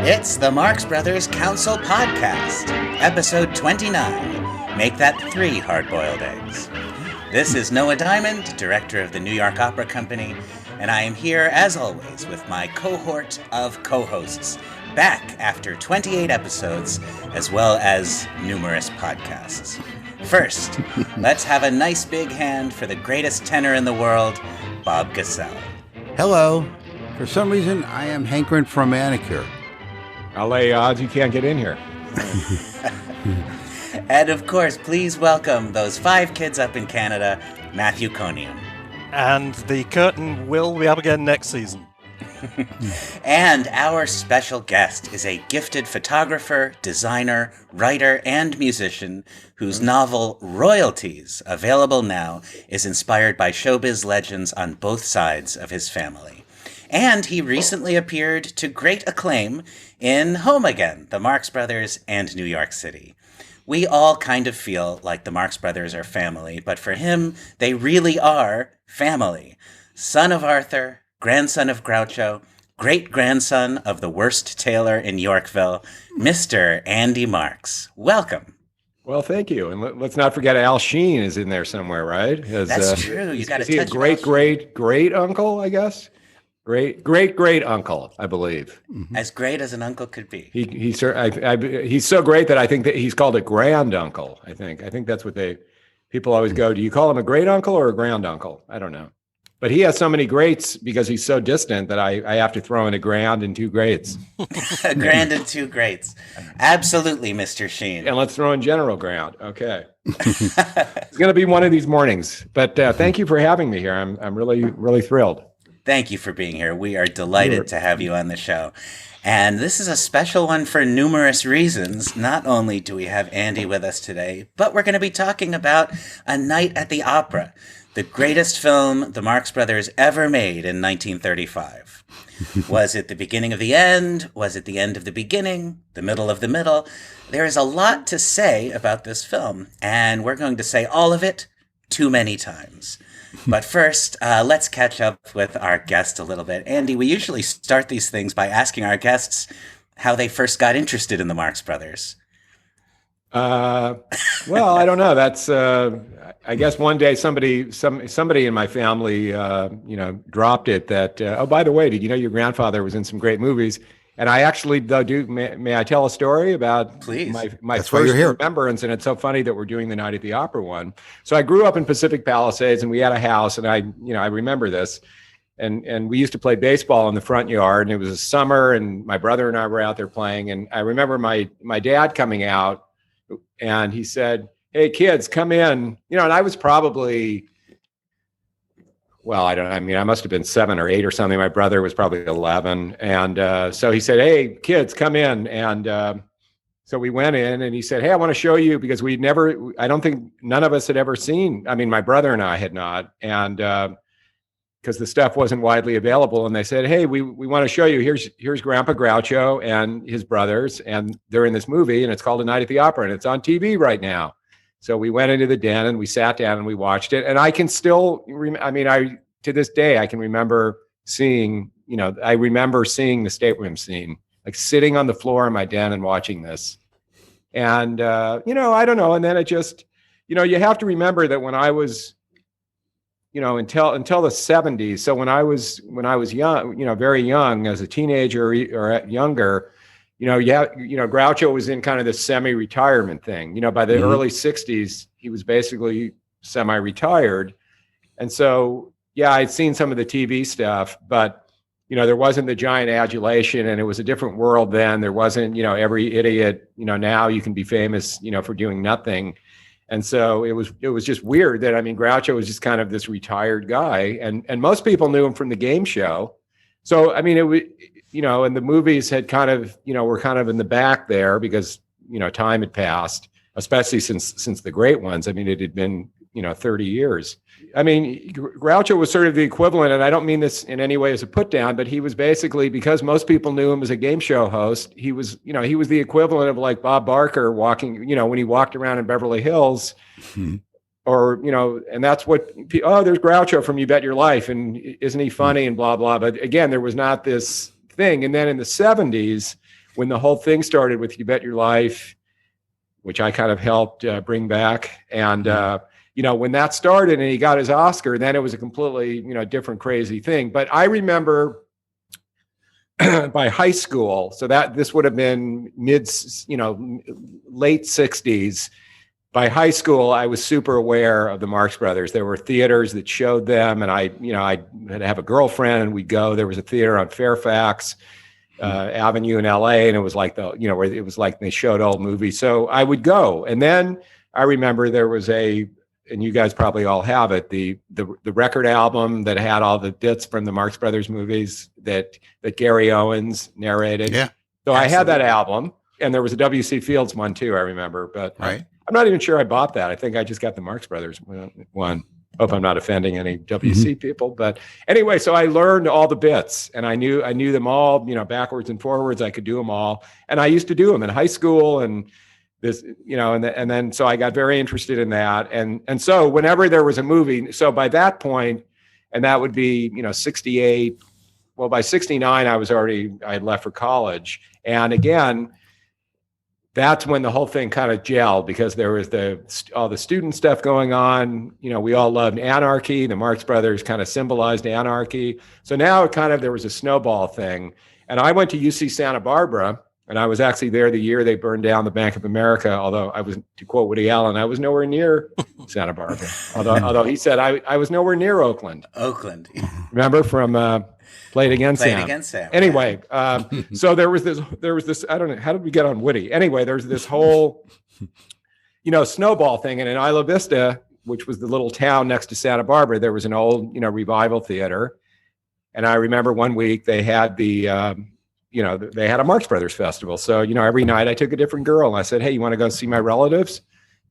It's the Marx Brothers Council Podcast, episode 29, Make That 3 Hard-Boiled Eggs. This is Noah Diamond, director of the New York Opera Company, and I am here, as always, with my cohort of co-hosts, back after 28 episodes, as well as numerous podcasts. First, let's have a nice big hand for the greatest tenor in the world, Bob Gassell. Hello. For some reason, I am hankering for a manicure. I'll lay odds you can't get in here. And of course, please welcome those 5 kids up in Canada, Matthew Conium. And the curtain will be up again next season. And our special guest is a gifted photographer, designer, writer, and musician whose novel Royalties, available now, is inspired by showbiz legends on both sides of his family. And he recently appeared to great acclaim in Home Again, the Marx Brothers and New York City. We all kind of feel like the Marx Brothers are family, but for him, they really are family. Son of Arthur, grandson of Groucho, great-grandson of the worst tailor in Yorkville, Mr. Andy Marx. Welcome. Well, thank you. And let's not forget Al Sheen is in there somewhere, right? That's true. You got to touch. Is he a great uncle, I guess? Great uncle, I believe. As great as an uncle could be. He's so great that I think that he's called a grand uncle. I think that's what people always go. Do you call him a great uncle or a grand uncle? I don't know. But he has so many greats because he's so distant that I have to throw in a grand and 2 greats. A grand and 2 greats. Absolutely, Mr. Sheen. And let's throw in General Ground. Okay. It's going to be one of these mornings. But thank you for having me here. I'm really thrilled. Thank you for being here. We are delighted to have you on the show. And this is a special one for numerous reasons. Not only do we have Andy with us today, but we're going to be talking about A Night at the Opera, the greatest film the Marx Brothers ever made in 1935. Was it the beginning of the end? Was it the end of the beginning? The middle of the middle? There is a lot to say about this film, and we're going to say all of it too many times. But first, let's catch up with our guest a little bit. Andy, we usually start these things by asking our guests how they first got interested in the Marx Brothers. Well, I don't know. That's I guess one day somebody in my family dropped it that oh, by the way, did you know your grandfather was in some great movies? And I actually, though, may I tell a story about Please. my first remembrance? And it's so funny that we're doing the Night at the Opera one. So I grew up in Pacific Palisades, and we had a house, and I remember this. And we used to play baseball in the front yard, and it was a summer, and my brother and I were out there playing. And I remember my dad coming out, and he said, "Hey, kids, come in." And I was probably, well, I must have been 7 or 8 or something. My brother was probably 11. And so he said, "Hey, kids, come in." And so we went in, and he said, "Hey, I want to show you," because I don't think none of us had ever seen, my brother and I had not. And because the stuff wasn't widely available. And they said, "Hey, we want to show you. Here's Grandpa Groucho and his brothers. And they're in this movie, and it's called A Night at the Opera, and it's on TV right now." So we went into the den and we sat down and we watched it. And I can still, to this day, I can remember seeing, the stateroom scene, like sitting on the floor in my den and watching this. And, I don't know. And then it just, you have to remember that when I was, until the 70s. So when I was young, very young as a teenager or younger, Groucho was in kind of this semi-retirement thing. By the early 60s, he was basically semi-retired. And so, I'd seen some of the TV stuff, but, there wasn't the giant adulation, and it was a different world then. There wasn't, every idiot, now you can be famous, for doing nothing. And so it was just weird that, Groucho was just kind of this retired guy, and most people knew him from the game show. So, it was, and the movies had kind of, were kind of in the back there because, time had passed, especially since the great ones. It had been, 30 years. Groucho was sort of the equivalent, and I don't mean this in any way as a put down, but he was basically, because most people knew him as a game show host, he was the equivalent of like Bob Barker walking, when he walked around in Beverly Hills. Or, and that's what, there's Groucho from You Bet Your Life, and isn't he funny and blah, blah. But again, there was not this thing. And then in the 70s, when the whole thing started with You Bet Your Life, which I kind of helped bring back. And, when that started and he got his Oscar, then it was a completely, different crazy thing. But I remember by high school, so that this would have been late 60s. By high school, I was super aware of the Marx Brothers. There were theaters that showed them, and I'd have a girlfriend, and we'd go. There was a theater on Fairfax Avenue in LA, and it was like where it was like they showed old movies. So I would go, and then I remember there was and you guys probably all have it, the record album that had all the bits from the Marx Brothers movies that Gary Owens narrated. Yeah. So absolutely. I had that album, and there was a W.C. Fields one too, I remember, but right. I'm not even sure I bought that. I think I just got the Marx Brothers one. Hope I'm not offending any WC people, but anyway, so I learned all the bits, and I knew them all, backwards and forwards. I could do them all, and I used to do them in high school, and this, and then so I got very interested in that, and so whenever there was a movie, so by that point, and that would be 68. Well, by 69, I had left for college, and again. That's when the whole thing kind of gelled, because there was all the student stuff going on. We all loved anarchy. The Marx Brothers kind of symbolized anarchy. So now there was a snowball thing. And I went to UC Santa Barbara, and I was actually there the year they burned down the Bank of America. Although to quote Woody Allen, I was nowhere near Santa Barbara. Although he said I was nowhere near Oakland. Oakland. Remember from Played Against Sam. Anyway, so there was this, I don't know, how did we get on Woody? Anyway, there's this whole, snowball thing. And in Isla Vista, which was the little town next to Santa Barbara, there was an old, revival theater. And I remember one week they had they had a Marx Brothers festival. So, every night I took a different girl and I said, hey, you want to go see my relatives?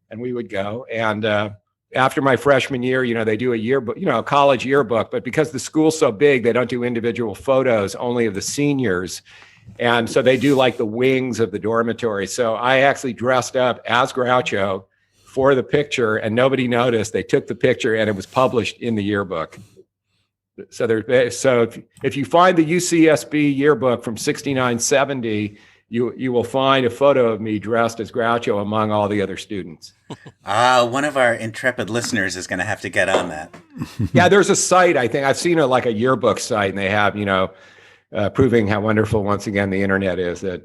And we would go. And, after my freshman year, they do a yearbook, a college yearbook, but because the school's so big, they don't do individual photos, only of the seniors. And so they do like the wings of the dormitory. So I actually dressed up as Groucho for the picture, and nobody noticed. They took the picture and it was published in the yearbook. So if you find the UCSB yearbook from 69-70, you will find a photo of me dressed as Groucho among all the other students. One of our intrepid listeners is going to have to get on that. Yeah, there's a site, I think. I've seen a yearbook site, and they have, proving how wonderful, once again, the internet is, that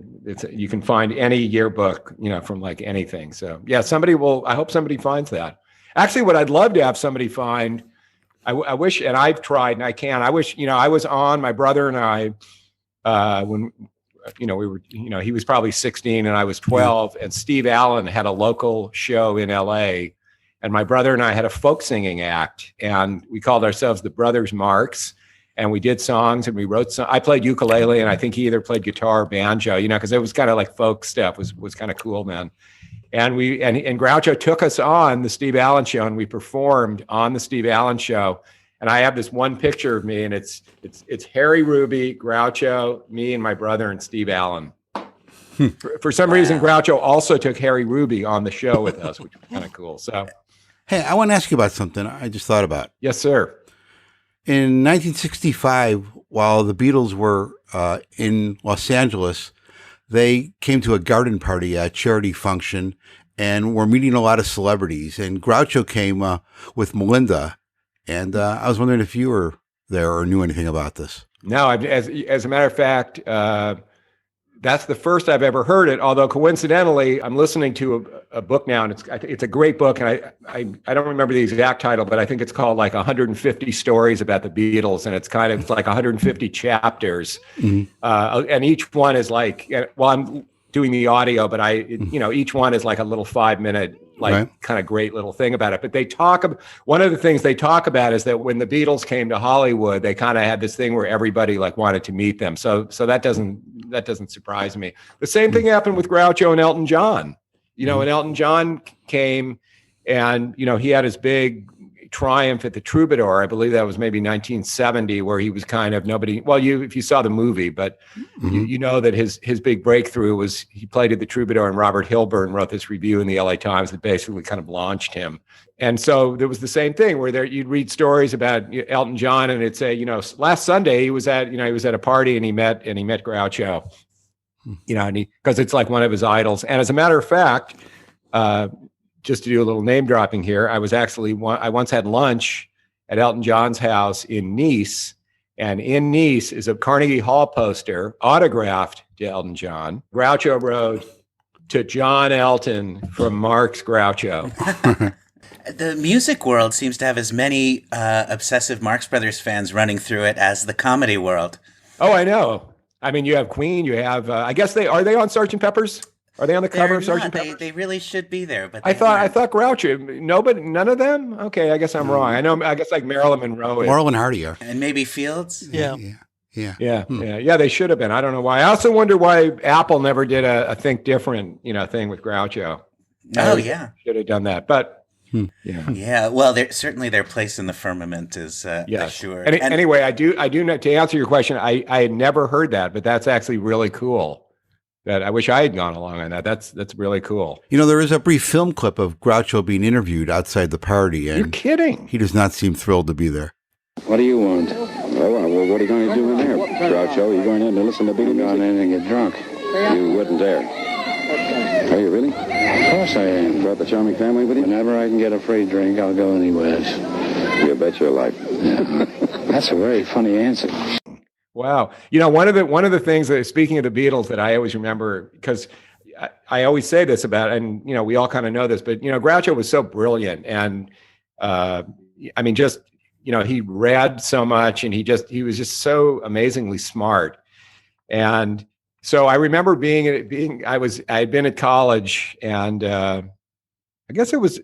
you can find any yearbook, from anything. So, yeah, I hope somebody finds that. Actually, what I'd love to have somebody find, I wish, and I've tried and I can't, I wish, I was on, my brother and I, when we were, he was probably 16 and I was 12, and Steve Allen had a local show in LA, and my brother and I had a folk singing act, and we called ourselves the Brothers Marx, and we did songs and we wrote songs. I played ukulele, and I think he either played guitar or banjo, because it was kind of like folk stuff was kind of cool then. And and Groucho took us on the Steve Allen show, and we performed on the Steve Allen show. And I have this one picture of me, and it's Harry Ruby, Groucho, me, and my brother, and Steve Allen. For some reason, Groucho also took Harry Ruby on the show with us, which was kind of cool. So, hey, I want to ask you about something I just thought about. Yes, sir. In 1965, while the Beatles were in Los Angeles, they came to a garden party, a charity function, and were meeting a lot of celebrities. And Groucho came with Melinda. And I was wondering if you were there or knew anything about this. No, as a matter of fact, that's the first I've ever heard it. Although coincidentally, I'm listening to a book now, and it's a great book. And I don't remember the exact title, but I think it's called 150 Stories About the Beatles, and it's like 150 chapters, and each one is I'm doing the audio, but each one is like a little 5-minute. Kind of great little thing about it. But one of the things they talk about is that when the Beatles came to Hollywood, they kind of had this thing where everybody wanted to meet them. So that doesn't surprise me. The same thing happened with Groucho and Elton John. When Elton John came, and he had his big triumph at the Troubadour. I believe that was maybe 1970, where he was kind of nobody. Well, if you saw the movie, but you know that his big breakthrough was he played at the Troubadour, and Robert Hilburn wrote this review in the LA Times that basically kind of launched him. And so there was the same thing where you'd read stories about Elton John, and it'd say, last Sunday he was at a party and he met Groucho. you know, and because it's like one of his idols. And as a matter of fact, just to do a little name dropping here, I once had lunch at Elton John's house in Nice. And in Nice is a Carnegie Hall poster autographed to Elton John. Groucho wrote, "To John Elton from Marx Groucho." The music world seems to have as many obsessive Marx Brothers fans running through it as the comedy world. Oh, I know. I mean, you have Queen, you have, I guess they on Sgt. Pepper's? Are they on the cover of Sgt. Pepper's? They really should be there, but I thought Groucho. None of them. Okay, I guess I'm wrong. I guess like Marilyn Monroe. Laurel and Hardy are. And maybe Fields. Yeah. Yeah. They should have been. I don't know why. I also wonder why Apple never did a Think Different, thing with Groucho. Oh yeah, should have done that. But yeah. Well, certainly their place in the firmament is assured. Anyway, I do know, to answer your question. I had never heard that, but that's actually really cool. That I wish I had gone along on that. That's really cool. There is a brief film clip of Groucho being interviewed outside the party, and you're kidding. He does not seem thrilled to be there. What do you want? Well, what are you going to do in there, Groucho? Are you going in to listen to beat music? I'm going in and get drunk. You wouldn't dare. Are you really? Of course I am. Brought the charming family with you? Whenever I can get a free drink, I'll go anywhere. You bet your life. Yeah. That's a very funny answer. Wow. One of the things that, speaking of the Beatles, that I always remember, because I always say this about, and, we all kind of know this, but, Groucho was so brilliant. And, he read so much, and he was just so amazingly smart. And so I remember I had been at college, and, I guess it was,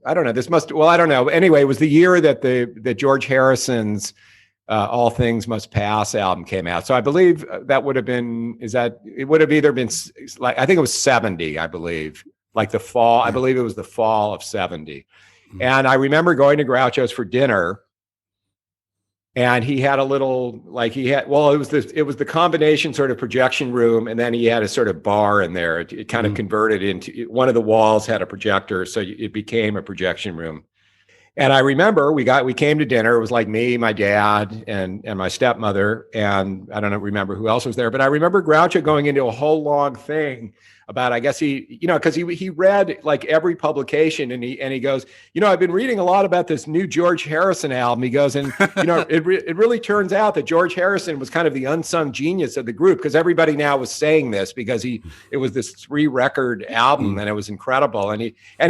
I don't know, I don't know. Anyway, it was the year that George Harrison's, All Things Must Pass album came out. So I believe that would have been, it would have either been like, I think it was 70, I believe, like the fall. I believe it was the fall of 70. And I remember going to Groucho's for dinner, and he had a little, it was the combination sort of projection room. And then he had a sort of bar in there. It kind of converted into, one of the walls had a projector. So it became a projection room. And I remember we came to dinner. It was like me, my dad, and my stepmother, and I don't remember who else was there. But I remember Groucho going into a whole long thing about, I guess because he read like every publication, and he goes, I've been reading a lot about this new George Harrison album. He goes, and it really turns out that George Harrison was kind of the unsung genius of the group, because everybody now was saying this, because it was this 3-record album, and it was incredible. And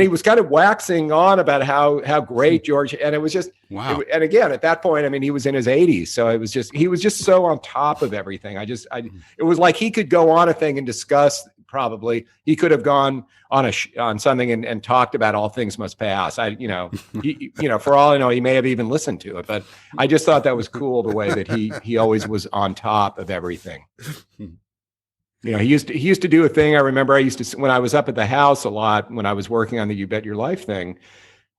he was kind of waxing on about how great George, and it was just wow. And again, at that point, he was in his 80s, so he was just so on top of everything. It was like he could go on a thing and discuss. Probably he could have gone on something and talked about All Things Must Pass. For all I know, he may have even listened to it. But I just thought that was cool, the way that he always was on top of everything. He used to do a thing. I remember when I was up at the house a lot, when I was working on the You Bet Your Life thing.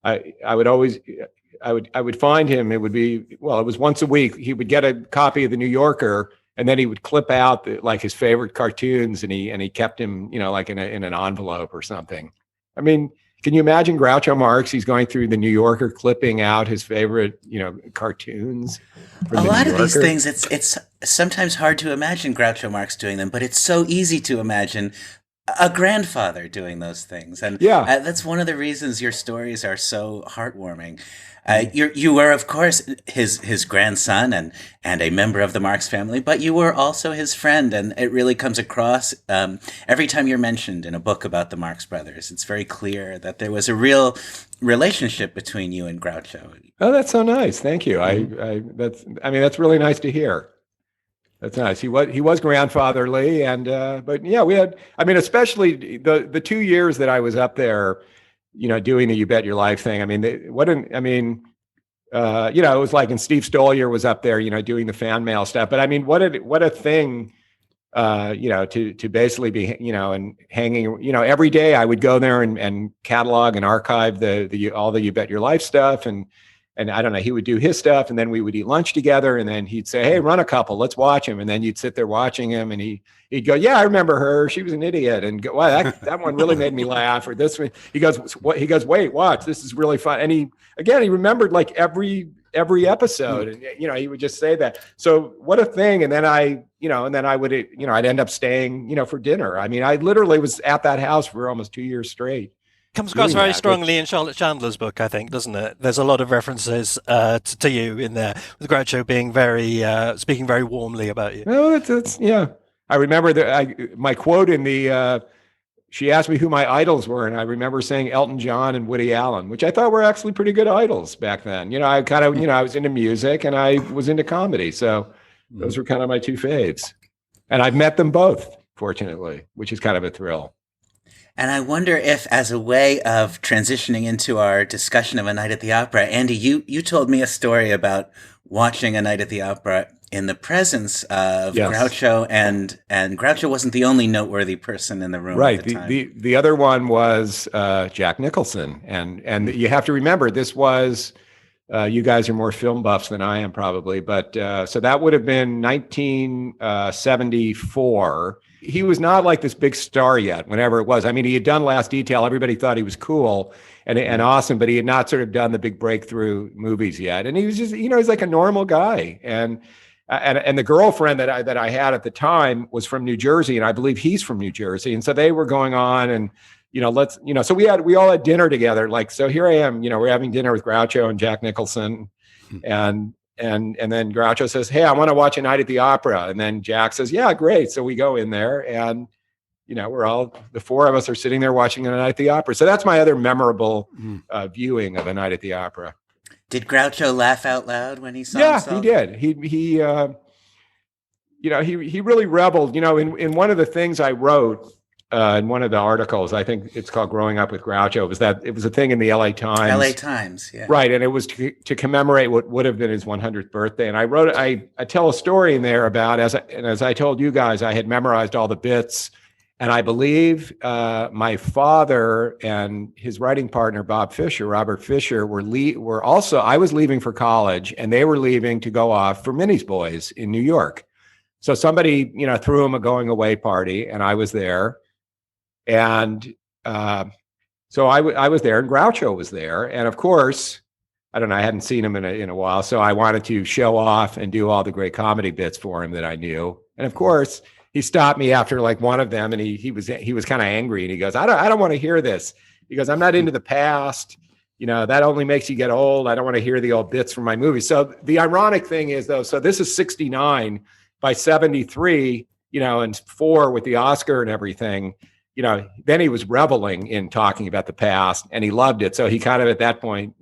I would find him. It was once a week. He would get a copy of the New Yorker. And then he would clip out his favorite cartoons, and he kept him, like in an envelope or something. Can you imagine Groucho Marx? He's going through the New Yorker, clipping out his favorite, cartoons. A lot of these things, it's sometimes hard to imagine Groucho Marx doing them, but it's so easy to imagine a grandfather doing those things. And that's one of the reasons your stories are so heartwarming. You were, of course, his grandson and a member of the Marx family, but you were also his friend, and it really comes across every time you're mentioned in a book about the Marx Brothers. It's very clear that there was a real relationship between you and Groucho. Oh, that's so nice. Thank you. That's really nice to hear. That's nice. He was grandfatherly, and but yeah, we had. Especially the 2 years that I was up there, doing the You Bet Your Life thing. It was like, and Steve Stoliar was up there, doing the fan mail stuff. But what a thing, to basically be, and hanging, every day I would go there and catalog and archive all the You Bet Your Life stuff. And I don't know, he would do his stuff, and then we would eat lunch together, and then he'd say, "Hey, run a couple, let's watch him." And then you'd sit there watching him, and he'd go, "Yeah, I remember her. She was an idiot." And go, "Wow, that one really made me laugh." Or this one, he goes, "Wait, watch. This is really fun." And he remembered like every every episode. And, he would just say that. So what a thing. And then I would, I'd end up staying, for dinner. I mean, I literally was at that house for almost 2 years straight. Comes across very strongly in Charlotte Chandler's book, I think, doesn't it? There's a lot of references to you in there, with Groucho being speaking very warmly about you. Well, that's yeah. I remember my quote in the, she asked me who my idols were, and I remember saying Elton John and Woody Allen, which I thought were actually pretty good idols back then. I kind of, I was into music and I was into comedy. So those were kind of my two faves. And I've met them both, fortunately, which is kind of a thrill. And I wonder if, as a way of transitioning into our discussion of A Night at the Opera, Andy, you told me a story about watching A Night at the Opera in the presence of Groucho, and Groucho wasn't the only noteworthy person in the room. Right. At the time. The other one was Jack Nicholson, and you have to remember this was. You guys are more film buffs than I am, probably, but so that would have been 1974. He was not like this big star yet, whenever it was. I mean, he had done Last Detail. Everybody thought he was cool and awesome, but he had not sort of done the big breakthrough movies yet. And he was just, he's like a normal guy. And the girlfriend that I had at the time was from New Jersey, and I believe he's from New Jersey. And so they were going on, and so we all had dinner together. Like, so here I am, we're having dinner with Groucho and Jack Nicholson, and then Groucho says, "Hey, I want to watch A Night at the Opera." And then Jack says, "Yeah, great." So we go in there, and the four of us are sitting there watching A Night at the Opera. So that's my other memorable viewing of A Night at the Opera. Did Groucho laugh out loud when he saw himself? Yeah, he did. He really reveled. In one of the things I wrote. In one of the articles, I think it's called "Growing Up with Groucho," was that it was a thing in the L.A. Times. L.A. Times, yeah. Right, and it was to commemorate what would have been his 100th birthday. And I tell a story in there about, as I told you guys, I had memorized all the bits, and I believe my father and his writing partner Robert Fisher, were also. I was leaving for college, and they were leaving to go off for Minnie's Boys in New York. So somebody threw him a going away party, and I was there. And so I was there, and Groucho was there, and of course, I don't know, I hadn't seen him in a while, so I wanted to show off and do all the great comedy bits for him that I knew. And of course, he stopped me after like one of them, and he was kind of angry, and he goes, "I don't want to hear this." He goes, "I'm not into the past. That only makes you get old. I don't want to hear the old bits from my movies." So the ironic thing is, though, so this is 69. By 73, and 4 with the Oscar and everything. Then he was reveling in talking about the past, and he loved it. So he kind of, at that point,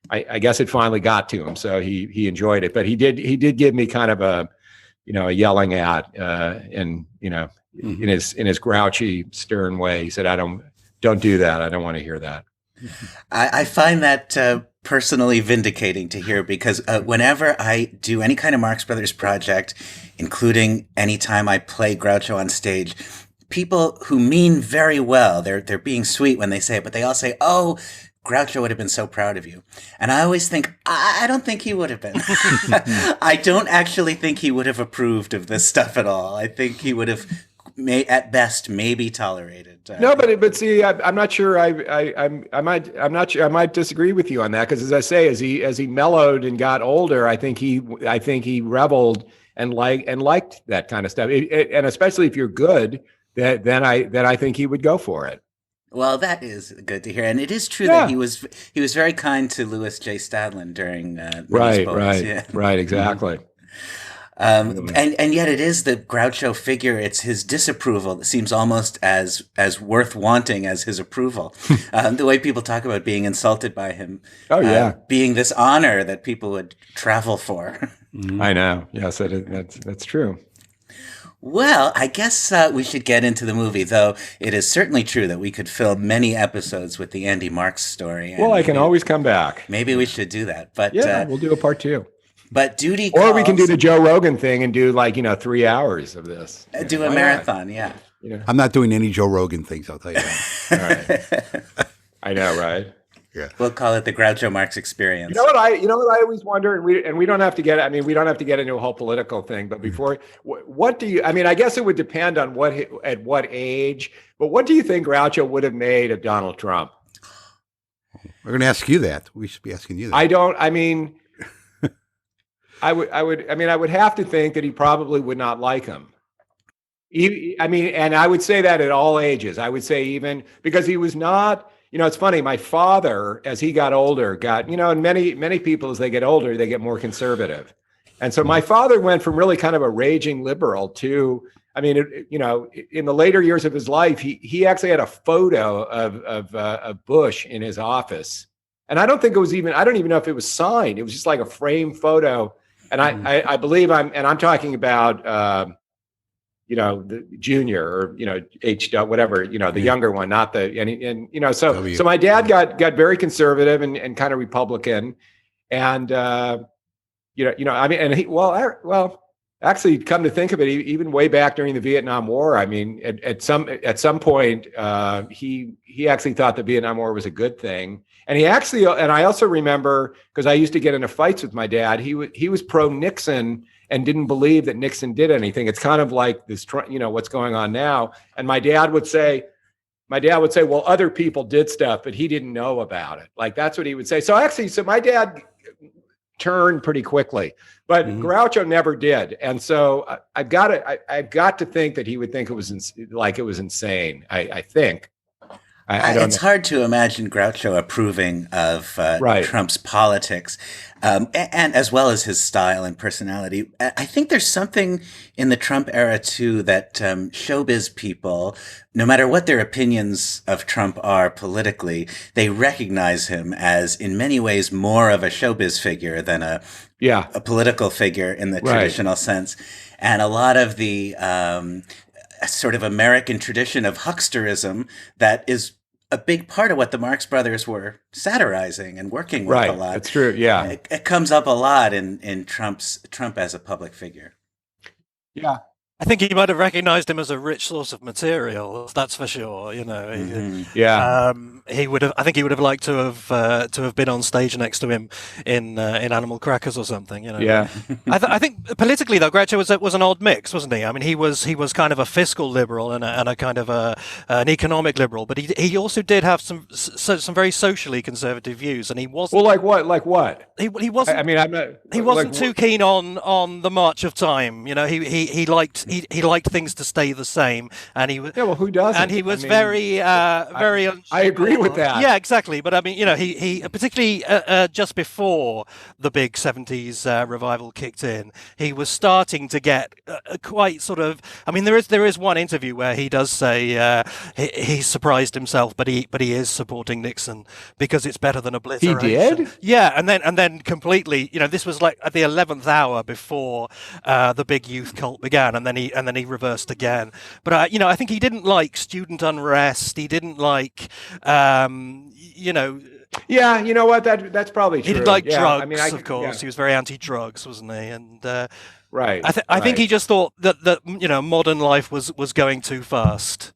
I guess it finally got to him. So he enjoyed it, but he did give me kind of a yelling at, in his grouchy, stern way. He said, don't do that. I don't want to hear that. I find that personally vindicating to hear, because whenever I do any kind of Marx Brothers project, including anytime I play Groucho on stage, people who mean very well, they're being sweet when they say it, but they all say, "Oh, Groucho would have been so proud of you." And I always think, I don't think he would have been. I don't actually think he would have approved of this stuff at all. I think he would have, at best, maybe tolerated. No, but see, I'm not sure. I'm not sure. I might disagree with you on that, because as I say, as he mellowed and got older, I think he reveled and liked that kind of stuff. And especially if you're good, then I think he would go for it. Well, that is good to hear, and it is true that he was very kind to Louis J. Stadlin during right, exactly. And yet it is the Groucho figure. It's his disapproval that seems almost as worth wanting as his approval. The way people talk about being insulted by him. Oh yeah, being this honor that people would travel for. I know. Yes, that's true. Well, I guess we should get into the movie, though it is certainly true that we could fill many episodes with the Andy Marx story. Well, I can always come back. Maybe we should do that. But we'll do a part 2. But duty calls. Or we can do the Joe Rogan thing and do 3 hours of this. Do a marathon, yeah. I'm not doing any Joe Rogan things, I'll tell you that. All right. I know, right? Yeah. We'll call it the Groucho Marx experience. You know what I always wonder, and we don't have to get into a whole political thing, but before, what do you, I guess it would depend on at what age, but what do you think Groucho would have made of Donald Trump? We're going to ask you that. We should be asking you that. I would have to think that he probably would not like him. And I would say that at all ages. I would say even because he was not, it's funny. My father, as he got older, and many people as they get older, they get more conservative. And so my father went from really kind of a raging liberal to, in the later years of his life, he actually had a photo of Bush in his office. And I don't even know if it was signed. It was just like a framed photo. And I believe I'm talking about, the junior or, H, whatever, the younger one, not the, so my dad got very conservative and kind of Republican. And, actually come to think of it, even way back during the Vietnam War, at some point, he actually thought the Vietnam War was a good thing. And I also remember, because I used to get into fights with my dad, he was pro Nixon and didn't believe that Nixon did anything. It's kind of like this, what's going on now. And my dad would say, well, other people did stuff, but he didn't know about it. Like, that's what he would say. So my dad turned pretty quickly, but Groucho never did. And so I've got to think that he would think it was insane. I think. I don't it's hard to imagine Groucho approving of Trump's politics, and as well as his style and personality. I think there's something in the Trump era too that showbiz people, no matter what their opinions of Trump are politically, they recognize him as in many ways more of a showbiz figure than a political figure in the traditional sense. And a lot of the sort of American tradition of hucksterism that is a big part of what the Marx Brothers were satirizing and working with a lot. That's true. Yeah. It comes up a lot in Trump as a public figure. Yeah. I think he might have recognized him as a rich source of material. That's for sure. He would have. I think he would have liked to have been on stage next to him in Animal Crackers or something. Yeah. I think politically though, Groucho was an odd mix, wasn't he? I mean, he was kind of a fiscal liberal and a kind of an economic liberal, but he also did have some very socially conservative views, and he wasn't. Well, like what? He wasn't. I mean, I'm not. He wasn't too keen on the march of time. He liked. He liked things to stay the same, and he was. Yeah, well, who doesn't? And he was very. I agree with that. Yeah, exactly. But I mean, he particularly just before the big '70s revival kicked in, he was starting to get quite sort of. I mean, there is one interview where he does say he surprised himself, but he is supporting Nixon because it's better than obliteration. He did. Yeah, and then completely. This was like at the 11th hour before the big youth cult began, and then he reversed again. But I think he didn't like student unrest. He didn't like, Yeah, you know what? That's probably true. He didn't like drugs. I mean, of course, he was very anti-drugs, wasn't he? And right. I think he just thought that modern life was going too fast.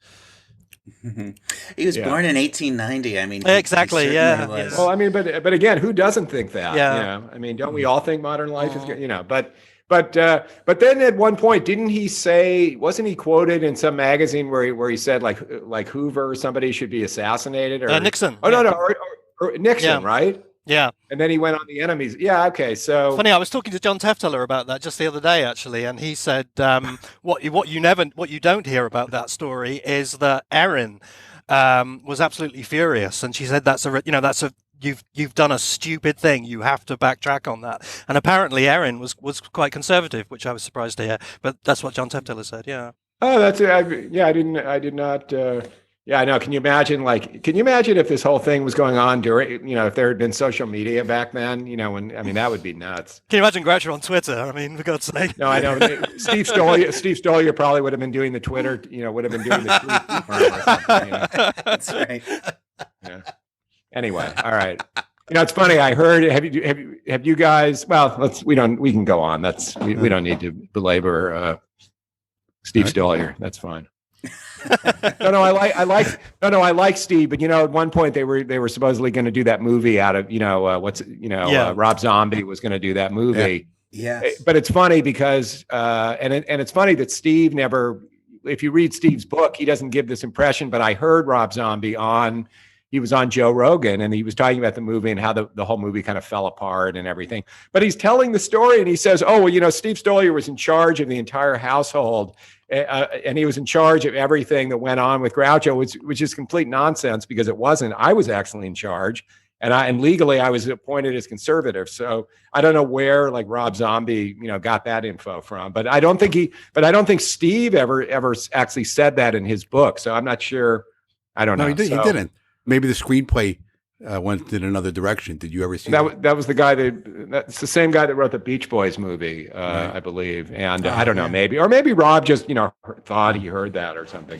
He was born in 1890. I mean, exactly. He was. Well, I mean, but again, who doesn't think that? Yeah. I mean, don't we all think modern life is good? But then at one point, didn't he say? Wasn't he quoted in some magazine where he said like Hoover or somebody should be assassinated or Nixon? Oh no, or Nixon, right? Yeah. And then he went on the enemies. Yeah. Okay. So funny. I was talking to John Tefteller about that just the other day, actually, and he said what you don't hear about that story is that Erin was absolutely furious, and she said you've done a stupid thing. You have to backtrack on that. And apparently, Erin was quite conservative, which I was surprised to hear. But that's what John Tefteller said. Yeah. Oh, that's it. I did not. Yeah, I know. Can you imagine if this whole thing was going on during, if there had been social media back then, that would be nuts. Can you imagine Groucho on Twitter? I mean, for God's sake. No, I know. Steve Stoliar probably would have been doing the Twitter, would have been doing the tweet or something. That's right. Yeah. Anyway, all right. It's funny. I heard. Have you guys? Well, we can go on. We don't need to belabor Steve Stoliar. That's fine. I like Steve, but at one point they were supposedly going to do that movie out of Rob Zombie was going to do that movie. Yeah. But it's funny because and it's funny that Steve never. If you read Steve's book, he doesn't give this impression. But I heard Rob Zombie on he was on Joe Rogan and he was talking about the movie and how the whole movie kind of fell apart and everything. But he's telling the story and he says, oh, well, you know, Steve Stoliar was in charge of the entire household and he was in charge of everything that went on with Groucho, which is complete nonsense because it wasn't. I was actually in charge. And legally I was appointed as conservative. So I don't know where like Rob Zombie, you know, got that info from, but I don't think Steve ever actually said that in his book. So I'm not sure. I don't know. No, he didn't. Maybe the screenplay went in another direction. Did you ever see that? That was the guy that's the same guy that wrote the Beach Boys movie, right. I believe. And I don't know, maybe Rob just, you know, thought he heard that or something.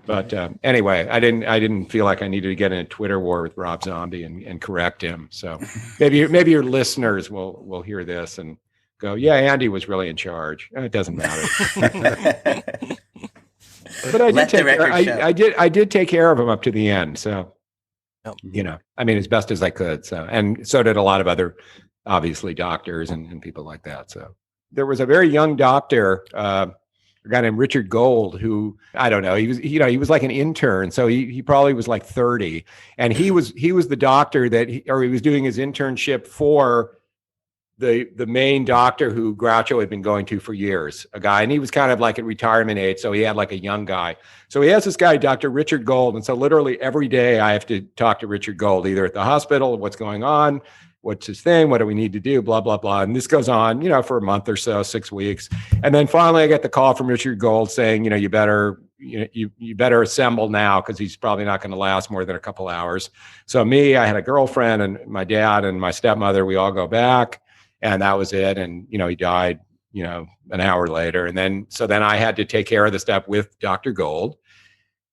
But anyway, I didn't feel like I needed to get in a Twitter war with Rob Zombie and correct him. So maybe your listeners will hear this and go, yeah, Andy was really in charge. It doesn't matter. But I did take care of him up to the end. So, you know, I mean, as best as I could. So, and so did a lot of other, obviously, doctors and people like that. So there was a very young doctor, a guy named Richard Gold, who I don't know, he was like an intern, so he probably was like 30, and he was the doctor he was doing his internship for the main doctor who Groucho had been going to for years, a guy, and he was kind of like at retirement age, so he had like a young guy. So he has this guy, Dr. Richard Gold, and so literally every day I have to talk to Richard Gold, either at the hospital, what's going on, what's his thing, what do we need to do, blah, blah, blah. And this goes on, you know, for a month or so, 6 weeks. And then finally I get the call from Richard Gold saying, you know, you better assemble now because he's probably not going to last more than a couple hours. So I had a girlfriend and my dad and my stepmother, we all go back and that was it. And, you know, he died, you know, an hour later. And then I had to take care of the stuff with Dr. Gold.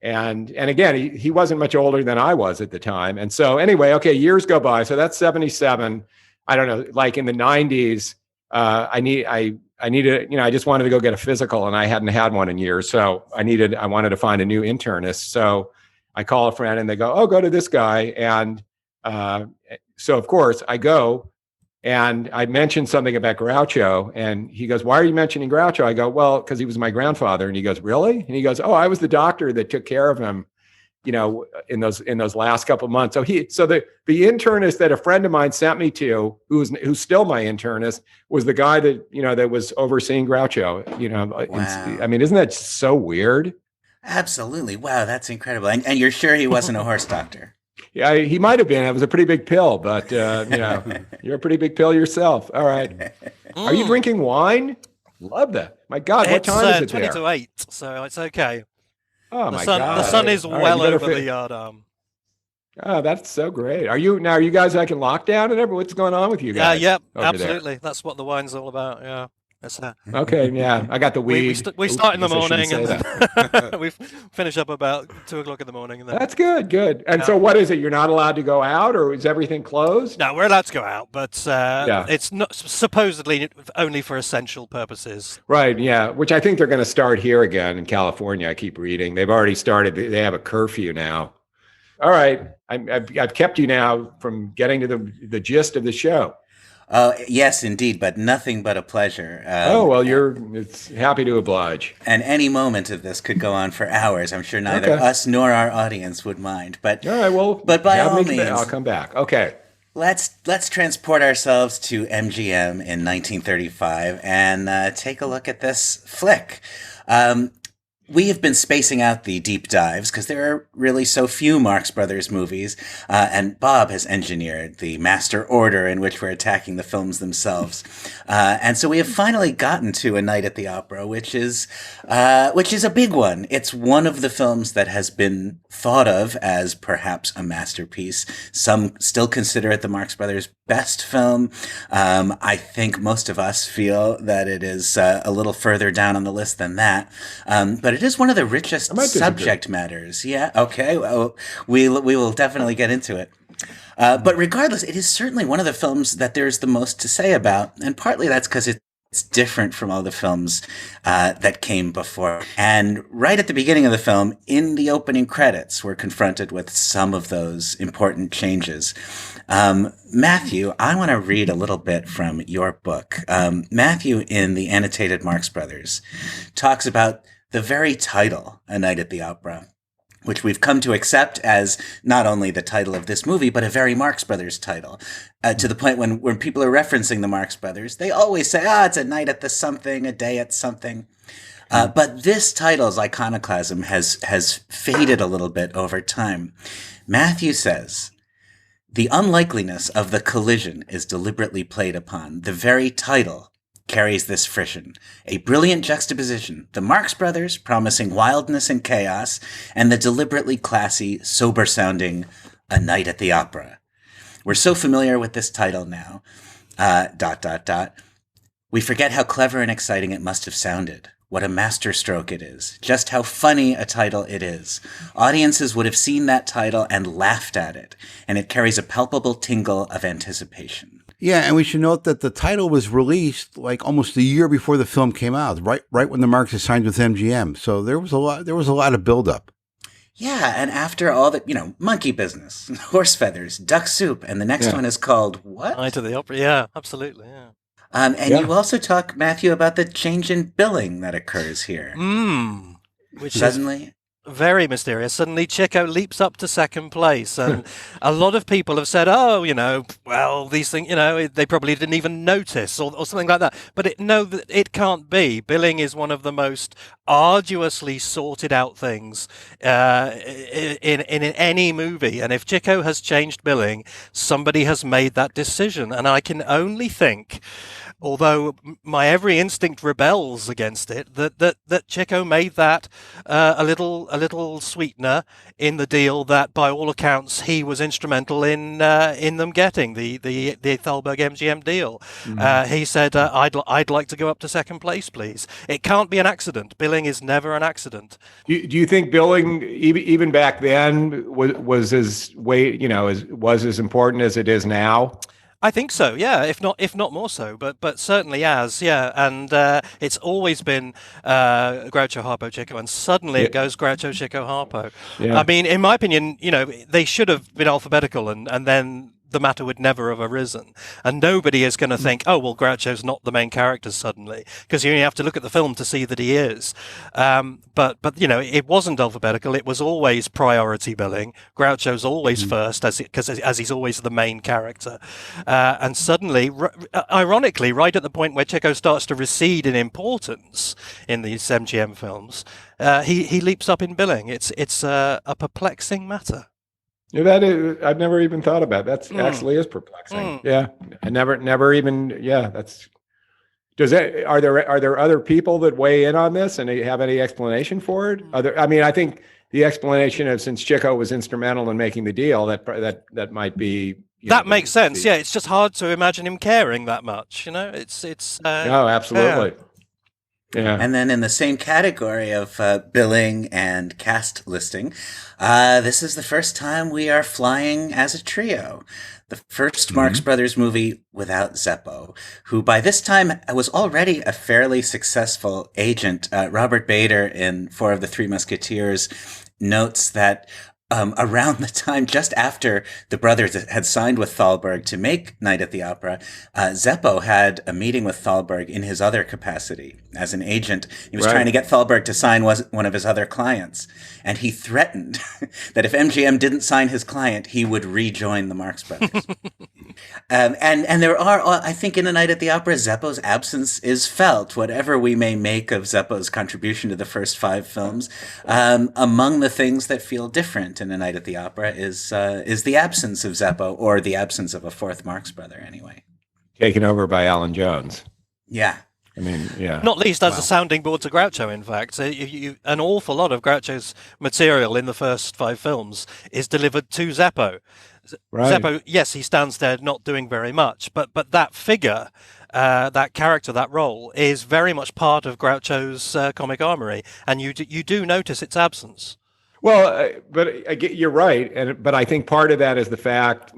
And again, he wasn't much older than I was at the time. And so anyway, okay, years go by. So that's 77. I don't know, like in the 90s, I needed, you know, I just wanted to go get a physical and I hadn't had one in years. So I wanted to find a new internist. So I call a friend and they go, oh, go to this guy. And so of course I go. And I mentioned something about Groucho and he goes, why are you mentioning Groucho? I go, well, because he was my grandfather. And he goes, really? And he goes, oh, I was the doctor that took care of him, you know, in those last couple of months. So the internist that a friend of mine sent me to, who's still my internist, was the guy that, you know, that was overseeing Groucho, you know. Wow. I mean, isn't that so weird? Absolutely. Wow, that's incredible. And you're sure he wasn't a horse doctor? Yeah, he might have been. It was a pretty big pill, but you know, you're a pretty big pill yourself. All right. Are you drinking wine? Love that. My God, what time is it 20 there? to 8, so it's okay. Oh my God. The sun is well over the yard arm. Oh, that's so great. Are you guys like in lockdown and everything? What's going on with you guys? Yeah, absolutely. There? That's what the wine's all about. Yeah. Okay, yeah, I got the weed. We start in the morning and we finish up about 2:00 in the morning. And then, that's good. And so what is it? You're not allowed to go out or is everything closed? No, we're allowed to go out, but it's not supposedly only for essential purposes. Right, yeah, which I think they're going to start here again in California. I keep reading. They've already started. They have a curfew now. All right, I've kept you now from getting to the gist of the show. Yes, indeed, but nothing but a pleasure. It's happy to oblige. And any moment of this could go on for hours. I'm sure neither us nor our audience would mind. But all right, well, but by all means, I'll come back. Okay. Let's transport ourselves to MGM in 1935 and take a look at this flick. We have been spacing out the deep dives because there are really so few Marx Brothers movies, and Bob has engineered the master order in which we're attacking the films themselves. And so we have finally gotten to A Night at the Opera, which is a big one. It's one of the films that has been thought of as perhaps a masterpiece. Some still consider it the Marx Brothers' best film. I think most of us feel that it is a little further down on the list than that. But it is one of the richest subject matters. Yeah, okay. Well, we will definitely get into it. But regardless, it is certainly one of the films that there's the most to say about. And partly that's because it's different from all the films that came before. And right at the beginning of the film, in the opening credits, we're confronted with some of those important changes. Matthew, I want to read a little bit from your book. Matthew, in the annotated Marx Brothers, talks about the very title, A Night at the Opera. which we've come to accept as not only the title of this movie, but a very Marx Brothers title. To the point when people are referencing the Marx Brothers, they always say, it's a night at the something, a day at something. But this title's iconoclasm has faded a little bit over time. Matthew says, the unlikeliness of the collision is deliberately played upon. The very title carries this frisson. A brilliant juxtaposition, the Marx Brothers promising wildness and chaos, and the deliberately classy, sober-sounding A Night at the Opera. We're so familiar with this title now. ... We forget how clever and exciting it must have sounded. What a masterstroke it is. Just how funny a title it is. Audiences would have seen that title and laughed at it, and it carries a palpable tingle of anticipation. Yeah, and we should note that the title was released like almost a year before the film came out, right when the Marx signed with MGM. So there was a lot of buildup. Yeah, and after all the, monkey business, horse feathers, duck soup, and the next one is called what? Night at the Opera. Yeah, absolutely. Yeah. You also talk, Matthew, about the change in billing that occurs here. Which suddenly is very mysterious. Suddenly, Chico leaps up to second place, and a lot of people have said, well, these things, they probably didn't even notice, or something like that. But it can't be. Billing is one of the most arduously sorted out things in any movie, and if Chico has changed billing, somebody has made that decision, and I can only think, although my every instinct rebels against it, that Chico made that a little sweetener in the deal that, by all accounts, he was instrumental in them getting the Thalberg MGM deal. He said, "I'd like to go up to second place, please." It can't be an accident. Billing is never an accident. Do you think billing, even back then, was as important as it is now? I think so, yeah. If not more so, but certainly as, yeah. And it's always been Groucho, Harpo, Chico, and suddenly it goes Groucho, Chico, Harpo. Yeah. I mean, in my opinion, they should have been alphabetical, and then the matter would never have arisen. And nobody is going to think, oh, well, Groucho's not the main character suddenly, because you only have to look at the film to see that he is. But it wasn't alphabetical. It was always priority billing. Groucho's always first, as he's always the main character. And suddenly, ironically, right at the point where Chico starts to recede in importance in these MGM films, he leaps up in billing. It's a perplexing matter. Yeah, I've never even thought about. That actually is perplexing. Yeah, I never even. Yeah, that's. Are there other people that weigh in on this and have any explanation for it? I think the explanation of, since Chico was instrumental in making the deal, that might be. That makes sense. Yeah, it's just hard to imagine him caring that much. It's. No, absolutely. Yeah. Yeah. And then in the same category of billing and cast listing, this is the first time we are flying as a trio. The first Marx Brothers movie without Zeppo, who by this time was already a fairly successful agent. Robert Bader in Four of the Three Musketeers notes that around the time, just after the brothers had signed with Thalberg to make Night at the Opera, Zeppo had a meeting with Thalberg in his other capacity as an agent. He was trying to get Thalberg to sign one of his other clients, and he threatened that if MGM didn't sign his client, he would rejoin the Marx Brothers. And there are, I think, in A Night at the Opera, Zeppo's absence is felt. Whatever we may make of Zeppo's contribution to the first 5 films, among the things that feel different in A Night at the Opera is the absence of Zeppo, or the absence of a fourth Marx brother, anyway. Taken over by Alan Jones. Yeah. I mean, yeah. Not least as a sounding board to Groucho, in fact. An awful lot of Groucho's material in the first 5 films is delivered to Zeppo. Right. Zeppo, yes, he stands there not doing very much, but that figure, that character, that role, is very much part of Groucho's comic armory, and you do notice its absence. Well, but you're right, but I think part of that is the fact,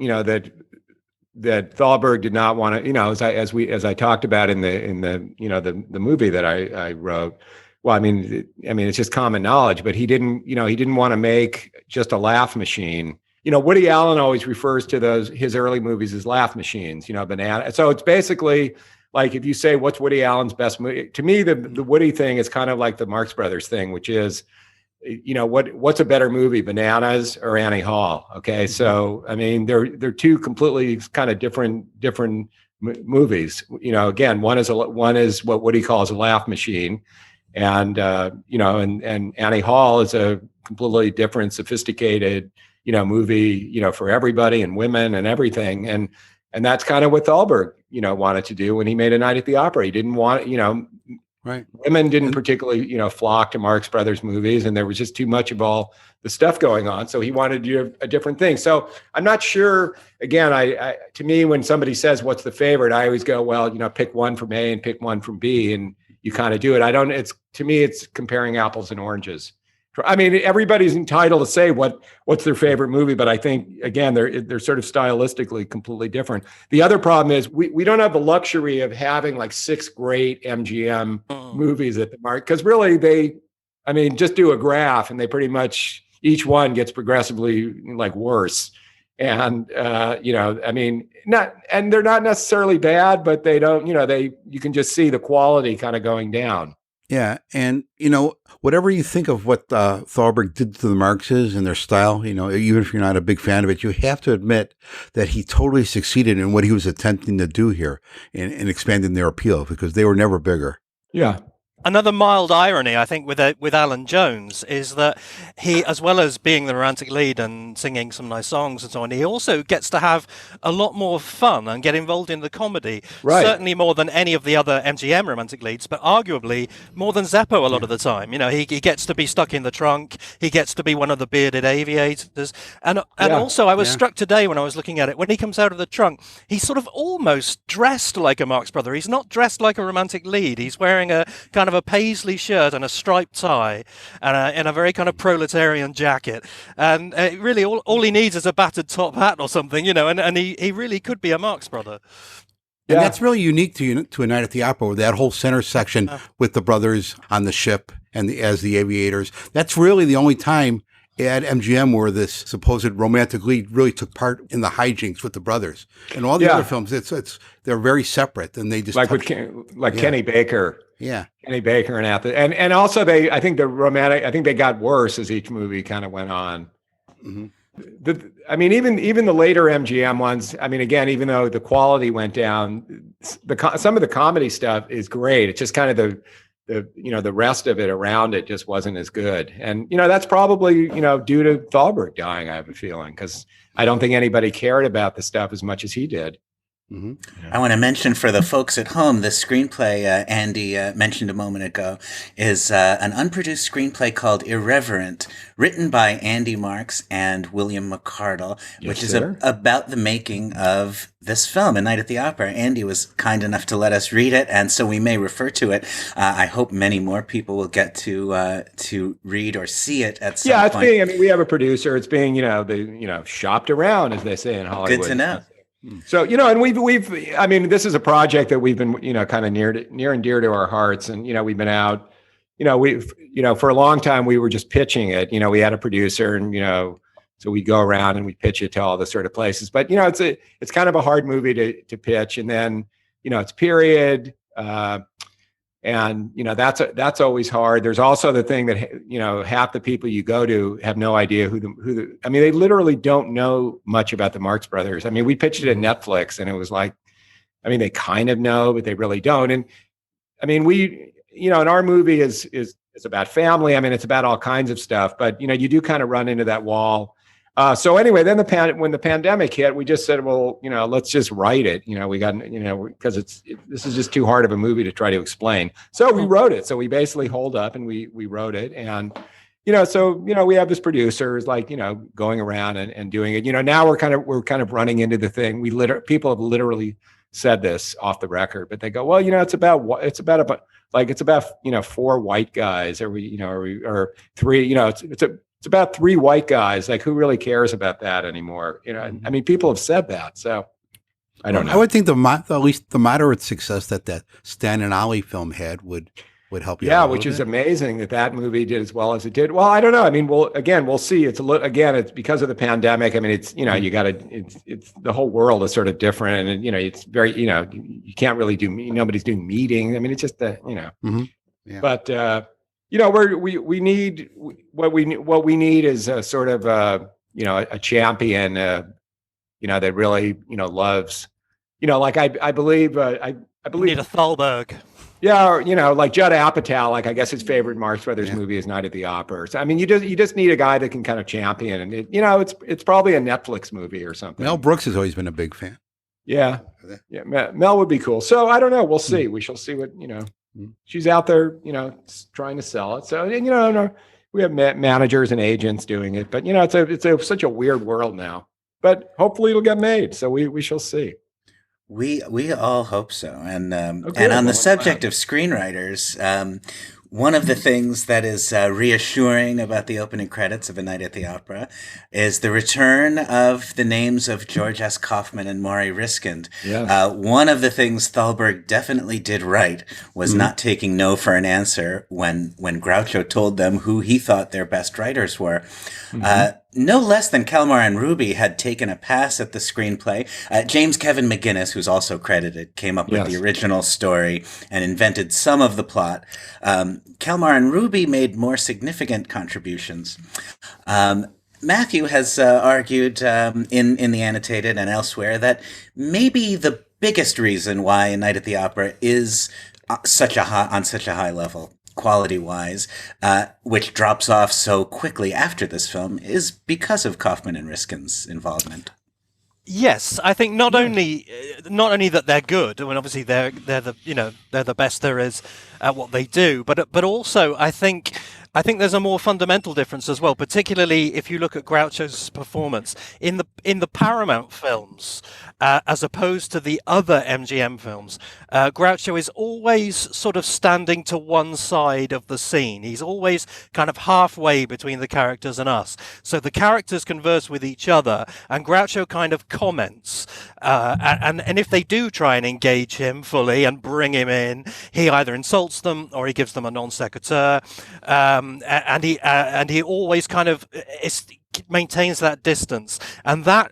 that Thalberg did not want to, as I talked about in the movie that I wrote. Well, I mean, it's just common knowledge, but he didn't want to make just a laugh machine. Woody Allen always refers to his early movies as laugh machines. Banana. So it's basically like, if you say what's Woody Allen's best movie, to me the Woody thing is kind of like the Marx Brothers thing, which is what's a better movie, Bananas or Annie Hall? Okay, so I mean, they're two completely kind of different movies. Again, one is what Woody calls a laugh machine, and and Annie Hall is a completely different, sophisticated movie, for everybody and women and everything, and that's kind of what Thalberg wanted to do when he made A Night at the Opera. He didn't want Right. Women didn't particularly, flock to Marx Brothers movies, and there was just too much of all the stuff going on. So he wanted to do a different thing. So I'm not sure. Again, to me, when somebody says what's the favorite, I always go, well, pick one from A and pick one from B, and you kind of do it. To me, it's comparing apples and oranges. I mean, everybody's entitled to say what's their favorite movie, but I think, again, they're sort of stylistically completely different. The other problem is we don't have the luxury of having like 6 great MGM movies at the mark, because really just do a graph and they pretty much, each one gets progressively like worse. And and they're not necessarily bad, but they don't, you can just see the quality kind of going down. Yeah, and whatever you think of what Thalberg did to the Marxes and their style, even if you're not a big fan of it, you have to admit that he totally succeeded in what he was attempting to do here in expanding their appeal, because they were never bigger. Yeah. Another mild irony, I think, with Alan Jones is that he, as well as being the romantic lead and singing some nice songs and so on, he also gets to have a lot more fun and get involved in the comedy. Right. Certainly more than any of the other MGM romantic leads, but arguably more than Zeppo a lot of the time. He gets to be stuck in the trunk. He gets to be one of the bearded aviators. And also, I was struck today when I was looking at it, when he comes out of the trunk, he's sort of almost dressed like a Marx brother. He's not dressed like a romantic lead. He's wearing a kind of a paisley shirt and a striped tie and a very kind of proletarian jacket, and really all he needs is a battered top hat or something, and he really could be a Marx brother. And that's really unique to A Night at the Opera, that whole center section with the brothers on the ship and as the aviators. That's really the only time at MGM where this supposed romantic lead really took part in the hijinks with the brothers. And all the other films, they're very separate, and they just Kenny Baker. Yeah, Kenny Baker and also I think they got worse as each movie kind of went on. Mm-hmm. Even the later MGM ones. Again, even though the quality went down, some of the comedy stuff is great. It's just kind of the rest of it around it just wasn't as good. And that's probably due to Thalberg dying, I have a feeling, because I don't think anybody cared about the stuff as much as he did. Mm-hmm. I want to mention for the folks at home, the screenplay Andy mentioned a moment ago is an unproduced screenplay called Irreverent, written by Andy Marx and William McCardle, which is about the making of this film, A Night at the Opera. Andy was kind enough to let us read it, and so we may refer to it. I hope many more people will get to read or see it at some point. We have a producer. It's being shopped around, as they say in Hollywood. Good to know. So, and we've this is a project that we've been, kind of near and dear to our hearts. And, we've been out, for a long time, we were just pitching it. We had a producer and, so we go around and we pitch it to all the sort of places. But, it's kind of a hard movie to pitch. And then, it's period. And, that's always hard. There's also the thing that, half the people you go to have no idea they literally don't know much about the Marx Brothers. We pitched it at Netflix and it was like, they kind of know, but they really don't. And we, and our movie is about family. It's about all kinds of stuff, but, you do kind of run into that wall. So anyway, then when the pandemic hit, we just said, well, let's just write it. We got, because this is just too hard of a movie to try to explain. So we wrote it. So we basically holed up and we wrote it. And, we have this producer is like, going around and doing it. Now we're kind of running into the thing. People have literally said this off the record, but they go, well, it's about 4 white guys or 3, it's about 3 white guys. Like, who really cares about that anymore? People have said that. So I don't know. I would think at least the moderate success that Stan and Ollie film had would help you. Yeah, which is amazing that movie did as well as it did. Well, I don't know. We'll see. It's it's because of the pandemic. It's it's the whole world is sort of different, and it's very you can't really do. Nobody's doing meetings. It's just Mm-hmm. Yeah. But. we need what we need is a sort of a champion, that really loves, like I believe I believe Need a Thalberg. Yeah, or, like Judd Apatow, like I guess his favorite Marx Brothers movie is Night at the Opera. So, I mean, you just need a guy that can kind of champion, and it's probably a Netflix movie or something. Mel Brooks has always been a big fan. Yeah, Mel would be cool. So I don't know. We'll see. We shall see what she's out there, trying to sell it. So we have managers and agents doing it, but it's such a weird world now. But hopefully it'll get made. So we shall see. We all hope so. And on the subject of screenwriters, one of the things that is reassuring about the opening credits of A Night at the Opera is the return of the names of George S. Kaufman and Maury Riskind. Yeah. One of the things Thalberg definitely did right was not taking no for an answer when Groucho told them who he thought their best writers were. No less than Kalmar and Ruby had taken a pass at the screenplay. James Kevin McGinnis, who's also credited, came up with the original story and invented some of the plot. Kalmar and Ruby made more significant contributions. Matthew has argued in the annotated and elsewhere that maybe the biggest reason why A Night at the Opera is on such a high level, quality-wise, which drops off so quickly after this film, is because of Kaufman and Riskind's involvement. Yes, I think not only that they're good, I mean, obviously they're the best there is at what they do, but also I think there's a more fundamental difference as well, particularly if you look at Groucho's performance in the Paramount films, as opposed to the other MGM films. Groucho is always sort of standing to one side of the scene. He's always kind of halfway between the characters and us. So the characters converse with each other, and Groucho kind of comments. And if they do try and engage him fully and bring him in, he either insults them or he gives them a non sequitur. And he always kind of maintains that distance, and that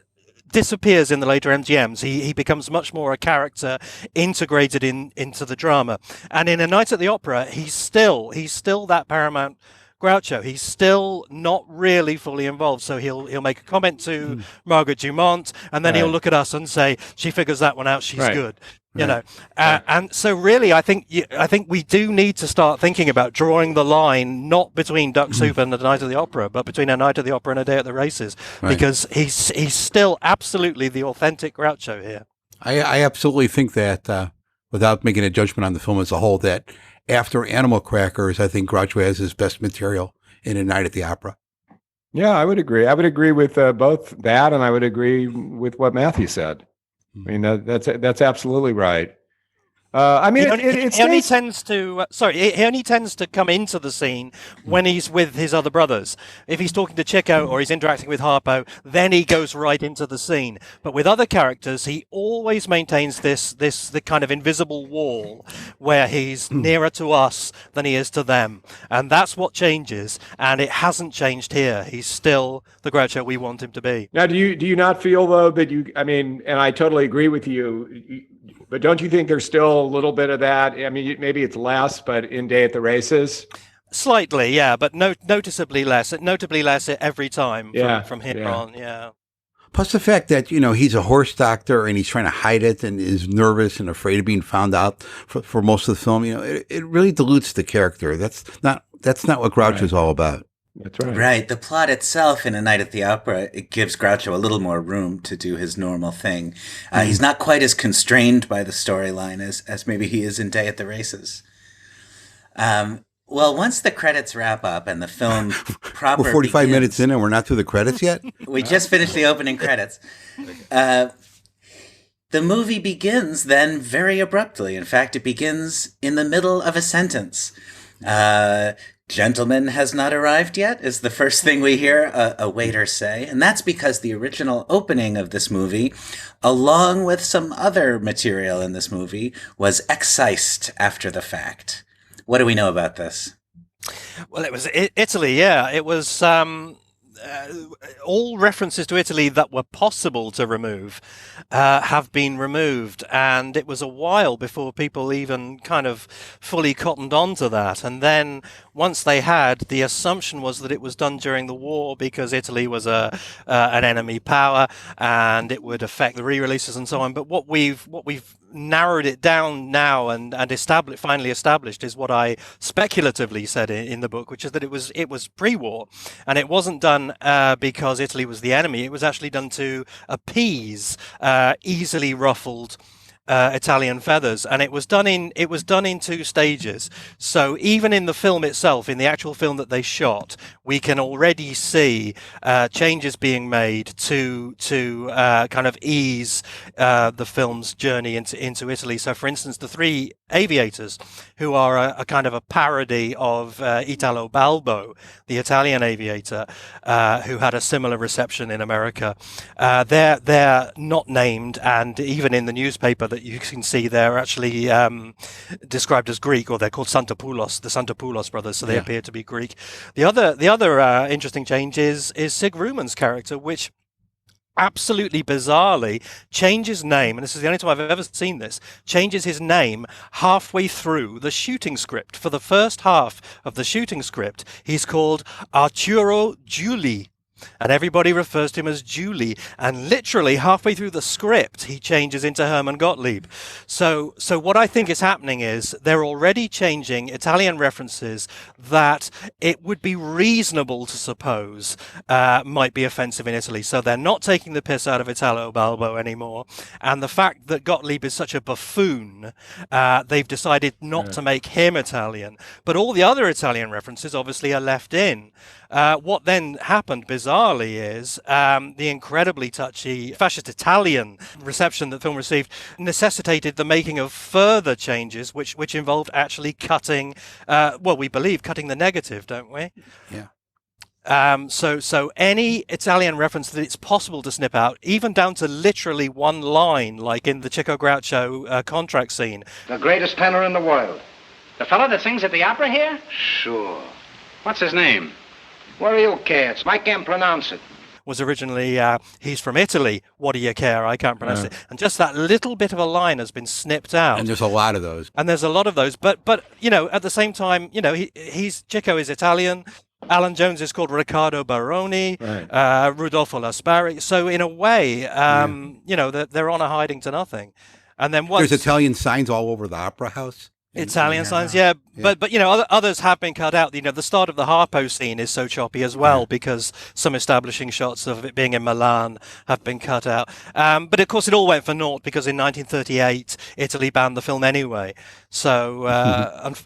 disappears in the later MGMs. He becomes much more a character integrated into the drama. And in A Night at the Opera, he's still that Paramount Groucho. He's still not really fully involved. So he'll make a comment to Margaret Dumont, and then he'll look at us and say, "She figures that one out. She's good." And so really, I think we do need to start thinking about drawing the line not between Duck Soup and A Night at the Opera, but between A Night at the Opera and A Day at the Races, because he's still absolutely the authentic Groucho here. I absolutely think that, without making a judgment on the film as a whole, that after Animal Crackers, I think Groucho has his best material in A Night at the Opera. Yeah, I would agree. I would agree with both that, and I would agree with what Matthew said. I mean, that's absolutely right. I mean, he only tends to come into the scene when he's with his other brothers. If he's talking to Chico or he's interacting with Harpo, then he goes right into the scene. But with other characters, he always maintains the kind of invisible wall where he's nearer to us than he is to them, and that's what changes. And it hasn't changed here. He's still the Groucho we want him to be. Now, do you not feel though that I mean, and I totally agree with you. But don't you think there's still a little bit of that? I mean, maybe it's less, but in Day at the Races? Slightly, yeah, but noticeably less. Notably less every time from here on, yeah. Plus the fact that, he's a horse doctor and he's trying to hide it and is nervous and afraid of being found out for most of the film. It really dilutes the character. That's not what Groucho's all about. That's right. Right. The plot itself in A Night at the Opera, it gives Groucho a little more room to do his normal thing. He's not quite as constrained by the storyline as maybe he is in Day at the Races. Well, once the credits wrap up and the film proper We're 45 minutes in and we're not through the credits yet? We just finished the opening credits. The movie begins then very abruptly. In fact, it begins in the middle of a sentence. "Gentleman has not arrived yet" is the first thing we hear a waiter say. And that's because the original opening of this movie, along with some other material in this movie, was excised after the fact. What do we know about this? Well, it was Italy, yeah. It was all references to Italy that were possible to remove have been removed, and it was a while before people even kind of fully cottoned on to that. And then once they had, the assumption was that it was done during the war because Italy was an enemy power and it would affect the re-releases and so on. But what we've narrowed it down now and finally established is what I speculatively said in the book, which is that it was pre-war, and it wasn't done because Italy was the enemy. It was actually done to appease easily ruffled Italian feathers, and it was done in two stages. So even in the film itself, in the actual film that they shot, we can already see changes being made to kind of ease the film's journey into Italy. So, for instance, the three aviators, who are a kind of a parody of Italo Balbo, the Italian aviator, who had a similar reception in America, they're not named, and even in the newspaper that you can see, they're actually described as Greek, or they're called Santopoulos, the Santopoulos brothers, so they appear to be Greek. The other interesting change is Sig Ruman's character, which absolutely bizarrely changes name, and this is the only time I've ever seen this, changes his name halfway through the shooting script. For the first half of the shooting script, he's called Arturo Giuli, and everybody refers to him as Julie, and literally halfway through the script he changes into Hermann Gottlieb. So what I think is happening is they're already changing Italian references that it would be reasonable to suppose might be offensive in Italy. So they're not taking the piss out of Italo Balbo anymore, and the fact that Gottlieb is such a buffoon, they've decided not to make him Italian, but all the other Italian references obviously are left in. What then happened bizarrely is the incredibly touchy fascist Italian reception that the film received necessitated the making of further changes, which involved actually cutting, we believe cutting the negative, don't we? Yeah. So any Italian reference that it's possible to snip out, even down to literally one line, like in the Chico Groucho contract scene. The greatest tenor in the world. The fellow that sings at the opera here? Sure. What's his name? What do you care? I can't pronounce it. Was originally, he's from Italy. What do you care? I can't pronounce it. And just that little bit of a line has been snipped out. And there's a lot of those. But at the same time, he's Chico is Italian. Alan Jones is called Riccardo Baroni, right. Rudolfo Laspari. So in a way, they're on a hiding to nothing. And then there's Italian signs all over the opera house. Italian signs, yeah. But others have been cut out. The start of the Harpo scene is so choppy as well because some establishing shots of it being in Milan have been cut out. But of course, it all went for naught because in 1938 Italy banned the film anyway. So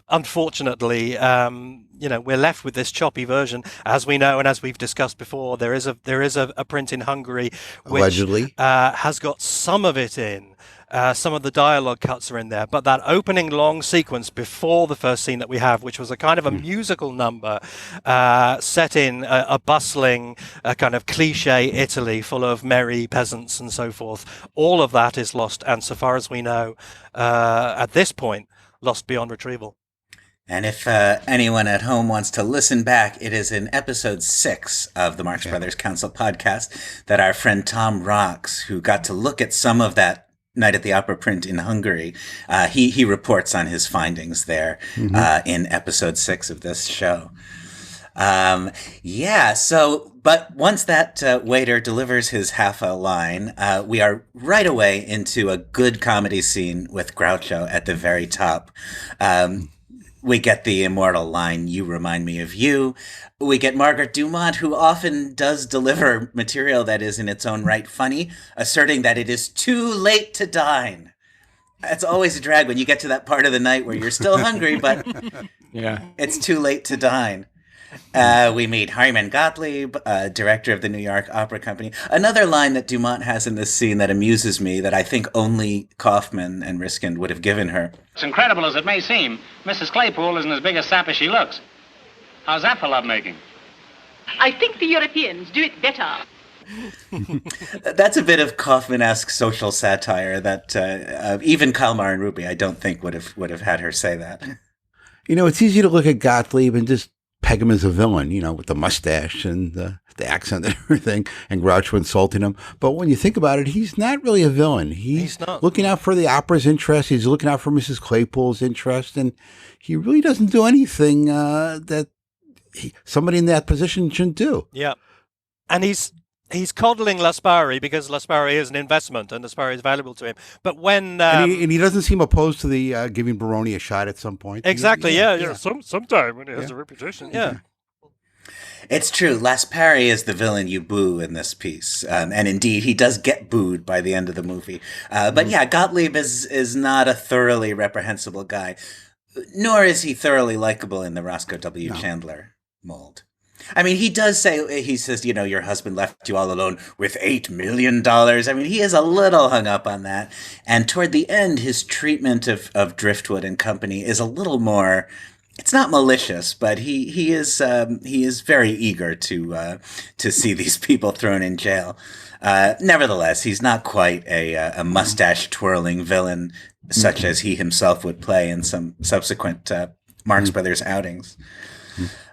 unfortunately, we're left with this choppy version, as we know and as we've discussed before. There is a print in Hungary which allegedly has got some of it in. Some of the dialogue cuts are in there, but that opening long sequence before the first scene that we have, which was a kind of a musical number set in a bustling, kind of cliche Italy full of merry peasants and so forth, all of that is lost, and so far as we know, at this point, lost beyond retrieval. And if anyone at home wants to listen back, it is in episode 6 of the Marx Brothers Council podcast that our friend Tom Rocks, who got to look at some of that Night at the Opera print in Hungary, he reports on his findings there in episode 6 of this show. But once that waiter delivers his half a line, we are right away into a good comedy scene with Groucho at the very top. We get the immortal line, "You remind me of you." We get Margaret Dumont, who often does deliver material that is in its own right funny, asserting that it is too late to dine. It's always a drag when you get to that part of the night where you're still hungry, but it's too late to dine. We meet Hermann Gottlieb, director of the New York Opera Company. Another line that Dumont has in this scene that amuses me, that I think only Kaufman and Riskind would have given her. As incredible as it may seem, Mrs. Claypool isn't as big a sap as she looks. How's that for lovemaking? I think the Europeans do it better. That's a bit of Kaufman-esque social satire that even Kalmar and Ruby, I don't think would have had her say that. It's easy to look at Gottlieb and just peg him as a villain, with the mustache and the accent and everything, and Groucho insulting him. But when you think about it, he's not really a villain. He's not looking out for the opera's interest. He's looking out for Mrs. Claypool's interest, and he really doesn't do anything that somebody in that position shouldn't do. Yeah, and he's coddling Laspari because Laspari is an investment and Laspari is valuable to him. But when and he doesn't seem opposed to the giving Baroni a shot at some point. Exactly. Yeah. Sometime when he has a reputation. Yeah. It's true. Laspari is the villain you boo in this piece. And indeed, he does get booed by the end of the movie. But yeah, Gottlieb is not a thoroughly reprehensible guy, nor is he thoroughly likable in the Roscoe W. Chandler mold. I mean, he says, your husband left you all alone with $8 million. I mean, he is a little hung up on that. And toward the end, his treatment of Driftwood and company is a little more, it's not malicious, but he is very eager to see these people thrown in jail. Nevertheless, he's not quite a mustache twirling villain such as he himself would play in some subsequent Marx Brothers outings.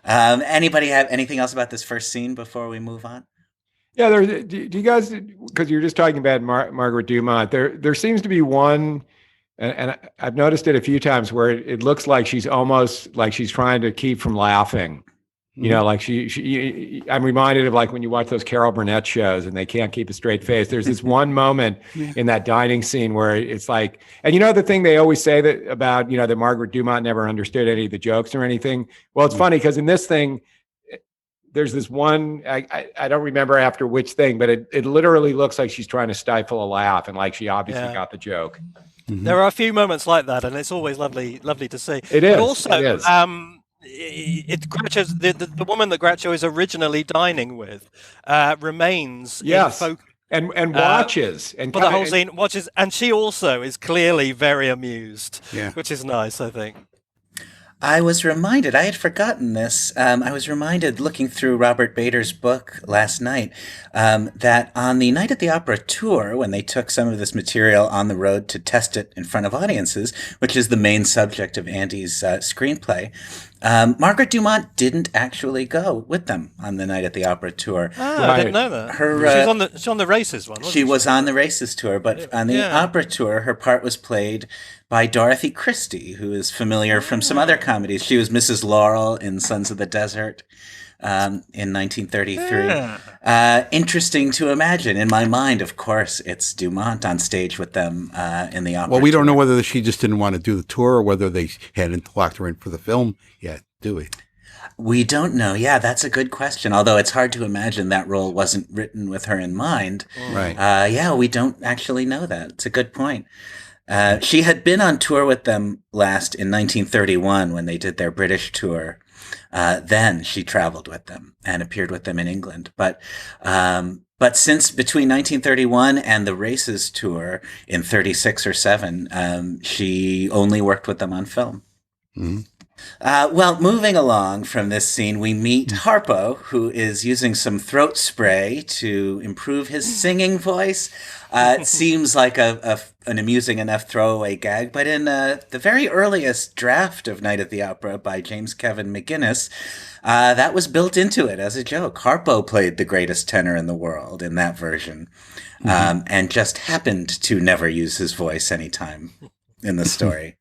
Anybody have anything else about this first scene before we move on? Yeah, do you guys, because you're just talking about Margaret Dumont, there seems to be one, and I've noticed it a few times, where it looks like she's almost like she's trying to keep from laughing. Like I'm reminded of like when you watch those Carol Burnett shows and they can't keep a straight face. There's this one moment in that dining scene where it's like, and the thing they always say that about, that Margaret Dumont never understood any of the jokes or anything. Well, it's funny because in this thing, there's this one, I don't remember after which thing, but it literally looks like she's trying to stifle a laugh and like she obviously got the joke. There are a few moments like that, and it's always lovely to see. It is. But also, it is. Groucho's the woman that Groucho is originally dining with remains in focus. And watches and for the whole scene watches, and she also is clearly very amused, which is nice, I think. I was reminded, I had forgotten this, I was reminded looking through Robert Bader's book last night that on the Night at the Opera tour, when they took some of this material on the road to test it in front of audiences, which is the main subject of Andy's screenplay, Margaret Dumont didn't actually go with them on the Night at the Opera tour. I didn't know that. She's on the races one, wasn't she? She was on the races tour, but on the opera tour, her part was played by Dorothy Christie, who is familiar from some other comedies. She was Mrs. Laurel in Sons of the Desert in 1933. Interesting to imagine. In my mind, of course, it's Dumont on stage with them in the opera. Well, we don't know whether she just didn't want to do the tour or whether they hadn't locked her in for the film yet, do we? We don't know. Yeah, that's a good question. Although it's hard to imagine that role wasn't written with her in mind. Right. We don't actually know that. It's a good point. She had been on tour with them last in 1931 when they did their British tour. Then she traveled with them and appeared with them in England. But since between 1931 and the Races tour in 36 or 7, she only worked with them on film. Mm-hmm. Well, moving along from this scene, we meet Harpo, who is using some throat spray to improve his singing voice. It seems like an amusing enough throwaway gag, but in the very earliest draft of Night at the Opera by James Kevin McGuinness, that was built into it as a joke. Harpo played the greatest tenor in the world in that version, and just happened to never use his voice anytime in the story.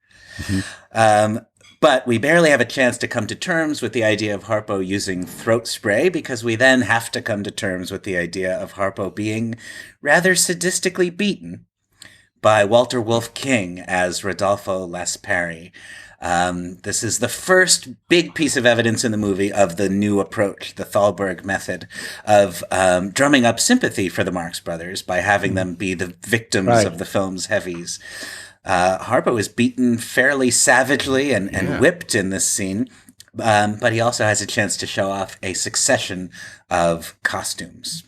But we barely have a chance to come to terms with the idea of Harpo using throat spray, because we then have to come to terms with the idea of Harpo being rather sadistically beaten by Walter Wolfe King as Rodolfo Laspari. This is the first big piece of evidence in the movie of the new approach, the Thalberg method of drumming up sympathy for the Marx Brothers by having them be the victims of the film's heavies. Harpo is beaten fairly savagely and whipped in this scene, but he also has a chance to show off a succession of costumes.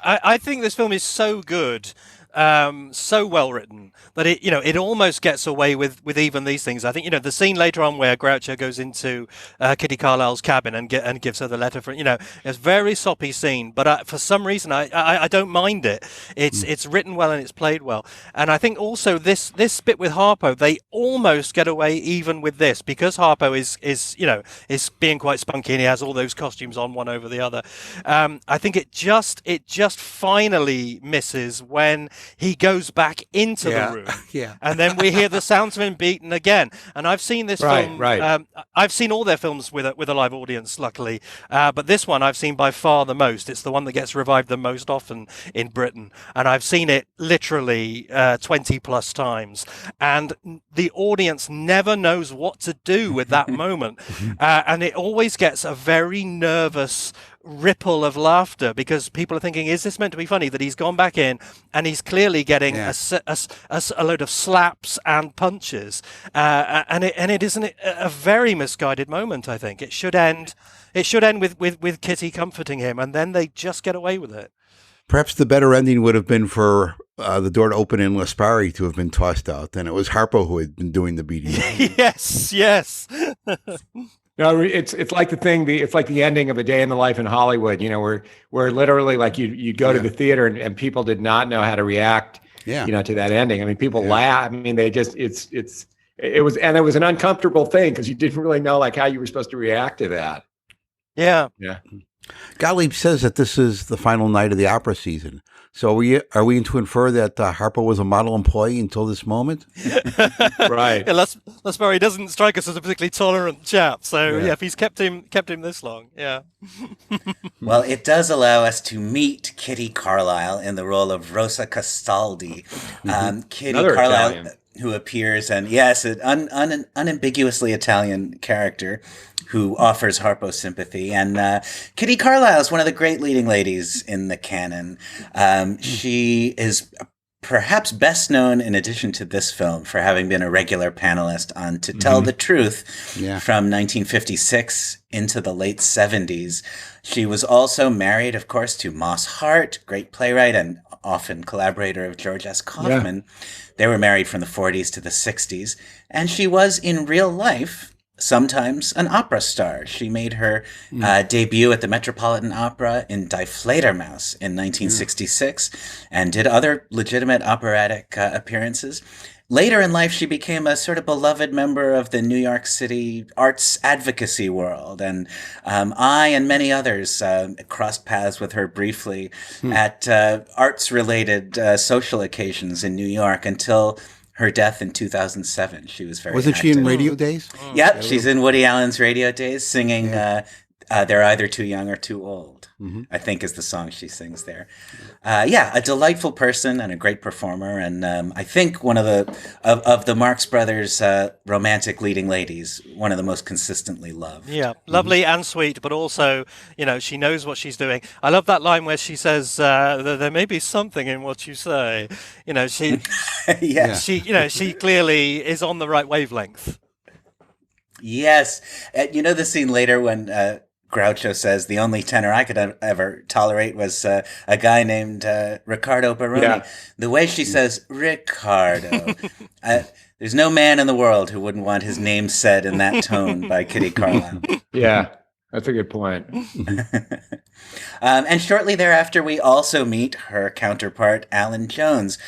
I think this film is so good so well written that it almost gets away with even these things. I think the scene later on where Groucho goes into Kitty Carlisle's cabin and gives her the letter for it's a very soppy scene, but for some reason I don't mind it. It's written well and it's played well, and I think also this bit with Harpo, they almost get away even with this because Harpo is being quite spunky and he has all those costumes on one over the other. I think it just finally misses when he goes back into the room, and then we hear the sounds of him beaten again. And I've seen this film. Right. I've seen all their films with a live audience, luckily, but this one I've seen by far the most. It's the one that gets revived the most often in Britain, and I've seen it literally 20 plus times. And the audience never knows what to do with that moment, and it always gets a very nervous ripple of laughter because people are thinking, is this meant to be funny that he's gone back in and he's clearly getting a load of slaps and punches, and it isn't a very misguided moment. I think it should end with Kitty comforting him, and then they just get away with it. Perhaps the better ending would have been for the door to open and Laspari to have been tossed out. Then it was Harpo who had been doing the beating. yes. No, it's like it's like the ending of A Day in the Life in Hollywood, where literally like you go to the theater and people did not know how to react, to that ending. I mean, people laugh. I mean, they just, it was an uncomfortable thing because you didn't really know like how you were supposed to react to that. Yeah. Yeah. Gottlieb says that this is the final night of the opera season. So are we to infer that Harpo was a model employee until this moment? Right. Yeah, Laspari doesn't strike us as a particularly tolerant chap. So if he's kept him this long, Well, it does allow us to meet Kitty Carlisle in the role of Rosa Castaldi. Kitty Another Carlisle, Italian. who appears, and yes, an unambiguously Italian character who offers Harpo sympathy. And Kitty Carlisle is one of the great leading ladies in the canon. She is perhaps best known, in addition to this film, for having been a regular panelist on To Tell the Truth from 1956 into the late 70s. She was also married, of course, to Moss Hart, great playwright and often collaborator of George S. Kaufman. Yeah. They were married from the 40s to the 60s. And she was, in real life, sometimes an opera star. She made her debut at the Metropolitan Opera in Die Fledermaus in 1966 and did other legitimate operatic appearances. Later in life, she became a sort of beloved member of the New York City arts advocacy world. And I and many others crossed paths with her briefly at arts-related social occasions in New York until her death in 2007. She was very Wasn't active. she in Radio Days? Yep, she's in Woody Allen's Radio Days singing They're Either Too Young or Too Old, I think is the song she sings there. A delightful person and a great performer. And I think one of the Marx Brothers romantic leading ladies, one of the most consistently loved. Yeah, lovely and sweet, but also, she knows what she's doing. I love that line where she says, there may be something in what you say. She she clearly is on the right wavelength. Yes. The scene later when Groucho says the only tenor I could ever tolerate was a guy named Riccardo Baroni. Yeah. The way she says Ricardo, there's no man in the world who wouldn't want his name said in that tone by Kitty Carlisle. Yeah, that's a good point. And shortly thereafter, we also meet her counterpart, Alan Jones.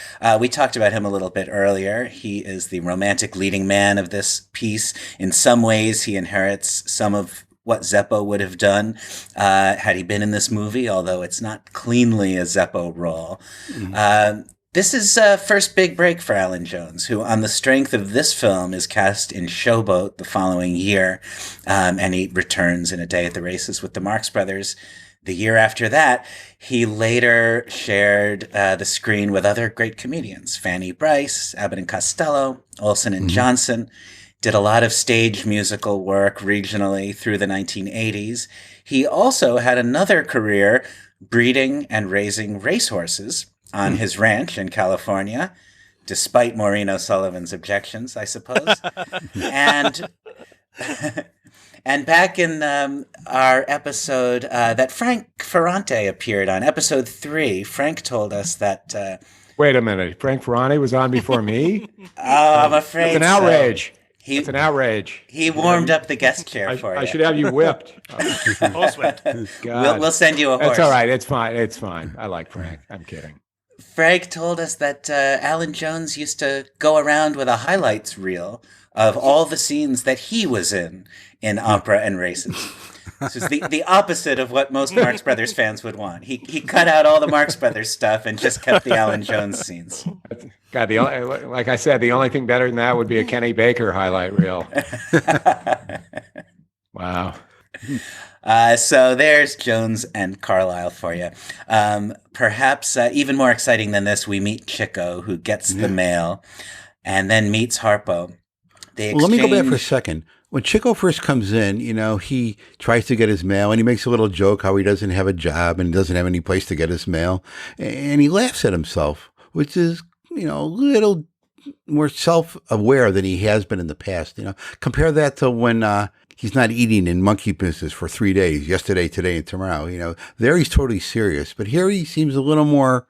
We talked about him a little bit earlier. He is the romantic leading man of this piece. In some ways, he inherits some of what Zeppo would have done had he been in this movie, although it's not cleanly a Zeppo role. This is first big break for Alan Jones, who on the strength of this film is cast in Showboat the following year, and he returns in A Day at the Races with the Marx Brothers. The year after that, he later shared the screen with other great comedians, Fanny Brice, Abbott and Costello, Olson and Johnson. Did a lot of stage musical work regionally through the 1980s. He also had another career breeding and raising racehorses on his ranch in California, despite Maureen O'Sullivan's objections, I suppose. And back in our episode that Frank Ferrante appeared on, episode 3, Frank told us that Wait a minute. Frank Ferrani was on before me? Oh, I'm afraid It's an outrage. He, It's an outrage. He warmed up the guest chair for you. I should have you whipped. We'll send you a horse. It's all right. It's fine. It's fine. I like Frank. I'm kidding. Frank told us that Alan Jones used to go around with a highlights reel of all the scenes that he was in Opera and Races. This is the opposite of what most Marx Brothers fans would want. He cut out all the Marx Brothers stuff and just kept the Alan Jones scenes. God, like I said, the only thing better than that would be a Kenny Baker highlight reel. Wow. So there's Jones and Carlyle for you. Perhaps even more exciting than this, we meet Chico, who gets the mail, and then meets Harpo. Let me go back for a second. When Chico first comes in, he tries to get his mail, and he makes a little joke how he doesn't have a job and doesn't have any place to get his mail, and he laughs at himself, which is, a little more self-aware than he has been in the past. Compare that to when he's not eating in monkey business for 3 days, yesterday, today, and tomorrow. There he's totally serious, but here he seems a little more,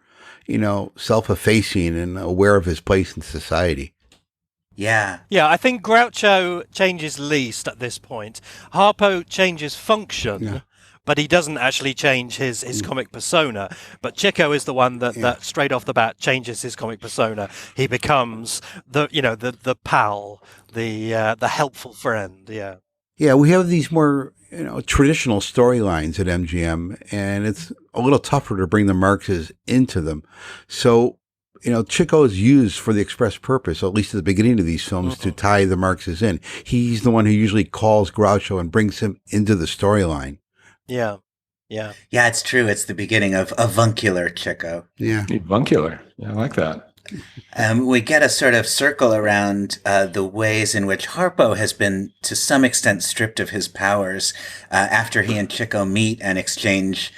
self-effacing and aware of his place in society. Yeah. Yeah, I think Groucho changes least at this point. Harpo changes function, but he doesn't actually change his comic persona. But Chico is the one that straight off the bat changes his comic persona. He becomes the pal, the helpful friend. Yeah. Yeah, we have these more traditional storylines at MGM, and it's a little tougher to bring the Marxes into them. So, Chico is used for the express purpose, at least at the beginning of these films, to tie the Marxes in. He's the one who usually calls Groucho and brings him into the storyline. Yeah. Yeah. Yeah, it's true. It's the beginning of avuncular Chico. Yeah. Avuncular. Yeah, I like that. We get a sort of circle around the ways in which Harpo has been, to some extent, stripped of his powers after he and Chico meet and exchange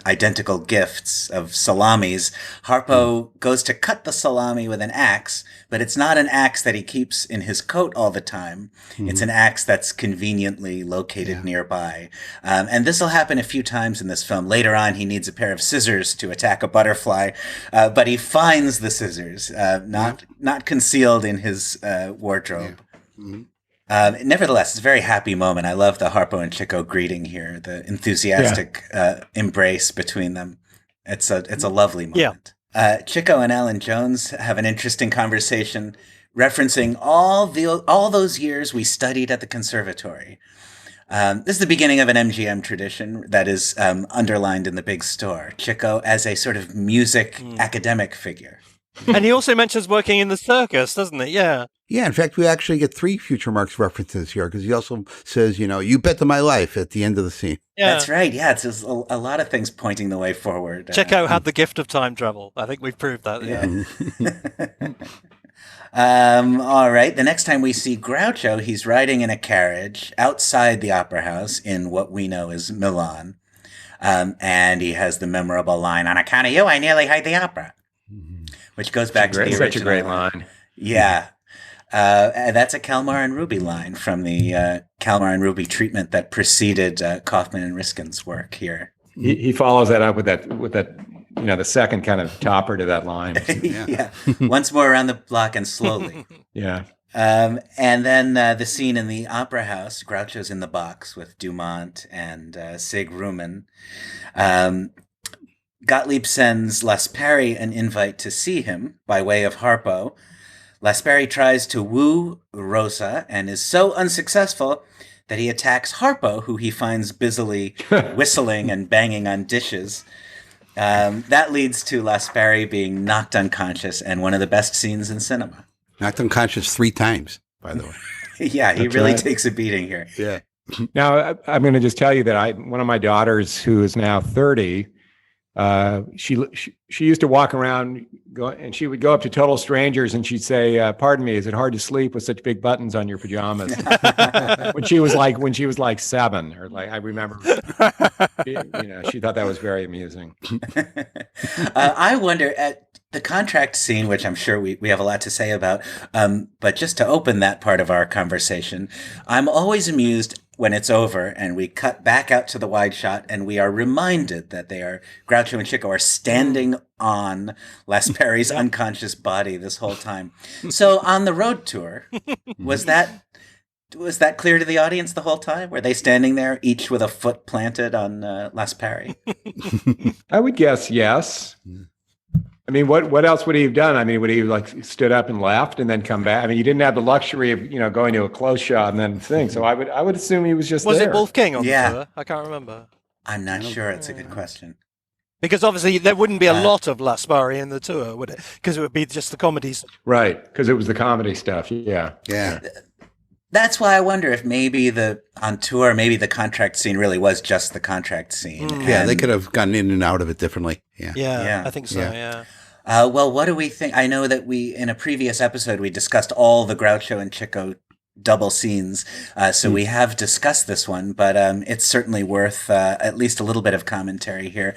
identical gifts of salamis. Harpo goes to cut the salami with an axe, but it's not an axe that he keeps in his coat all the time. It's an axe that's conveniently located nearby. And this will happen a few times in this film. Later on, he needs a pair of scissors to attack a butterfly, but he finds the scissors, not concealed in his wardrobe. Nevertheless, it's a very happy moment. I love the Harpo and Chico greeting here, the enthusiastic embrace between them. It's a lovely moment. Chico and Alan Jones have an interesting conversation referencing all those years we studied at the conservatory. This is the beginning of an MGM tradition that is underlined in the big store. Chico as a sort of music academic figure. And he also mentions working in the circus, doesn't he? Yeah. Yeah, in fact, we actually get 3 future Marx references here, because he also says, you bet to my life at the end of the scene. Yeah. That's right. Yeah, it's just a lot of things pointing the way forward. Chico had the gift of time travel. I think we've proved that. Yeah. All right. The next time we see Groucho, he's riding in a carriage outside the opera house in what we know as Milan. And he has the memorable line, "On account of you, I nearly hate the opera." Which goes back to the original. Such a great line. Yeah. That's a Kalmar and Ruby line from the Kalmar and Ruby treatment that preceded Kaufman and Riskin's work here. He follows that up with that, the second kind of topper to that line. Yeah. Once more around the block and slowly. Yeah. And then the scene in the opera house, Groucho's in the box with Dumont and Sig Rumen. Gottlieb sends Laspari an invite to see him by way of Harpo. Laspari tries to woo Rosa and is so unsuccessful that he attacks Harpo, who he finds busily whistling and banging on dishes. That leads to Laspari being knocked unconscious, and one of the best scenes in cinema. Knocked unconscious 3 times, by the way. Yeah, he That's really right. takes a beating here. Yeah. Now, I'm going to just tell you that one of my daughters, who is now 30, she used to walk around and she would go up to total strangers and she'd say, "Pardon me, is it hard to sleep with such big buttons on your pajamas?" when she was like 7, or like, I remember, she thought that was very amusing. I wonder, The contract scene, which I'm sure we have a lot to say about, but just to open that part of our conversation, I'm always amused when it's over and we cut back out to the wide shot and we are reminded that Groucho and Chico are standing on Les Perry's unconscious body this whole time. So on the road tour, was that clear to the audience the whole time? Were they standing there, each with a foot planted on Les Perry? I would guess yes. I mean, what else would he have done? I mean, would he like stood up and left and then come back? I mean, you didn't have the luxury of going to a close shot and then thing. So I would assume he was just was there. it Wolf King on the tour? I can't remember. I'm not sure. It's a good question. Because obviously there wouldn't be a lot of Les Perry in the tour, would it? Because it would be just the comedies. Right, because it was the comedy stuff. Yeah. That's why I wonder if maybe on tour, maybe the contract scene really was just the contract scene. Yeah, they could have gotten in and out of it differently. Yeah, I think so, yeah. Well, what do we think? I know that in a previous episode, we discussed all the Groucho and Chico double scenes. So we have discussed this one, but it's certainly worth at least a little bit of commentary here.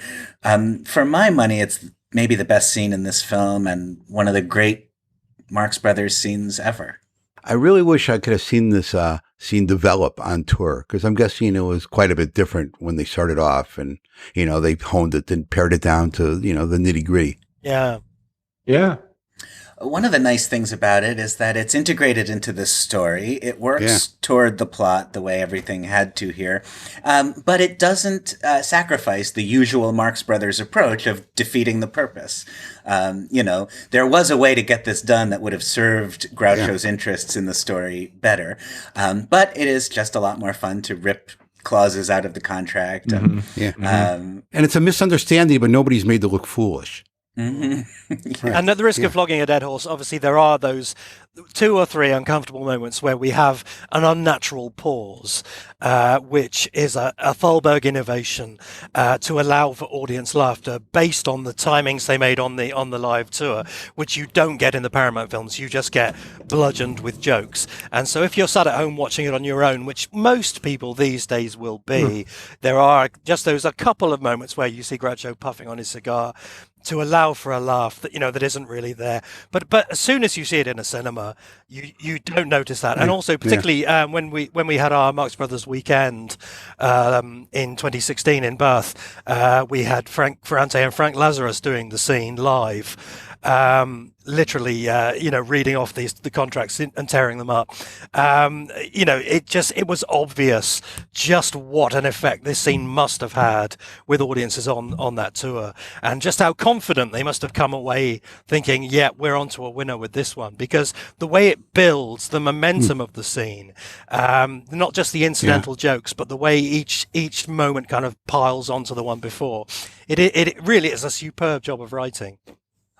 For my money, it's maybe the best scene in this film and one of the great Marx Brothers scenes ever. I really wish I could have seen this scene develop on tour, because I'm guessing it was quite a bit different when they started off, and they honed it and pared it down to the nitty gritty. Yeah. One of the nice things about it is that it's integrated into the story. It works toward the plot the way everything had to here. But it doesn't sacrifice the usual Marx Brothers approach of defeating the purpose. There was a way to get this done that would have served Groucho's interests in the story better. But it is just a lot more fun to rip clauses out of the contract. And it's a misunderstanding, but nobody's made to look foolish. Right. And at the risk of flogging a dead horse, obviously there are those 2 or 3 uncomfortable moments where we have an unnatural pause, which is a Thalberg innovation to allow for audience laughter based on the timings they made on the live tour, which you don't get in the Paramount films. You just get bludgeoned with jokes. And so if you're sat at home watching it on your own, which most people these days will be, there are just a couple of moments where you see Groucho puffing on his cigar to allow for a laugh that isn't really there. But as soon as you see it in a cinema, you don't notice that. And also particularly when we had our Marx Brothers weekend in 2016 in Bath, we had Frank Ferrante and Frank Lazarus doing the scene live. Literally, reading off the contracts and tearing them up. It was obvious just what an effect this scene must have had with audiences on that tour, and just how confident they must have come away thinking, yeah, we're onto a winner with this one, because the way it builds the momentum of the scene, not just the incidental jokes, but the way each moment kind of piles onto the one before. It really is a superb job of writing.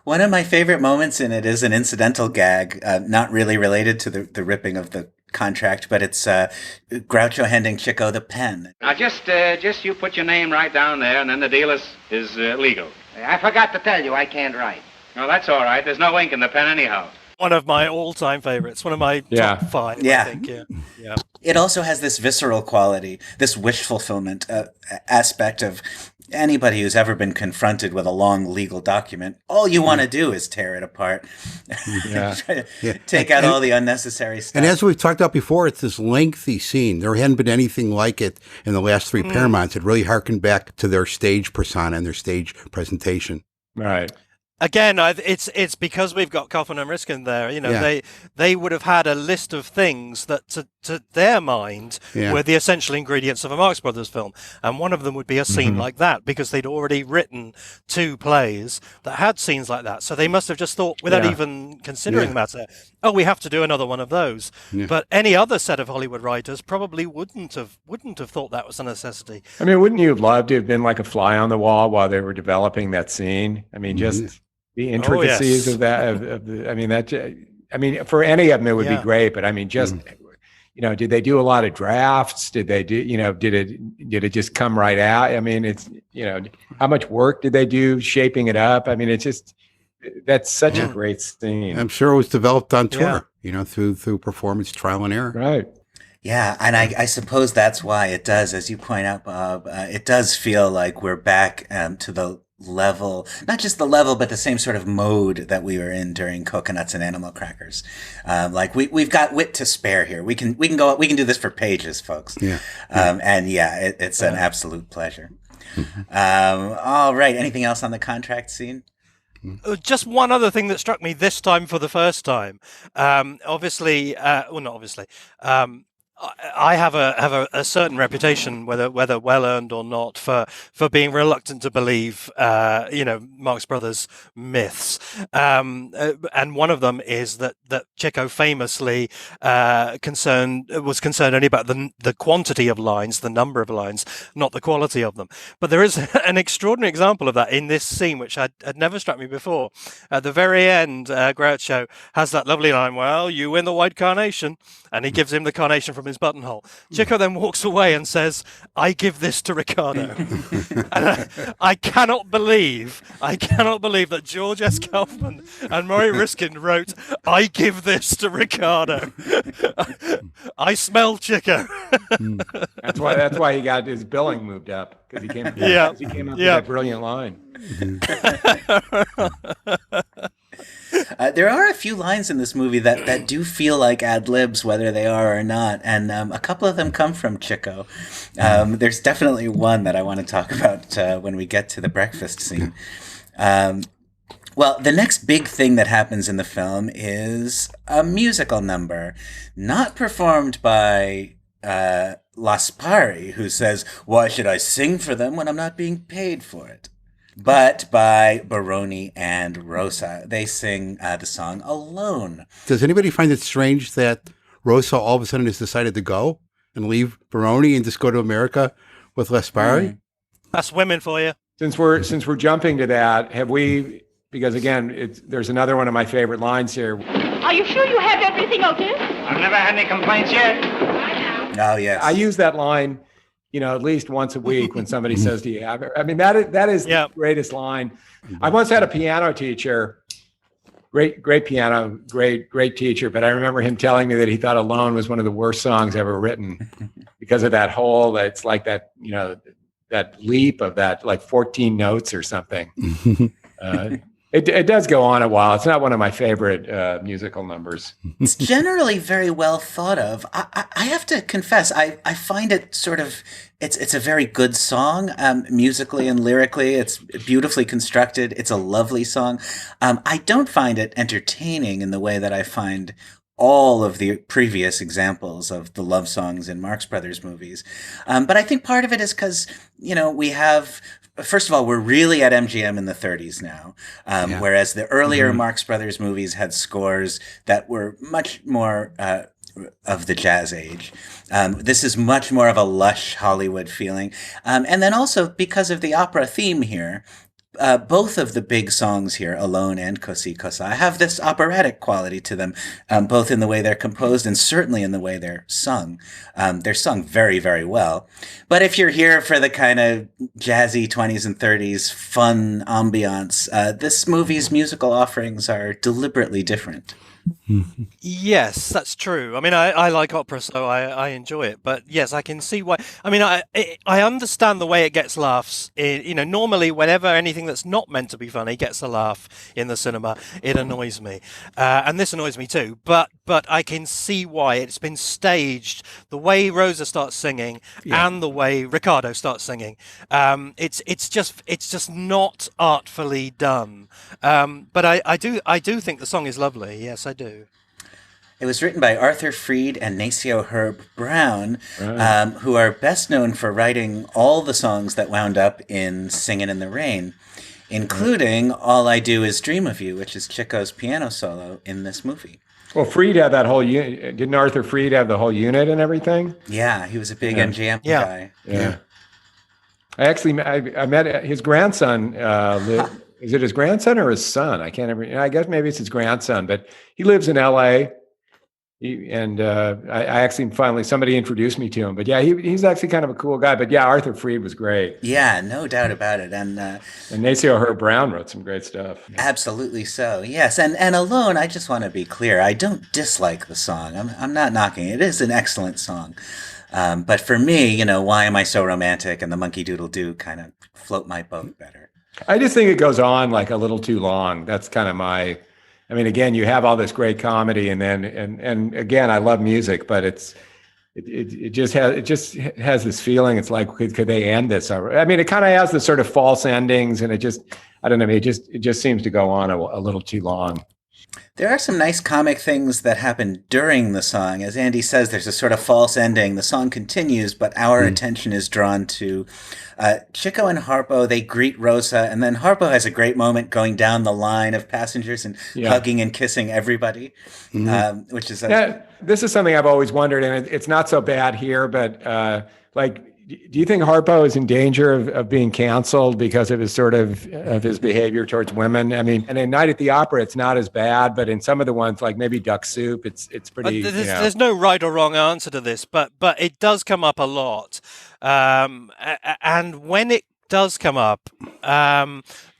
One of my favorite moments in it is an incidental gag, not really related to the ripping of the contract, but it's Groucho handing Chico the pen. Now, just you put your name right down there, and then the deal is legal. I forgot to tell you, I can't write. No, that's all right. There's no ink in the pen anyhow. One of my all-time favorites. One of my top 5, I think. Yeah. It also has this visceral quality, this wish fulfillment aspect of anybody who's ever been confronted with a long legal document. All you want to do is tear it apart. Take out all the unnecessary stuff. And as we've talked about before, it's this lengthy scene. There hadn't been anything like it in the last 3 Paramounts. It really harkened back to their stage persona and their stage presentation. Right. Again, it's because we've got Kaufman and Riskin there. They would have had a list of things that to their mind were the essential ingredients of a Marx Brothers film, and one of them would be a scene like that, because they'd already written 2 plays that had scenes like that. So they must have just thought, without even considering the matter, we have to do another one of those. But any other set of Hollywood writers probably wouldn't have thought that was a necessity. I mean, wouldn't you have loved to have been like a fly on the wall while they were developing that scene? I mean, just the intricacies of that. I mean, for any of them, it would be great. But I mean, just did they do a lot of drafts? Did they do? Did it just come right out? I mean, it's how much work did they do shaping it up? I mean, it's just that's such a great scene. I'm sure it was developed on tour. Through performance trial and error. Right. Yeah, and I suppose that's why it does, as you point out, Bob, it does feel like we're back to the level, not just the level, but the same sort of mode that we were in during Coconuts and Animal Crackers. Like we've got wit to spare here. We can do this for pages, folks. Yeah. And it's an absolute pleasure. All right. Anything else on the contract scene? Just one other thing that struck me this time for the first time. Obviously, well, not obviously. I have a certain reputation, whether well earned or not, for being reluctant to believe, Marx Brothers myths. And one of them is that Chico famously was concerned only about the quantity of lines, the number of lines, not the quality of them. But there is an extraordinary example of that in this scene, which had never struck me before. At the very end, Groucho has that lovely line, "Well, you win the white carnation," and he gives him the carnation from his buttonhole. Chico then walks away and says, "I give this to Ricardo." And I cannot believe that George S. Kaufman and Murray Riskin wrote, "I give this to Ricardo." I smell Chico. That's why he got his billing moved up, because he came up with that brilliant line. There are a few lines in this movie that do feel like ad-libs, whether they are or not, and a couple of them come from Chico. There's definitely one that I want to talk about when we get to the breakfast scene. Well, the next big thing that happens in the film is a musical number, not performed by Laspari, who says, "Why should I sing for them when I'm not being paid for it?" but by Baroni and Rosa. They sing the song Alone. Does anybody find it strange that Rosa all of a sudden has decided to go and leave Baroni and just go to America with Laspari? That's women for you. Since we're jumping to that, have we? Because again, there's another one of my favorite lines here. Are you sure you have everything, Otis? I've never had any complaints yet. Oh, yes. I use that line, at least once a week when somebody says to you, I mean, that is the greatest line. I once had a piano teacher, great piano, great teacher, but I remember him telling me that he thought Alone was one of the worst songs ever written because of that whole, it's like that, that leap of that, like 14 notes or something. It does go on a while. It's not one of my favorite musical numbers. It's generally very well thought of. I have to confess, I find it sort of, it's a very good song, musically and lyrically. It's beautifully constructed. It's a lovely song. I don't find it entertaining in the way that I find all of the previous examples of the love songs in Marx Brothers movies. But I think part of it is because, we have... First of all, we're really at MGM in the 30s now, whereas the earlier Marx Brothers movies had scores that were much more of the jazz age. This is much more of a lush Hollywood feeling. And then also because of the opera theme here, both of the big songs here, Alone and Cosi Cosa, have this operatic quality to them, both in the way they're composed and certainly in the way they're sung. They're sung very, very well. But if you're here for the kind of jazzy 20s and 30s fun ambiance, this movie's musical offerings are deliberately different. Yes, that's true. I mean, I like opera, so I enjoy it. But yes, I can see why. I mean, I understand the way it gets laughs. Normally, whenever anything that's not meant to be funny gets a laugh in the cinema, it annoys me, and this annoys me too. But I can see why it's been staged. The way Rosa starts singing and the way Ricardo starts singing, it's just not artfully done. But I do think the song is lovely. Yes, I do. It was written by Arthur Freed and Nacio Herb Brown, who are best known for writing all the songs that wound up in Singin' in the Rain, including All I Do Is Dream of You, which is Chico's piano solo in this movie. Well, Freed had that whole unit. Didn't Arthur Freed have the whole unit and everything? Yeah, he was a big MGM guy. Yeah. I met his grandson. Is it his grandson or his son? I can't ever. I guess maybe it's his grandson, but he lives in L.A. I actually finally somebody introduced me to him. But yeah, he's actually kind of a cool guy. But yeah, Arthur Freed was great. Yeah, no doubt about it. And Nacio Herb Brown wrote some great stuff. Absolutely so. Yes, and Alone, I just want to be clear. I don't dislike the song. I'm not knocking it. It is an excellent song. But for me, Why Am I So Romantic and the Monkey Doodle Doo kind of float my boat better. I just think it goes on like a little too long. That's kind of my. I mean, again, you have all this great comedy, and then and again, I love music, but it just has this feeling. It's like could they end this? I mean, it kind of has this sort of false endings, and I don't know. It just seems to go on a little too long. There are some nice comic things that happen during the song. As Andy says, there's a sort of false ending. The song continues, but our attention is drawn to Chico and Harpo. They greet Rosa, and then Harpo has a great moment going down the line of passengers and hugging and kissing everybody, which is... this is something I've always wondered, and it's not so bad here, but do you think Harpo is in danger of being canceled because of his his behavior towards women? I mean, and in Night at the Opera, it's not as bad, but in some of the ones, like maybe Duck Soup, it's pretty. There's no right or wrong answer to this, but it does come up a lot, and when it does come up,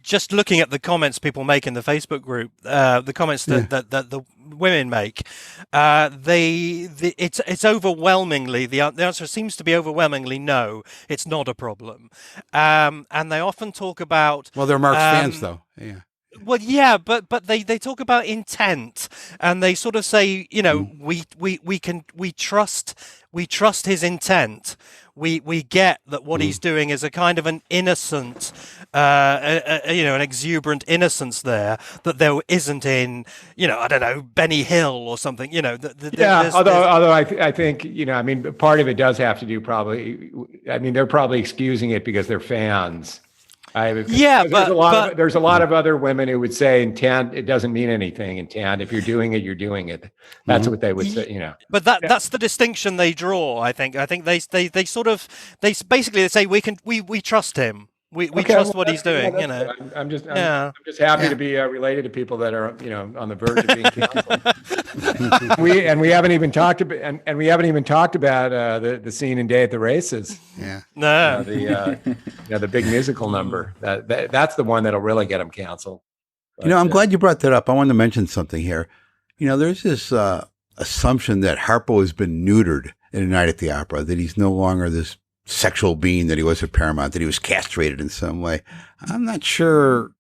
just looking at the comments people make in the Facebook group, the comments that the women make, it's overwhelmingly the answer seems to be overwhelmingly no, it's not a problem, and they often talk about. Well, they're Marx fans, though. Yeah. Well, yeah, but they talk about intent, and they sort of say, we trust his intent. We get that what he's doing is a kind of an innocent, an exuberant innocence there that there isn't in, I don't know, Benny Hill or something. Although I think, part of it does have to do probably. I mean, they're probably excusing it because they're fans. There's a lot of other women who would say intent, it doesn't mean anything. Intent, if you're doing it, you're doing it. That's what they would say, But that's the distinction they draw. I think they say we trust him. We trust what he's doing. I'm just happy to be related to people that are on the verge of being canceled. we haven't even talked about the scene in Day at the Races. Yeah. No. The big musical number that's the one that'll really get them canceled. But, I'm glad you brought that up. I wanted to mention something here. There's this assumption that Harpo has been neutered in A Night at the Opera, that he's no longer this sexual being that he was at Paramount, that he was castrated in some way. I'm not sure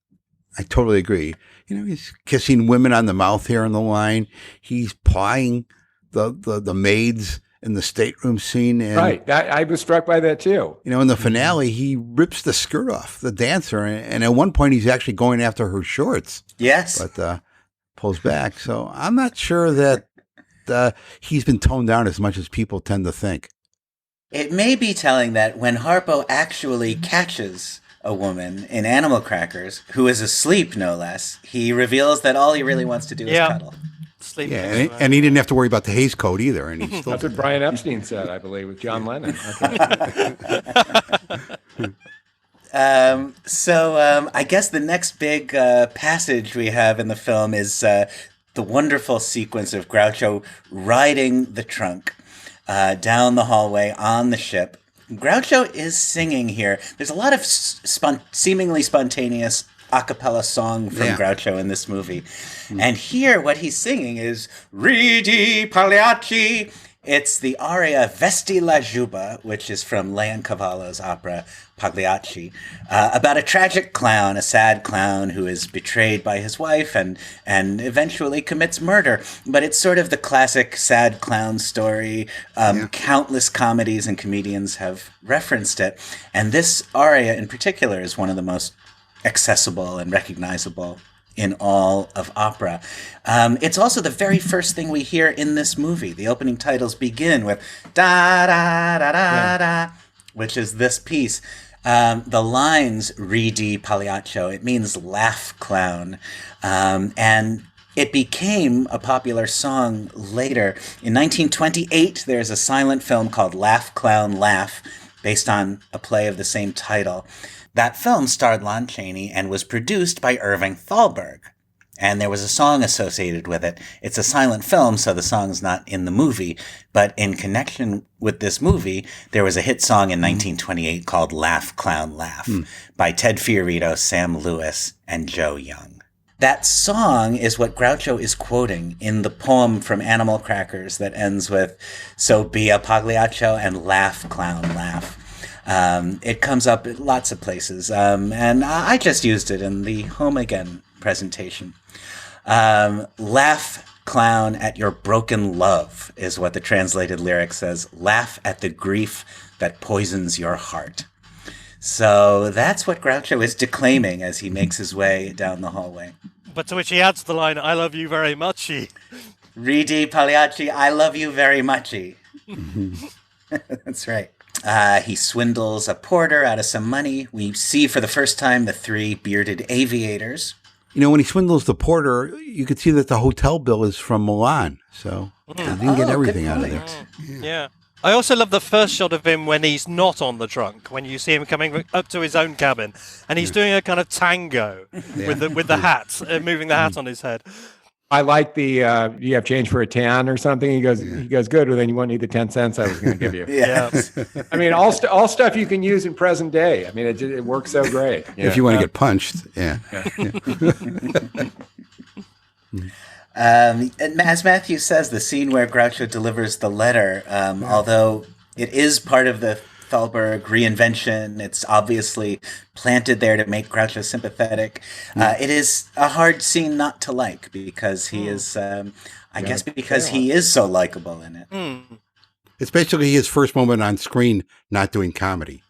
I totally agree. He's kissing women on the mouth here on the line. He's pawing the maids in the stateroom scene. And, right. I was struck by that too. In the finale, he rips the skirt off the dancer. And at one point, he's actually going after her shorts. Yes. But pulls back. So I'm not sure that he's been toned down as much as people tend to think. It may be telling that when Harpo actually catches a woman in Animal Crackers, who is asleep no less, he reveals that all he really wants to do is cuddle. Sleep. Yeah, and he didn't have to worry about the Hays Code either. And he still That's what Brian Epstein said, I believe, with John Lennon. I guess the next big passage we have in the film is the wonderful sequence of Groucho riding the trunk down the hallway on the ship. Groucho is singing here. There's a lot of seemingly spontaneous a cappella song from Groucho in this movie. And here what he's singing is Ridi Pagliacci. It's the aria Vesti la Juba, which is from Leoncavallo's opera Pagliacci, about a tragic clown, a sad clown who is betrayed by his wife and eventually commits murder. But it's sort of the classic sad clown story. Countless comedies and comedians have referenced it. And this aria in particular is one of the most accessible and recognizable in all of opera. It's also the very first thing we hear in this movie. The opening titles begin with da-da-da-da-da, which is this piece. The lines, Ridi Pagliaccio, it means laugh clown. And it became a popular song later. In 1928, there's a silent film called Laugh Clown Laugh, based on a play of the same title. That film starred Lon Chaney and was produced by Irving Thalberg. And there was a song associated with it. It's a silent film, so the song's not in the movie. But in connection with this movie, there was a hit song in 1928 called Laugh Clown Laugh by Ted Fiorito, Sam Lewis, and Joe Young. That song is what Groucho is quoting in the poem from Animal Crackers that ends with, "So be a Pagliaccio and laugh, clown, laugh." It comes up in lots of places, and I just used it in the Home Again presentation. Laugh, clown, at your broken love is what the translated lyric says. Laugh at the grief that poisons your heart. So that's what Groucho is declaiming as he makes his way down the hallway. But to which he adds the line, "I love you very muchy." Ridi Pagliacci, I love you very muchy. That's right. He swindles a porter out of some money. We see for the first time the three bearded aviators. You know, when he swindles the porter, you could see that the hotel bill is from Milan. So he didn't get everything out of there. Yeah. I also love the first shot of him when he's not on the trunk, when you see him coming up to his own cabin, and he's doing a kind of tango with the hat, moving the hat on his head. I like the, do you have change for a 10 or something? He goes, good. Well, then you won't need the 10 cents I was going to give you. Yeah. I mean, all stuff you can use in present day. I mean, it works so great. Yeah. If you want to get punched, yeah. And as Matthew says, the scene where Groucho delivers the letter, although it is part of the Thalberg reinvention, it's obviously planted there to make Groucho sympathetic. It is a hard scene not to like because he is, I guess because he is so likable in it. It's basically his first moment on screen not doing comedy.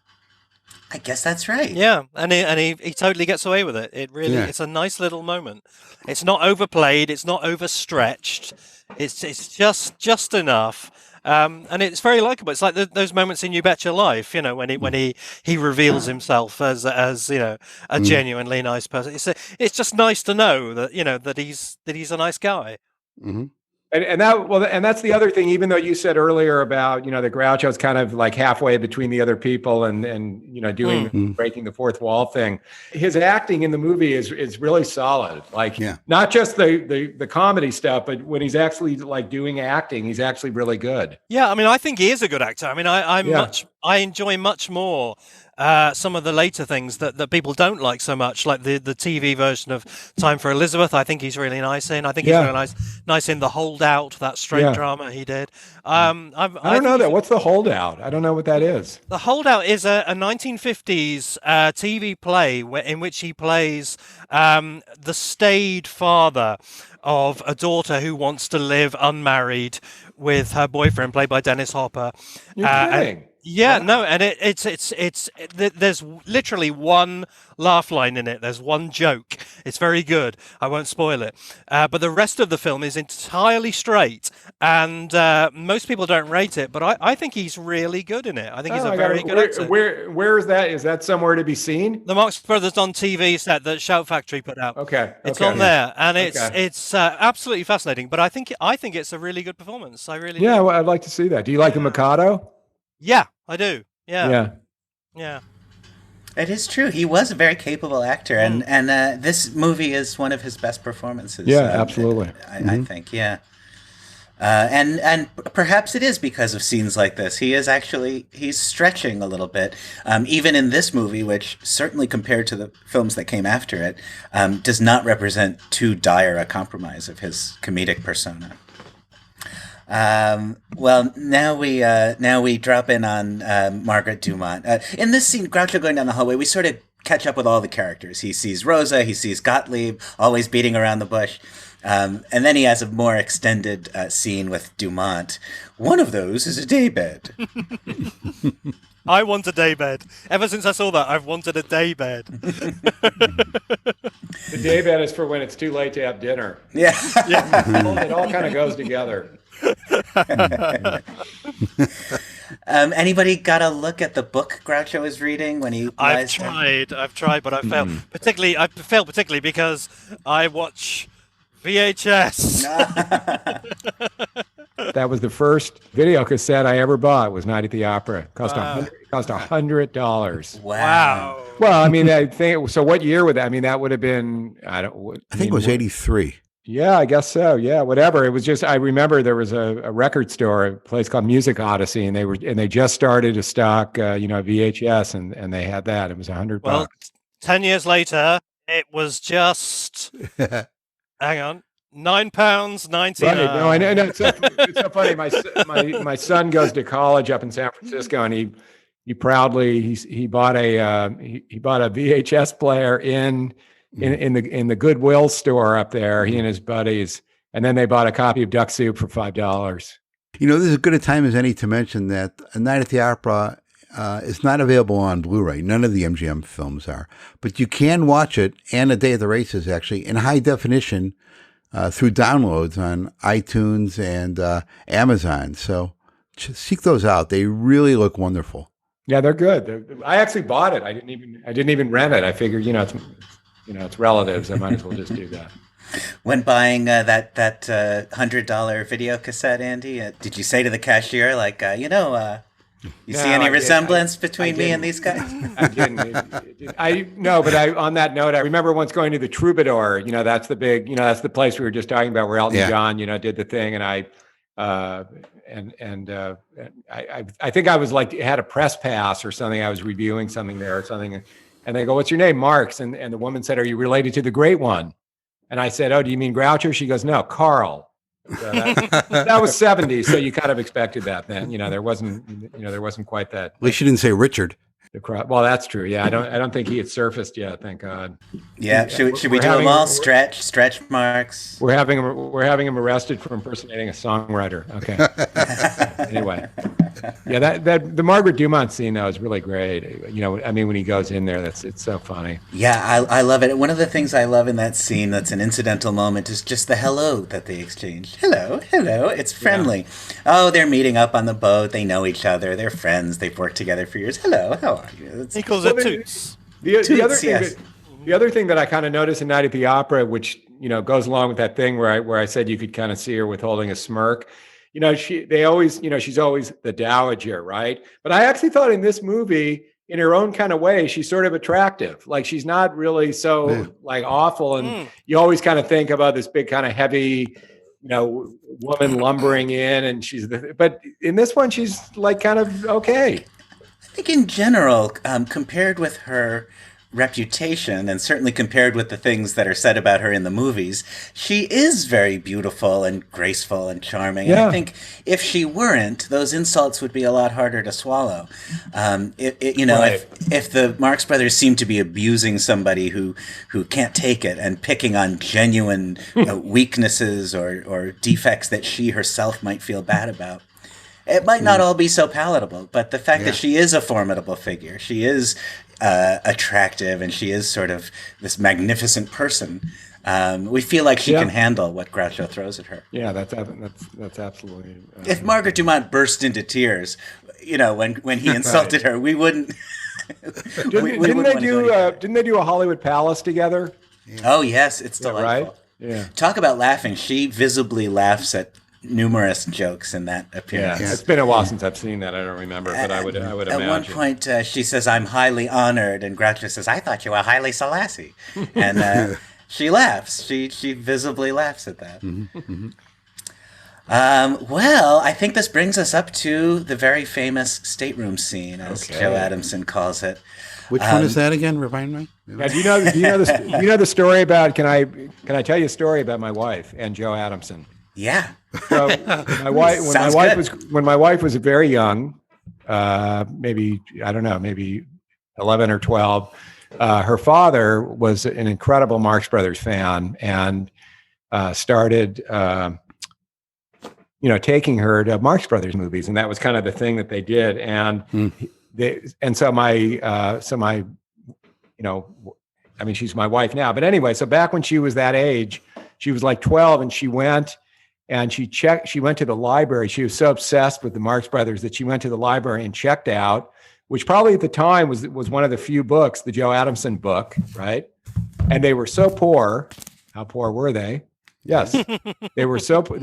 I guess that's right. Yeah, and he totally gets away with it. It really, it's a nice little moment. It's not overplayed. It's not overstretched. It's just enough, and it's very likable. It's like those moments in You Bet Your Life, you know, when he reveals himself as you know, a genuinely nice person. It's just nice to know that, you know, that he's a nice guy. Mm-hmm. And that's the other thing, even though you said earlier about, you know, the Groucho's kind of like halfway between the other people and you know, doing breaking the fourth wall thing. His acting in the movie is really solid. Like not just the comedy stuff, but when he's actually like doing acting, he's actually really good. Yeah, I mean, I think he is a good actor. I mean, I enjoy much more some of the later things that people don't like so much, like the TV version of Time for Elizabeth. I think he's really nice in. I think he's really nice in The Holdout, that straight drama he did. I don't know that. What's The Holdout? I don't know what that is. The Holdout is a 1950s TV play in which he plays the staid father of a daughter who wants to live unmarried with her boyfriend, played by Dennis Hopper. You're kidding. No, and there's literally one laugh line in it. There's one joke. It's very good. I won't spoil it. But the rest of the film is entirely straight, and most people don't rate it. But I think he's really good in it. I think he's a very good actor. Where is that? Is that somewhere to be seen? The Marx Brothers on TV set that Shout Factory put out. Okay, it's on there, and it's absolutely fascinating. But I think it's a really good performance. I really do. Well, I'd like to see that. Do you like the Mikado? Yeah, I do. Yeah. It is true. He was a very capable actor, and this movie is one of his best performances. Yeah, absolutely. I think. Yeah. And perhaps it is because of scenes like this. He's stretching a little bit, even in this movie, which certainly compared to the films that came after it, does not represent too dire a compromise of his comedic persona. Well, now we drop in on Margaret Dumont. In this scene, Groucho going down the hallway, we sort of catch up with all the characters. He sees Rosa, he sees Gottlieb, always beating around the bush. And then he has a more extended scene with Dumont. One of those is a daybed. I want a daybed. Ever since I saw that, I've wanted a daybed. The daybed is for when it's too late to have dinner. Yeah. It all kind of goes together. Anybody got a look at the book Groucho is reading when he? I've tried, but I failed. I failed particularly because I watch VHS. That was the first video cassette I ever bought. It was Night at the Opera. It cost $100. Wow. Well, I mean, I think so. What year would that? I mean, that would have been. I think it was 83. Yeah, I guess so. Yeah, whatever. It was just, I remember there was a record store, a place called Music Odyssey, and they just started to stock, VHS, and they had that. It was $100. Well, 10 years later, it was just, hang on, £9.99. Right. No, I know. It's so funny. My son goes to college up in San Francisco, and he proudly he bought a VHS player in the Goodwill store up there. He and his buddies, and then they bought a copy of Duck Soup for $5. You know, this is as good a time as any to mention that A Night at the Opera is not available on Blu-ray. None of the MGM films are, but you can watch it, and A Day of the Races actually in high definition through downloads on iTunes and Amazon. So seek those out. They really look wonderful. Yeah, they're good. I actually bought it. I didn't even rent it. I figured, it's relatives. I might as well just do that. When buying that $100 video cassette, Andy, did you say to the cashier, like, you see any resemblance between me and these guys? I didn't. No, but on that note, I remember once going to the Troubadour. That's that's the place we were just talking about where Elton John, did the thing, and I think I was like had a press pass or something. I was reviewing something there or something, and they go, "What's your name?" Marx, and the woman said, "Are you related to the great one?" And I said, "Oh, do you mean Groucho?" She goes, "No, Carl." So that was 70s, so you kind of expected that then. There wasn't quite that. At least you didn't say Richard. Well, that's true. Yeah, I don't think he had surfaced yet. Thank God. Yeah, should we do them all? Stretch Marks. We're having him arrested for impersonating a songwriter. Okay. Anyway, yeah, that the Margaret Dumont scene though is really great. When he goes in there, it's so funny. Yeah, I love it. One of the things I love in that scene that's an incidental moment is just the hello that they exchange. Hello. It's friendly. Yeah. Oh, they're meeting up on the boat. They know each other. They're friends. They've worked together for years. Hello, how are you? He calls it toots. The other thing that I kind of noticed in Night at the Opera, which goes along with that thing where I said you could kind of see her withholding a smirk. She's always the dowager, right? But I actually thought in this movie, in her own kind of way, she's sort of attractive. Like she's not really so like awful, and you always kind of think about this big kind of heavy, woman lumbering in, and but in this one, she's like kind of okay. I think in general, compared with her reputation, and certainly compared with the things that are said about her in the movies, she is very beautiful and graceful and charming. Yeah. And I think if she weren't, those insults would be a lot harder to swallow. Right. If the Marx Brothers seem to be abusing somebody who can't take it and picking on genuine weaknesses or defects that she herself might feel bad about, it might not all be so palatable, but the fact that she is a formidable figure, she is attractive, and she is sort of this magnificent person, we feel like she can handle what Groucho throws at her. Yeah, that's absolutely. If Margaret Dumont burst into tears, when he insulted her, we wouldn't. Didn't they do a Hollywood Palace together? Yeah. Oh yes, it's delightful. Right? Yeah. Talk about laughing. She visibly laughs at numerous jokes in that appearance. Yeah, it's been a while since I've seen that. I don't remember, but I would imagine. At one point, she says, "I'm highly honored," and Groucho says, "I thought you were highly Selassie," and she laughs. She visibly laughs at that. Mm-hmm. Mm-hmm. Well, I think this brings us up to the very famous stateroom scene, as Joe Adamson calls it. Which one is that again? Remind me. Yeah, do you know the story about? Can I tell you a story about my wife and Joe Adamson? Yeah. So when my wife was very young, maybe 11 or 12, her father was an incredible Marx Brothers fan and started taking her to Marx Brothers movies, and that was kind of the thing that they did. And she's my wife now, but anyway, so back when she was that age, she was like 12, and she went. And she went to the library. She was so obsessed with the Marx Brothers that she went to the library and checked out, which probably at the time was one of the few books, the Joe Adamson book, right? And they were so poor. How poor were they? Yes, they were so poor.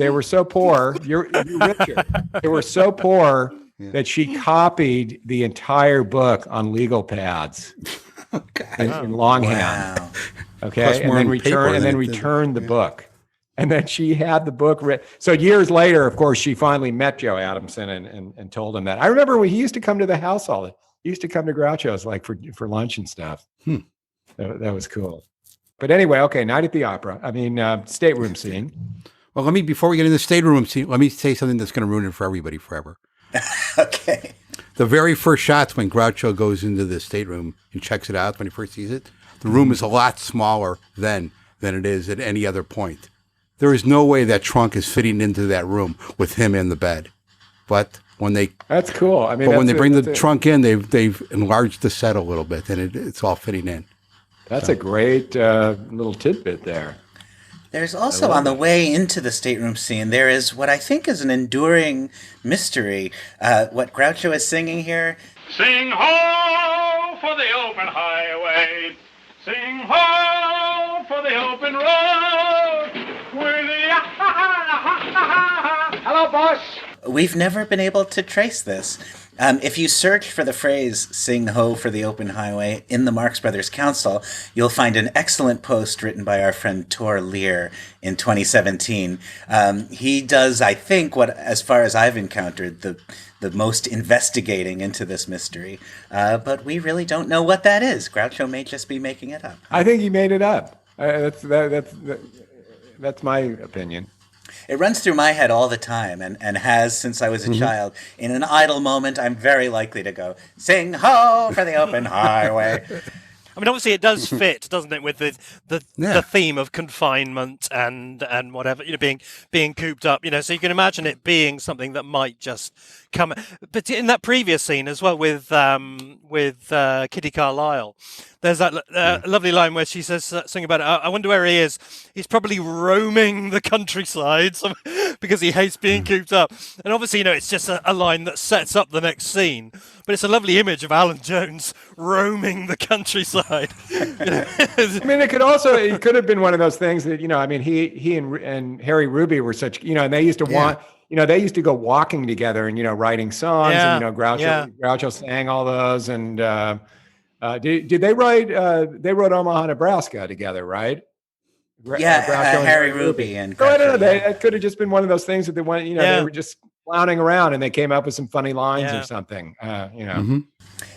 You're Richard. They were so poor that she copied the entire book on legal pads in longhand. Wow. Okay, and then returned the book. And then she had the book written. So years later, of course, she finally met Joe Adamson and told him that. I remember when he used to come to the house he used to come to Groucho's like for lunch and stuff. That was cool. But anyway, okay, Night at the Opera. Stateroom scene. Well, before we get into the stateroom scene, let me say something that's going to ruin it for everybody forever. Okay. The very first shots when Groucho goes into the stateroom and checks it out when he first sees it, the room is a lot smaller then than it is at any other point. There is no way that trunk is fitting into that room with him in the bed. But when they That's cool. I mean, but when they bring the trunk in, they've enlarged the set a little bit, and it's all fitting in. That's a great little tidbit there. There's also, on the way into the stateroom scene, there is what I think is an enduring mystery. What Groucho is singing here. Sing ho for the open highway. Sing ho for the open road. With the hello, boss. We've never been able to trace this. If you search for the phrase "sing ho for the open highway" in the Marx Brothers Council, you'll find an excellent post written by our friend Tor Lear in 2017. He does, I think, what, as far as I've encountered, the most investigating into this mystery. But we really don't know what that is. Groucho may just be making it up. I think he made it up. That's my opinion. It runs through my head all the time and has since I was a child. In an idle moment, I'm very likely to go, sing ho for the open highway. I mean, obviously, it does fit, doesn't it, with the theme of confinement and whatever, being cooped up, So you can imagine it being something that might just come. But in that previous scene as well with Kitty Carlisle, there's that lovely line where she says something about it. I wonder where he is. He's probably roaming the countryside because he hates being cooped up. And obviously, it's just a line that sets up the next scene. But it's a lovely image of Alan Jones roaming the countryside. I mean, it could have been one of those things that, he and Harry Ruby were such, and they used to they used to go walking together and, writing songs and, Groucho sang all those. And did they write, they wrote Omaha, Nebraska together, right? Harry Ruby and Groucho. I don't know. It could have just been one of those things that they went, they were just clowning around and they came up with some funny lines or something,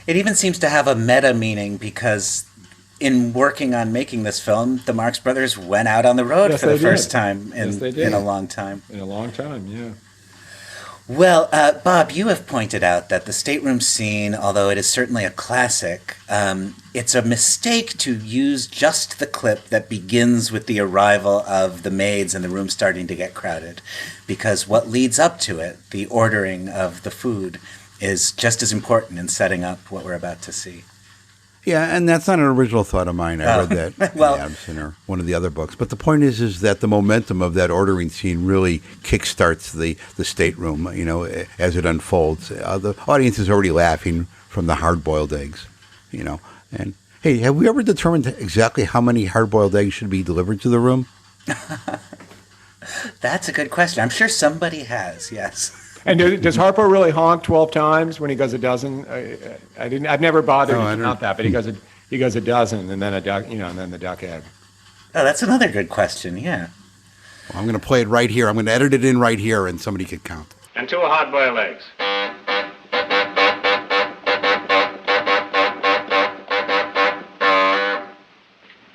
It even seems to have a meta meaning because in working on making this film, the Marx Brothers went out on the road for the first time in a long time. In a long time, yeah. Well, Bob, you have pointed out that the stateroom scene, although it is certainly a classic, it's a mistake to use just the clip that begins with the arrival of the maids and the room starting to get crowded, because what leads up to it, the ordering of the food, is just as important in setting up what we're about to see. Yeah, and that's not an original thought of mine. I read that in Adamson or one of the other books. But the point is that the momentum of that ordering scene really kickstarts the stateroom, as it unfolds. The audience is already laughing from the hard-boiled eggs, And, hey, have we ever determined exactly how many hard-boiled eggs should be delivered to the room? That's a good question. I'm sure somebody has, yes. And does Harpo really honk 12 times when he goes a dozen? I've never bothered to count that, but he goes a dozen, and then a duck, and then the duck egg. Oh, that's another good question. Yeah. Well, I'm going to play it right here. I'm going to edit it in right here, and somebody could count. And 2 hard-boiled eggs.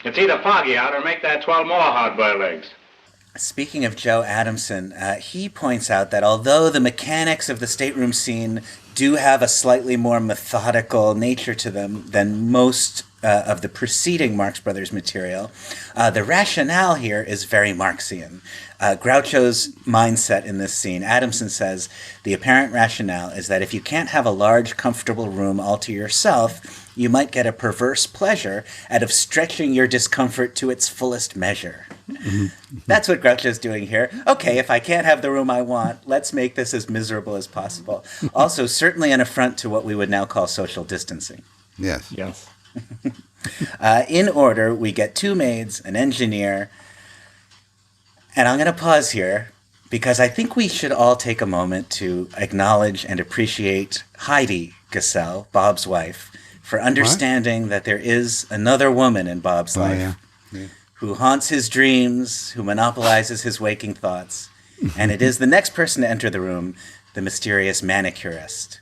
It's either foggy out or make that 12 more hard-boiled eggs. Speaking of Joe Adamson, he points out that although the mechanics of the stateroom scene do have a slightly more methodical nature to them than most of the preceding Marx Brothers material, the rationale here is very Marxian. Groucho's mindset in this scene, Adamson says, the apparent rationale is that if you can't have a large, comfortable room all to yourself, you might get a perverse pleasure out of stretching your discomfort to its fullest measure. That's what Groucho's doing here. Okay, if I can't have the room I want, let's make this as miserable as possible. Also, certainly an affront to what we would now call social distancing. Yes. Yes. In order, we get 2 maids, an engineer, and I'm going to pause here because I think we should all take a moment to acknowledge and appreciate Heidi Gassel, Bob's wife, for understanding that there is another woman in Bob's life who haunts his dreams, who monopolizes his waking thoughts, and it is the next person to enter the room, the mysterious manicurist.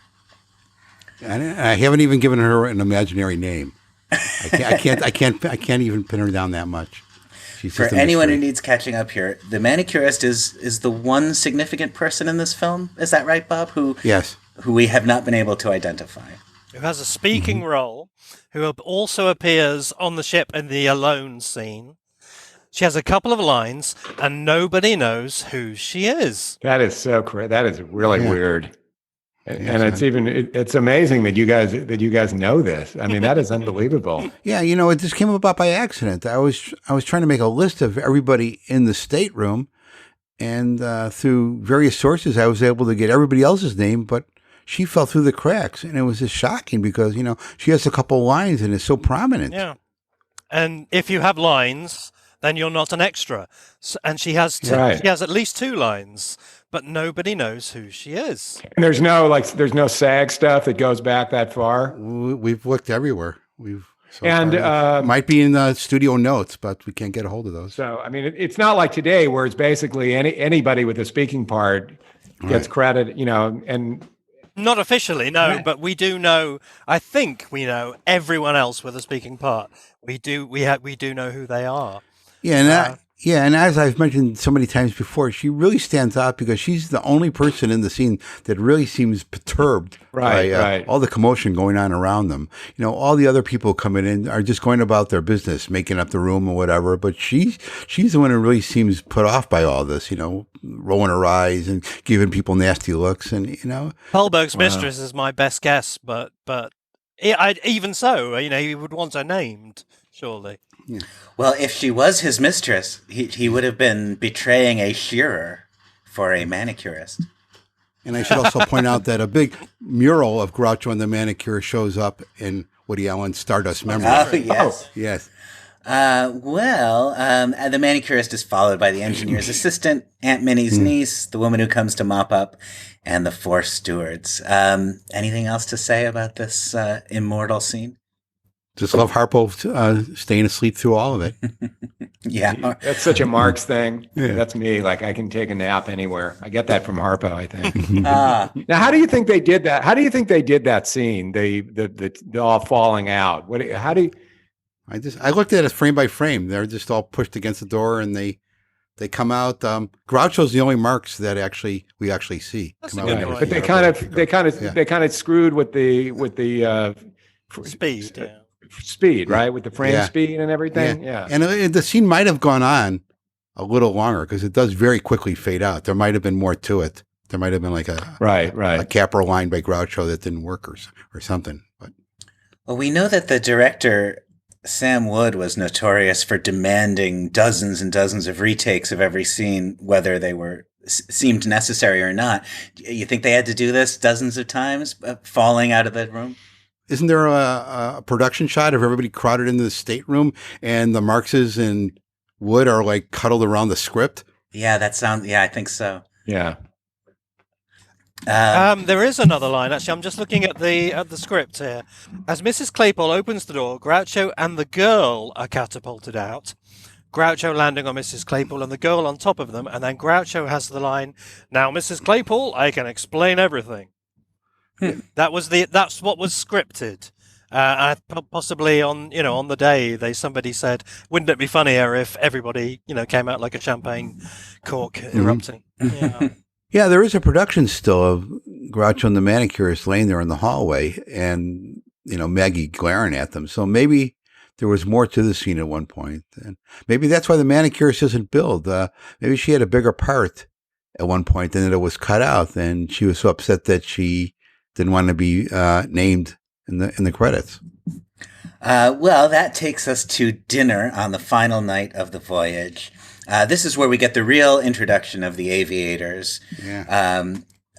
I haven't even given her an imaginary name. I can't even pin her down that much. She's For anyone who needs catching up here, the manicurist is the one significant person in this film. Is that right, Bob? Yes. who we have not been able to identify. Who has a speaking role, who also appears on the ship in the alone scene. She has a couple of lines, and nobody knows who she is. That is so crazy. That is really weird. And it's amazing that you guys know this. I mean, that is unbelievable. Yeah, it just came about by accident. I was trying to make a list of everybody in the stateroom, and through various sources, I was able to get everybody else's name, but she fell through the cracks, and it was just shocking because she has a couple lines and is so prominent. Yeah, and if you have lines, then you're not an extra. And she has she has at least 2 lines, but nobody knows who she is. And there's no SAG stuff that goes back that far. We've looked everywhere. Might be in the studio notes, but we can't get a hold of those. So I mean, it's not like today where it's basically anybody with a speaking part gets credit, and. Not officially, no, but we do know. I think we know everyone else with a speaking part. We do know who they are. Yeah, and as I've mentioned so many times before, she really stands out because she's the only person in the scene that really seems perturbed by all the commotion going on around them. All the other people coming in are just going about their business, making up the room or whatever. But she's the one who really seems put off by all this. Rolling her eyes and giving people nasty looks, and Hulberg's mistress is my best guess, but even so, he would want her named, surely. Yeah. Well, if she was his mistress, he would have been betraying a shearer for a manicurist. And I should also point out that a big mural of Groucho and the manicure shows up in Woody Allen's Stardust Memory. Oh, yes. Yes. The manicurist is followed by the engineer's assistant, Aunt Minnie's niece, the woman who comes to mop up, and the 4 stewards. Anything else to say about this immortal scene? Just love Harpo staying asleep through all of it. Yeah. That's such a Marx thing. Yeah. That's me. Like, I can take a nap anywhere. I get that from Harpo, I think. Now, how do you think they did that? How do you think they did that scene? The all falling out. I looked at it frame by frame. They're just all pushed against the door, and they come out. Groucho's the only Marx that we actually see. That's come out. But they kind of screwed with the speed. Yeah. Speed, right? With the frame speed and everything. Yeah. And the scene might have gone on a little longer because it does very quickly fade out. There might have been more to it. There might have been like a capital line by Groucho that didn't work or something. But well, we know that the director Sam Wood was notorious for demanding dozens and dozens of retakes of every scene, whether they seemed necessary or not. You think they had to do this dozens of times, falling out of the room? Isn't there a production shot of everybody crowded into the stateroom and the Marxes and Wood are like cuddled around the script? Yeah, I think so. Yeah. There is another line, actually. I'm just looking at the script here. As Mrs. Claypole opens the door, Groucho and the girl are catapulted out. Groucho landing on Mrs. Claypole and the girl on top of them, and then Groucho has the line, "Now, Mrs. Claypole, I can explain everything." That's what was scripted. Possibly on the day somebody said, "Wouldn't it be funnier if everybody came out like a champagne cork erupting?" Yeah. Yeah, there is a production still of Groucho and the manicurist laying there in the hallway, and Maggie glaring at them. So maybe there was more to the scene at one point, and maybe that's why the manicurist isn't billed. Maybe she had a bigger part at one point, and then it was cut out, and she was so upset that she didn't want to be named in the credits. Well, that takes us to dinner on the final night of the voyage. This is where we get the real introduction of the aviators. Yeah.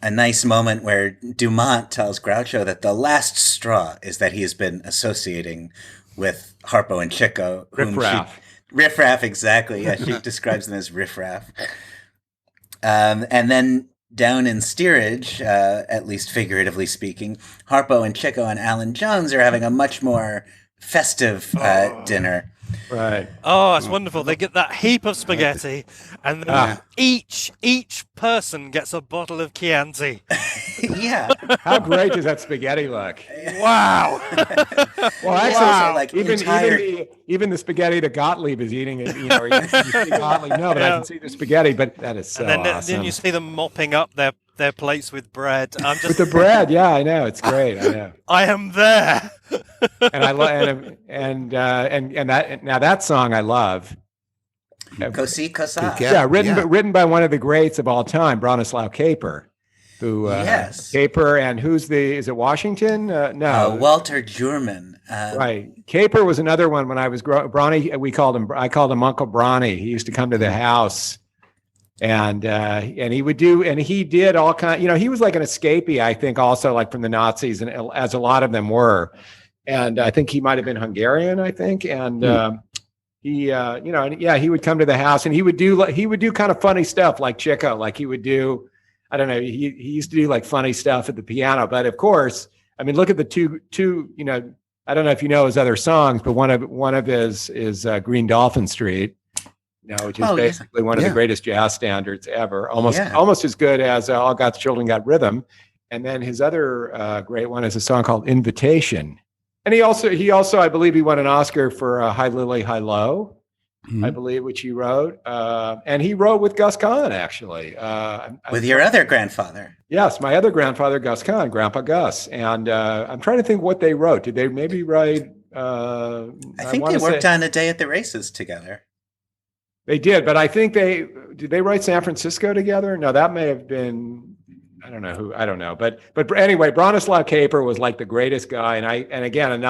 A nice moment where Dumont tells Groucho that the last straw is that he has been associating with Harpo and Chico. Riffraff, exactly. Yeah, she describes them as riffraff. And then down in steerage, at least figuratively speaking, Harpo and Chico and Alan Jones are having a much more festive dinner. Right. Oh, it's wonderful. They get that heap of spaghetti, and then each person gets a bottle of Chianti. Yeah. How great does that spaghetti look? Wow. Well, actually, even the spaghetti that Gottlieb is eating, you see Gottlieb. No, but I can see the spaghetti. But that is so awesome. Then you see them mopping up their their plates with bread. I'm just With the bread, yeah, I know. It's great. I know. I am there. And I love and that now that song I love. Kosi Kosa. Yeah, written by one of the greats of all time, Bronislaw Kaper, who Yes. Kaper and is it Washington? No, Walter German. Right. Kaper was another one when I was Bronny. I called him Uncle Bronny. He used to come to the house, and he did all kind. He was like an escapee, I think, also like from the Nazis, and as a lot of them were. And I think he might have been Hungarian, I think, and. He would come to the house and he would do kind of funny stuff like Chico, like he would do, I don't know, he used to do like funny stuff at the piano. But of course, I mean, look at the two, I don't know if you know his other songs, but one of his is Green Dolphin Street, which is basically one of the greatest jazz standards ever, almost as good as All God's Children Got Rhythm. And then his other great one is a song called Invitation. And he also, I believe he won an Oscar for High Lily, High Low, I believe, which he wrote. And he wrote with Gus Kahn, actually. With your other grandfather. Yes, my other grandfather, Gus Kahn, Grandpa Gus. And I'm trying to think what they wrote. Did they maybe write? I think they worked on A Day at the Races together. They did, but I think did they write San Francisco together? No, that may have been... I don't know. But anyway, Bronislaw Kaper was like the greatest guy. And again,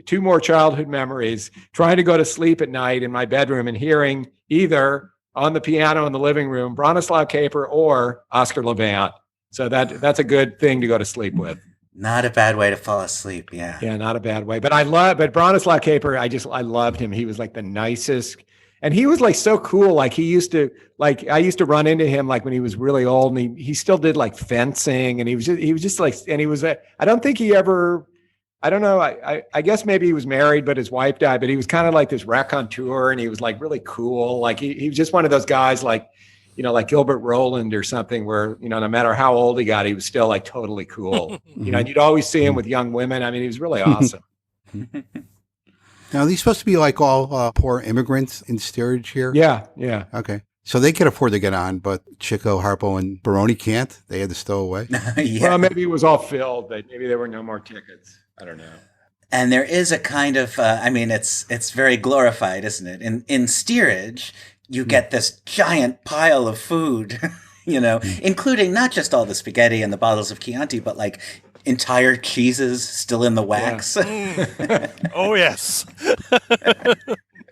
two more childhood memories, trying to go to sleep at night in my bedroom and hearing either on the piano in the living room, Bronislaw Kaper or Oscar Levant. So that's a good thing to go to sleep with. Not a bad way to fall asleep. Yeah. Yeah, not a bad way. But Bronislaw Kaper, I loved him. He was like the nicest. And he was like so cool. Like I used to run into him like when he was really old, and he still did like fencing, and he was just like, and he was, I don't think he ever, I don't know. I guess maybe he was married, but his wife died, but he was kind of like this raconteur, and he was like really cool. Like he was just one of those guys like, like Gilbert Roland or something where, no matter how old he got, he was still like totally cool, and you'd always see him with young women. I mean, he was really awesome. Now, are these supposed to be like all poor immigrants in steerage here? Yeah, yeah. Okay. So they could afford to get on, but Chico, Harpo, and Baroni can't? They had to stow away? Yeah. Well, maybe it was all filled. Maybe there were no more tickets. I don't know. And there is a kind of, it's very glorified, isn't it? In steerage, you get this giant pile of food, including not just all the spaghetti and the bottles of Chianti, but like entire cheeses still in the wax. Yeah. Oh, yes.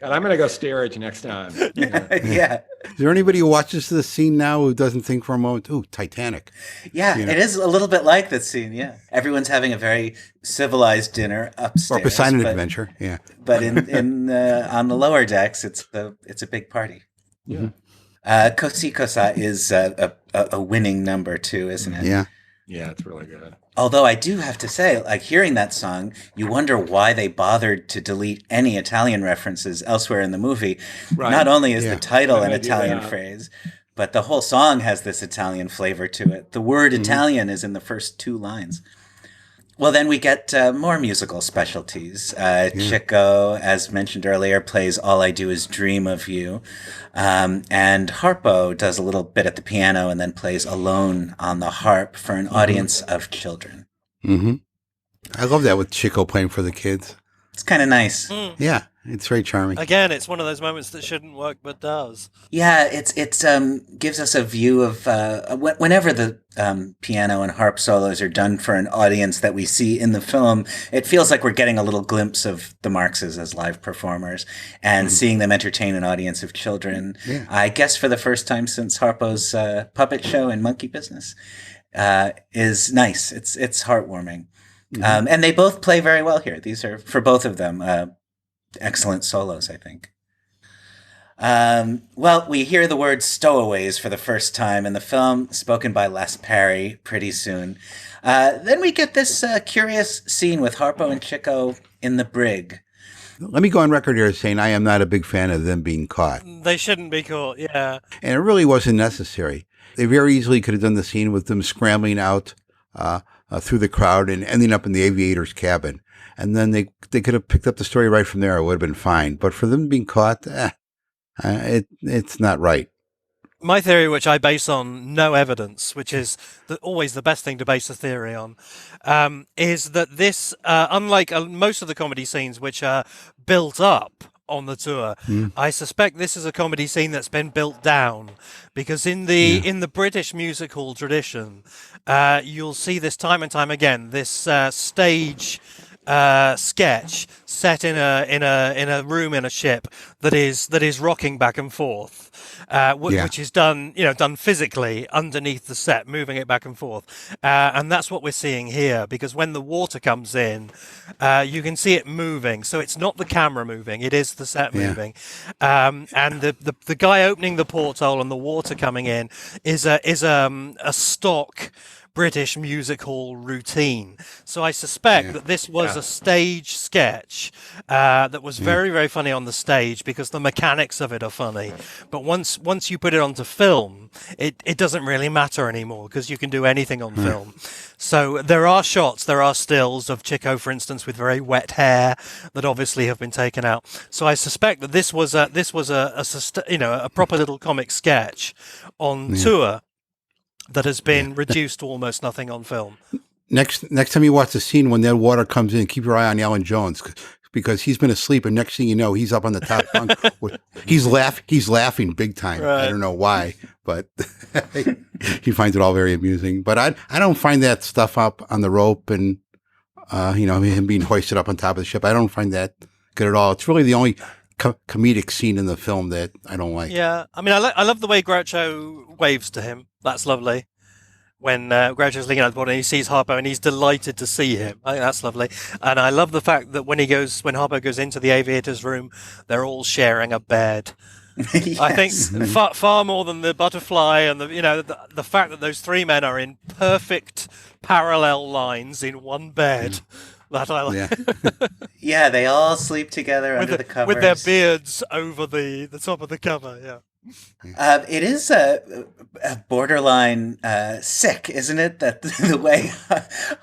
God, I'm going to go steerage next time. Yeah. Is there anybody who watches this scene now who doesn't think for a moment, ooh, Titanic? Yeah, it is a little bit like that scene, yeah. Everyone's having a very civilized dinner upstairs. Or Poseidon Adventure, yeah. But in on the lower decks, it's a big party. Yeah. Kosi Kosa is a winning number too, isn't it? Yeah. Yeah, it's really good. Although I do have to say, like hearing that song, you wonder why they bothered to delete any Italian references elsewhere in the movie. Right. Not only is the title an Italian phrase, but the whole song has this Italian flavor to it. The word Italian is in the first two lines. Well, then we get more musical specialties. Chico, as mentioned earlier, plays All I Do Is Dream of You. And Harpo does a little bit at the piano and then plays alone on the harp for an audience of children. Mm-hmm. I love that with Chico playing for the kids. It's kind of nice. Yeah, it's very charming. Again, it's one of those moments that shouldn't work but does. Yeah, it gives us a view of whenever the piano and harp solos are done for an audience that we see in the film, it feels like we're getting a little glimpse of the Marxes as live performers and seeing them entertain an audience of children. Yeah. I guess for the first time since Harpo's puppet show in Monkey Business is nice. It's heartwarming. And they both play very well here. These are, for both of them, excellent solos, I think. Well, we hear the word stowaways for the first time in the film, spoken by Les Parry pretty soon. Then we get this curious scene with Harpo and Chico in the brig. Let me go on record here as saying I am not a big fan of them being caught. They shouldn't be caught, yeah. And it really wasn't necessary. They very easily could have done the scene with them scrambling out through the crowd and ending up in the aviator's cabin. And then they could have picked up the story right from there. It would have been fine. But for them being caught, it's not right. My theory, which I base on no evidence, which is always the best thing to base a theory on, is that this, unlike most of the comedy scenes which are built up on the tour, I suspect this is a comedy scene that's been built down, because in the British music hall tradition, you'll see this time and time again. This stage sketch set in a room in a ship that is rocking back and forth, which is done physically underneath the set, moving it back and forth, and that's what we're seeing here. Because when the water comes in, you can see it moving. So it's not the camera moving; it is the set moving. And the guy opening the porthole and the water coming in is a stock British music hall routine. So I suspect that this was a stage sketch that was very, very funny on the stage because the mechanics of it are funny. But once you put it onto film, it doesn't really matter anymore because you can do anything on film. So there are shots, there are stills of Chico, for instance, with very wet hair that obviously have been taken out. So I suspect that this was a proper little comic sketch on tour that has been reduced to almost nothing on film. Next time you watch the scene when that water comes in, keep your eye on Alan Jones because he's been asleep, and next thing you know, he's up on the top bunk. He's laughing big time. Right. I don't know why, but he finds it all very amusing. But I don't find that stuff up on the rope and him being hoisted up on top of the ship. I don't find that good at all. It's really the only comedic scene in the film that I don't like. Yeah, I mean, I love the way Groucho waves to him. That's lovely. When Groucho's looking at the board and he sees Harpo and he's delighted to see him. I think that's lovely. And I love the fact that when Harpo goes into the aviator's room, they're all sharing a bed. Yes. I think far more than the butterfly and the fact that those three men are in perfect parallel lines in one bed. That I like. Yeah, they all sleep together under the covers. With their beards over the top of the cover, yeah. It is a borderline sick, isn't it? That the way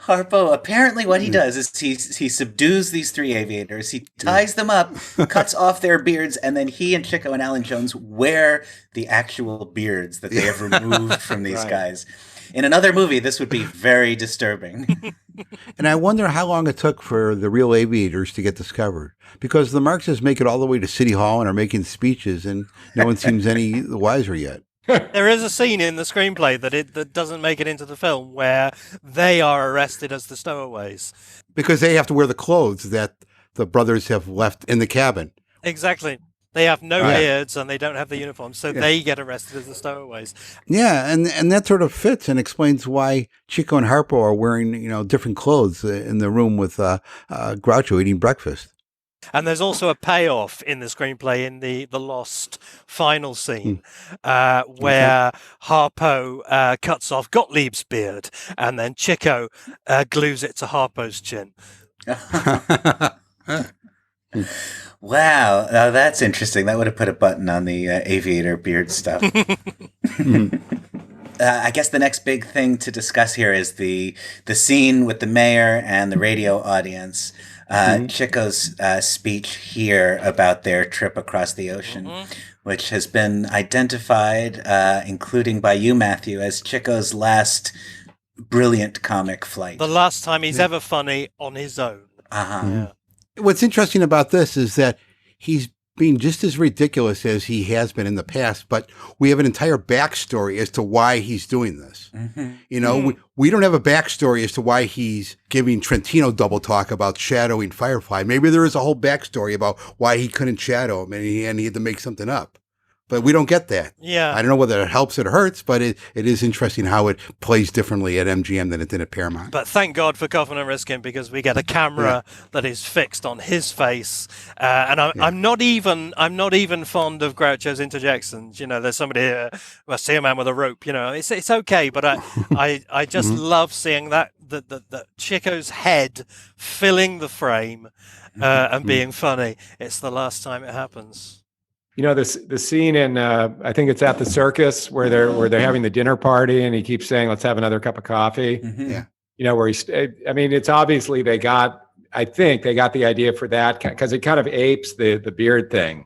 Harpo, apparently what he does is he subdues these three aviators, he ties them up, cuts off their beards, and then he and Chico and Alan Jones wear the actual beards that they have removed from these guys. In another movie, this would be very disturbing. And I wonder how long it took for the real aviators to get discovered. Because the Marxists make it all the way to City Hall and are making speeches, and no one seems any the wiser yet. There is a scene in the screenplay that doesn't make it into the film where they are arrested as the stowaways. Because they have to wear the clothes that the brothers have left in the cabin. Exactly. They have no beards and they don't have the uniforms, so they get arrested as the stowaways. Yeah, and that sort of fits and explains why Chico and Harpo are wearing different clothes in the room with Groucho eating breakfast. And there's also a payoff in the screenplay in the lost final scene where Harpo cuts off Gottlieb's beard and then Chico glues it to Harpo's chin. Wow, that's interesting. That would have put a button on the aviator beard stuff. I guess the next big thing to discuss here is the scene with the mayor and the radio audience. Chico's speech here about their trip across the ocean, which has been identified, including by you, Matthew, as Chico's last brilliant comic flight. The last time he's ever funny on his own. Yeah. What's interesting about this is that he's being just as ridiculous as he has been in the past, but we have an entire backstory as to why he's doing this. We don't have a backstory as to why he's giving Trentino double talk about shadowing Firefly. Maybe there is a whole backstory about why he couldn't shadow him and he had to make something up. But we don't get that. Yeah. I don't know whether it helps or hurts, but it is interesting how it plays differently at MGM than it did at Paramount. But thank God for Kaufman and Riskin, because we get a camera that is fixed on his face. And I'm not even fond of Groucho's interjections. There's somebody here, I see a man with a rope. It's okay, but I just love seeing that the Chico's head filling the frame and being funny. It's the last time it happens. The scene in I think it's at the circus where they're having the dinner party and he keeps saying, "Let's have another cup of coffee." Where it's obviously they got the idea for that because it kind of apes the beard thing.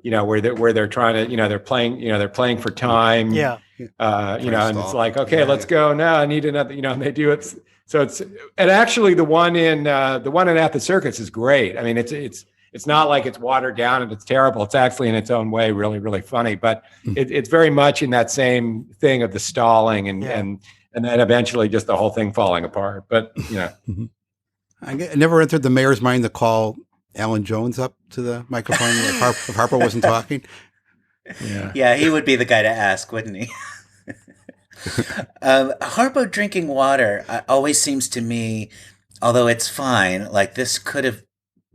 where they're trying to, they're playing for time. Yeah. And it's like, okay, let's go now. I need another, and they do it. So and actually the one in At the Circus is great. I mean, it's not like it's watered down and it's terrible. It's actually in its own way really, really funny, but it's very much in that same thing of the stalling and then eventually just the whole thing falling apart. But, I never entered the mayor's mind to call Alan Jones up to the microphone if Harpo wasn't talking. Yeah, he would be the guy to ask, wouldn't he? Harpo drinking water always seems to me, although it's fine, like this could have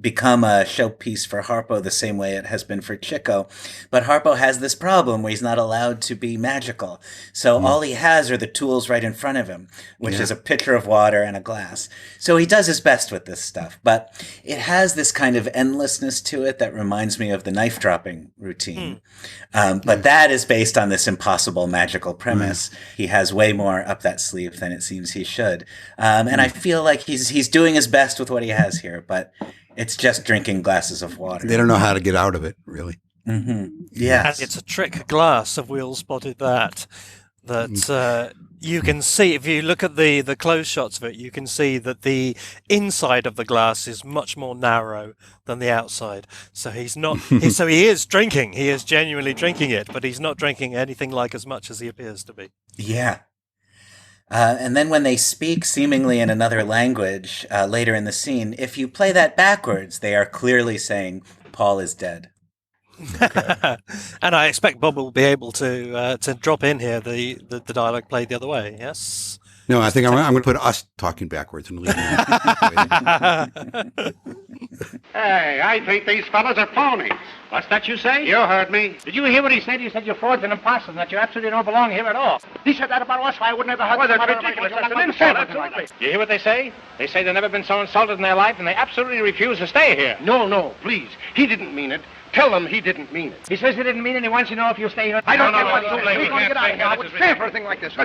become a showpiece for Harpo the same way it has been for Chico. But Harpo has this problem where he's not allowed to be magical. So all he has are the tools right in front of him, which is a pitcher of water and a glass. So he does his best with this stuff. But it has this kind of endlessness to it that reminds me of the knife dropping routine. But that is based on this impossible magical premise. He has way more up that sleeve than it seems he should. And I feel like he's doing his best with what he has here, but it's just drinking glasses of water. They don't know how to get out of it, really. Yes. It's a trick glass. Have we all spotted that? That you can see, if you look at the close shots of it, you can see that the inside of the glass is much more narrow than the outside. So he's not. So he is drinking. He is genuinely drinking it, but he's not drinking anything like as much as he appears to be. Yeah. And then when they speak seemingly in another language later in the scene, if you play that backwards, they are clearly saying Paul is dead. Okay. And I expect Bob will be able to drop in here the dialogue played the other way. Yes. No, I think I'm going to put us talking backwards and leave it. Hey, I think these fellas are phonies. What's that you say? You heard me. Did you hear what he said? He said you're frauds and imposters and that you absolutely don't belong here at all. He said that about us. I would never have. Well, that's ridiculous. That's an insult. Absolutely. You hear what they say? They say they've never been so insulted in their life, and they absolutely refuse to stay here. No, please. He didn't mean it. Tell them he didn't mean it. He says he didn't mean it, and he wants you to know if you'll stay here. I don't care what he he says. says. We're going to get out of here. I would stand for a thing like this.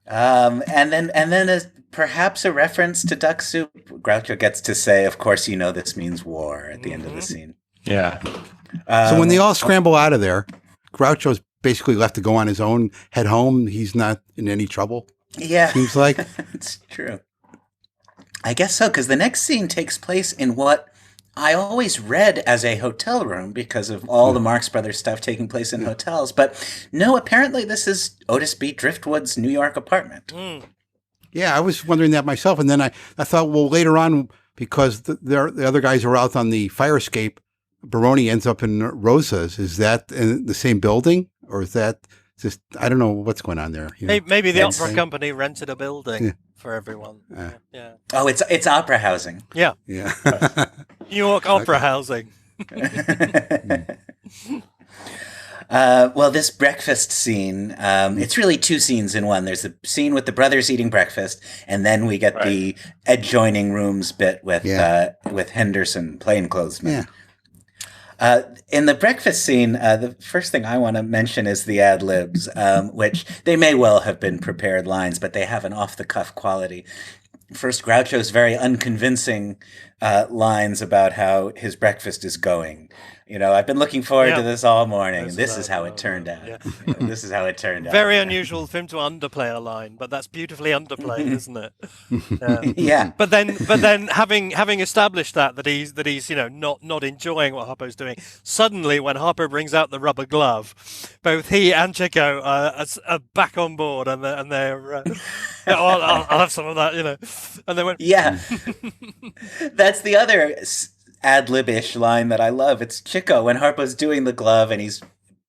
And then perhaps a reference to duck soup. Groucho gets to say, "Of course, you know this means war" at the end of the scene. Yeah. So when they all scramble out of there, Groucho's basically left to go on his own, head home. He's not in any trouble. Yeah, seems like it's true. I guess so, because the next scene takes place in what I always read as a hotel room because of all the Marx Brothers stuff taking place in hotels. But no, apparently this is Otis B. Driftwood's New York apartment. Yeah, I was wondering that myself. And then I thought, well, later on, because the other guys are out on the fire escape, Baroni ends up in Rosa's. Is that in the same building? Or is that just, I don't know what's going on there. Maybe the opera company rented a building for everyone. Yeah. Oh, it's opera housing. Yeah. Yeah. New York opera housing. Well, this breakfast scene, it's really two scenes in one. There's the scene with the brothers eating breakfast, and then we get the adjoining rooms bit with Henderson, plainclothesman. Yeah. In the breakfast scene, the first thing I want to mention is the ad libs, which they may well have been prepared lines, but they have an off-the-cuff quality. First, Groucho's very unconvincing lines about how his breakfast is going. I've been looking forward to this all morning. This is how it turned out. Yeah. This is how it turned out. Very unusual for him to underplay a line, but that's beautifully underplayed, isn't it? Yeah. But then having established that he's not enjoying what Harpo's doing, suddenly when Harpo brings out the rubber glove, both he and Chico are back on board, and they're I'll have some of that, and they went That's the other ad-lib-ish line that I love. It's Chico when Harpo's doing the glove and he's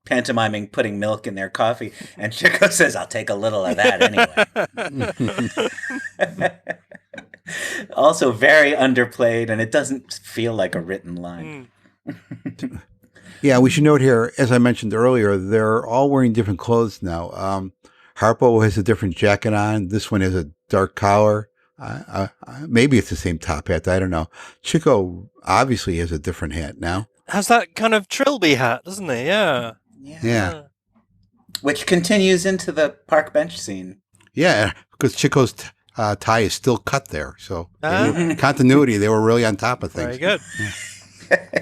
pantomiming putting milk in their coffee, and Chico says, "I'll take a little of that anyway." Also very underplayed, and it doesn't feel like a written line. Yeah, we should note here, as I mentioned earlier, they're all wearing different clothes now. Harpo has a different jacket on. This one has a dark collar. Maybe it's the same top hat. I don't know. Chico obviously has a different hat now. Has that kind of trilby hat, doesn't he? Yeah. Which continues into the park bench scene. Yeah, because Chico's tie is still cut there. So continuity, they were really on top of things. Very good.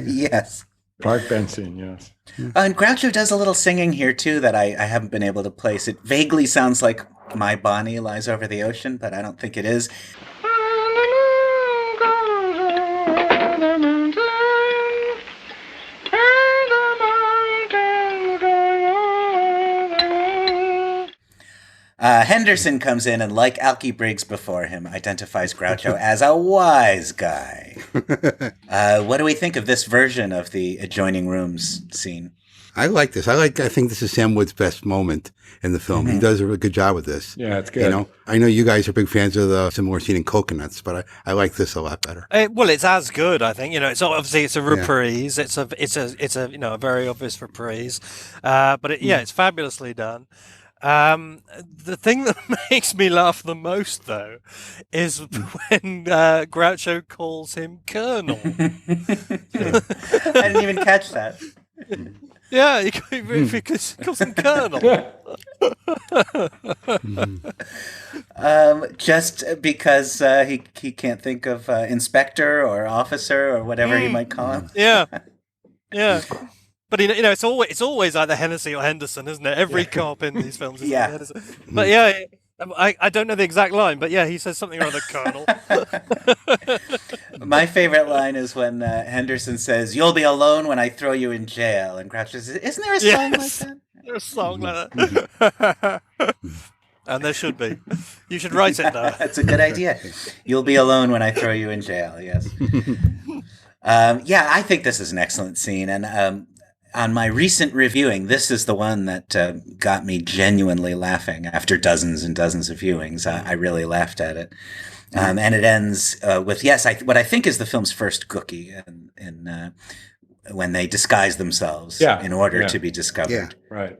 Yes. Park bench scene, yes. And Groucho does a little singing here, too, that I haven't been able to place. It vaguely sounds like My Bonnie Lies Over the Ocean, but I don't think it is. Henderson comes in and, like Alky Briggs before him, identifies Groucho as a wise guy. What do we think of this version of the adjoining rooms scene? I like this. I think this is Sam Wood's best moment in the film. He does a really good job with this. Yeah, it's good. I know you guys are big fans of the similar scene in Coconuts, but I like this a lot better. Well, it's as good, I think. It's obviously it's a reprise. Yeah. It's a very obvious reprise, but it's fabulously done. The thing that makes me laugh the most, though, is when Groucho calls him Colonel. I didn't even catch that. Yeah, he calls him Colonel. Just because he can't think of inspector or officer or whatever he might call him. Yeah. But it's always either Hennessy or Henderson, isn't it? Every cop in these films is Henderson. But I don't know the exact line, but he says something or other, Colonel. My favorite line is when Henderson says, "You'll be alone when I throw you in jail," and Groucho says, "Isn't there a song like that?" There's a song like that. And there should be. You should write it now. That's a good idea. You'll be alone when I throw you in jail. Yes. I think this is an excellent scene, and on my recent reviewing, this is the one that got me genuinely laughing after dozens and dozens of viewings. I really laughed at it. And it ends with, what I think is the film's first cookie in when they disguise themselves in order to be discovered. Yeah, right.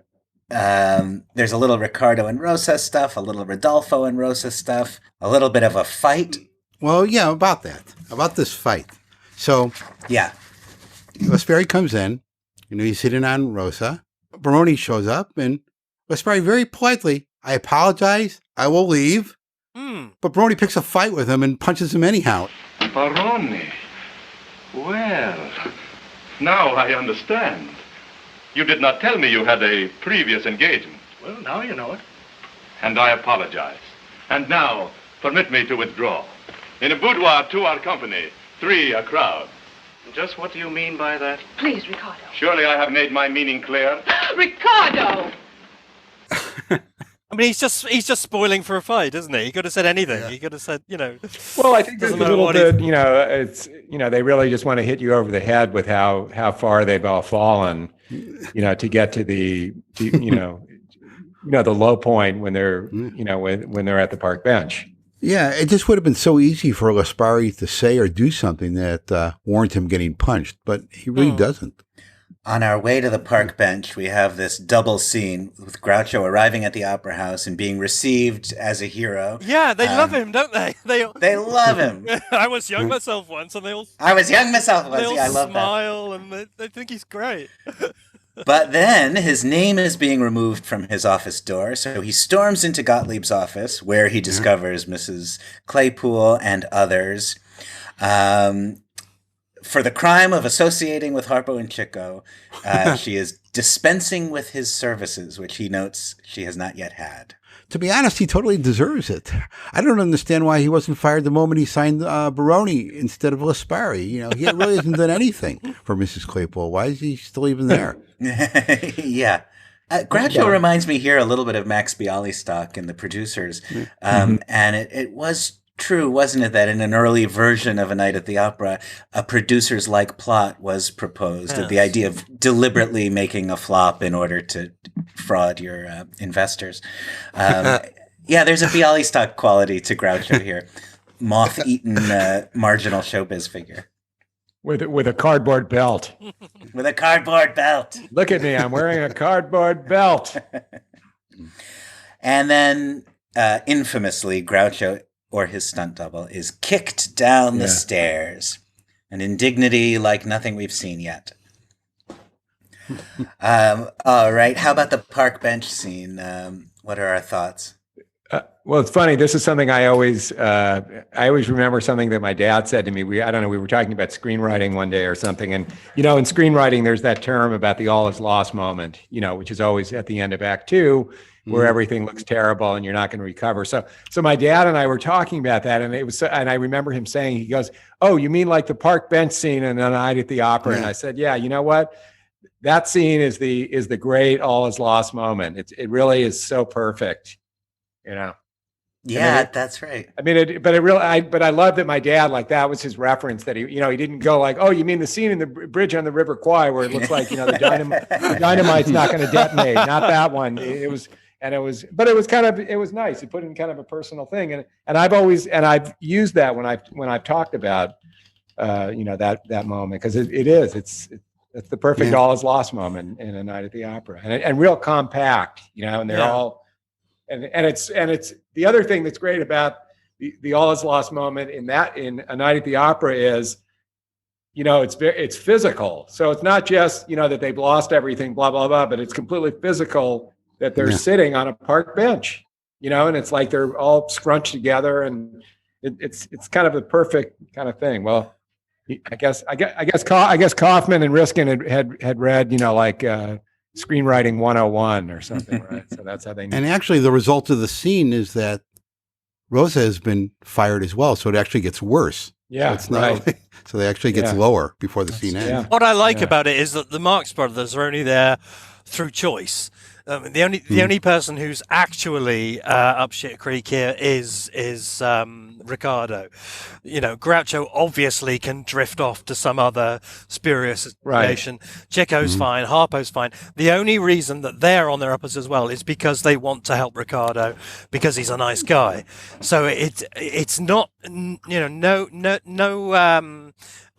There's a little Ricardo and Rosa stuff, a little Rodolfo and Rosa stuff, a little bit of a fight. Well, yeah, about this fight. So, Laspari comes in. He's sitting on Rosa. Baroni shows up, and Laspari very politely, "I apologize. I will leave." But Baroni picks a fight with him and punches him anyhow. Baroni. Well, now I understand. You did not tell me you had a previous engagement. Well, now you know it. And I apologize. And now, permit me to withdraw. In a boudoir, 2 are company, 3 a crowd. Just what do you mean by that? Please, Ricardo. Surely I have made my meaning clear. Ricardo! I mean, he's just spoiling for a fight, isn't he? He could have said anything. Yeah. He could have said, Well, I think there's a little bit, it's, they really just want to hit you over the head with how far they've all fallen, to get to the low point when they're, when they're at the park bench. Yeah, it just would have been so easy for Laspari to say or do something that warrant him getting punched, but he really doesn't. On our way to the park bench, we have this double scene with Groucho arriving at the opera house and being received as a hero. Yeah, they love him, don't they? They love him. I was young myself once, and they all. I was young myself once. They all I love smile, that. and they think he's great. But then his name is being removed from his office door, so he storms into Gottlieb's office, where he discovers Mrs. Claypool and others. For the crime of associating with Harpo and Chico, she is dispensing with his services, which he notes she has not yet had. To be honest, he totally deserves it. I don't understand why he wasn't fired the moment he signed Baroni instead of Laspari. He really hasn't done anything for Mrs. Claypool. Why is he still even there? Yeah. Groucho reminds me here a little bit of Max Bialystock in The Producers. And it was true, wasn't it, that in an early version of A Night at the Opera, a producer's-like plot was proposed, the idea of deliberately making a flop in order to fraud your investors. There's a Bialystock quality to Groucho here. Moth-eaten marginal showbiz figure. With a cardboard belt. With a cardboard belt. Look at me, I'm wearing a cardboard belt. And then, infamously, Groucho, or his stunt double, is kicked down the stairs. An indignity like nothing we've seen yet. All right, how about the park bench scene? What are our thoughts? Well, it's funny. This is something I always remember something that my dad said to me. I don't know, we were talking about screenwriting one day or something. And, in screenwriting, there's that term about the all is lost moment, which is always at the end of act two, where everything looks terrible and you're not going to recover. So my dad and I were talking about that. And and I remember him saying, he goes, "Oh, you mean like the park bench scene in A Night at the Opera?" Yeah. And I said, "Yeah, you know what? That scene is the great all is lost moment. It really is so perfect, Yeah, that's right. I mean, but I love that my dad, like, that was his reference, that he didn't go like, "Oh, you mean the scene in the bridge on the River Kwai where it looks like, the dynamite's not going to detonate." Not that one. It was nice. It put in kind of a personal thing. And I've used that when I've talked about, that moment, because it's the perfect all is lost moment in A Night at the Opera, and real compact, and they're all, and it's the other thing that's great about the all is lost moment in A Night at the Opera is, it's physical. So it's not just, that they've lost everything, blah, blah, blah, but it's completely physical that they're sitting on a park bench, and it's like they're all scrunched together, and it's kind of the perfect kind of thing. Well, I guess Kaufman and Riskin had read, Screenwriting 101 or something, right? So that's how they knew. And actually, the result of the scene is that Rosa has been fired as well, so it actually gets worse. Yeah, so it's not right. So they actually gets lower before the scene ends. Yeah. What I like about it is that the Marx Brothers are only there through choice. The only person who's actually up shit creek here is Ricardo. Groucho obviously can drift off to some other spurious situation. Right. Chico's fine, Harpo's fine. The only reason that they're on their uppers as well is because they want to help Ricardo, because he's a nice guy. So it's not no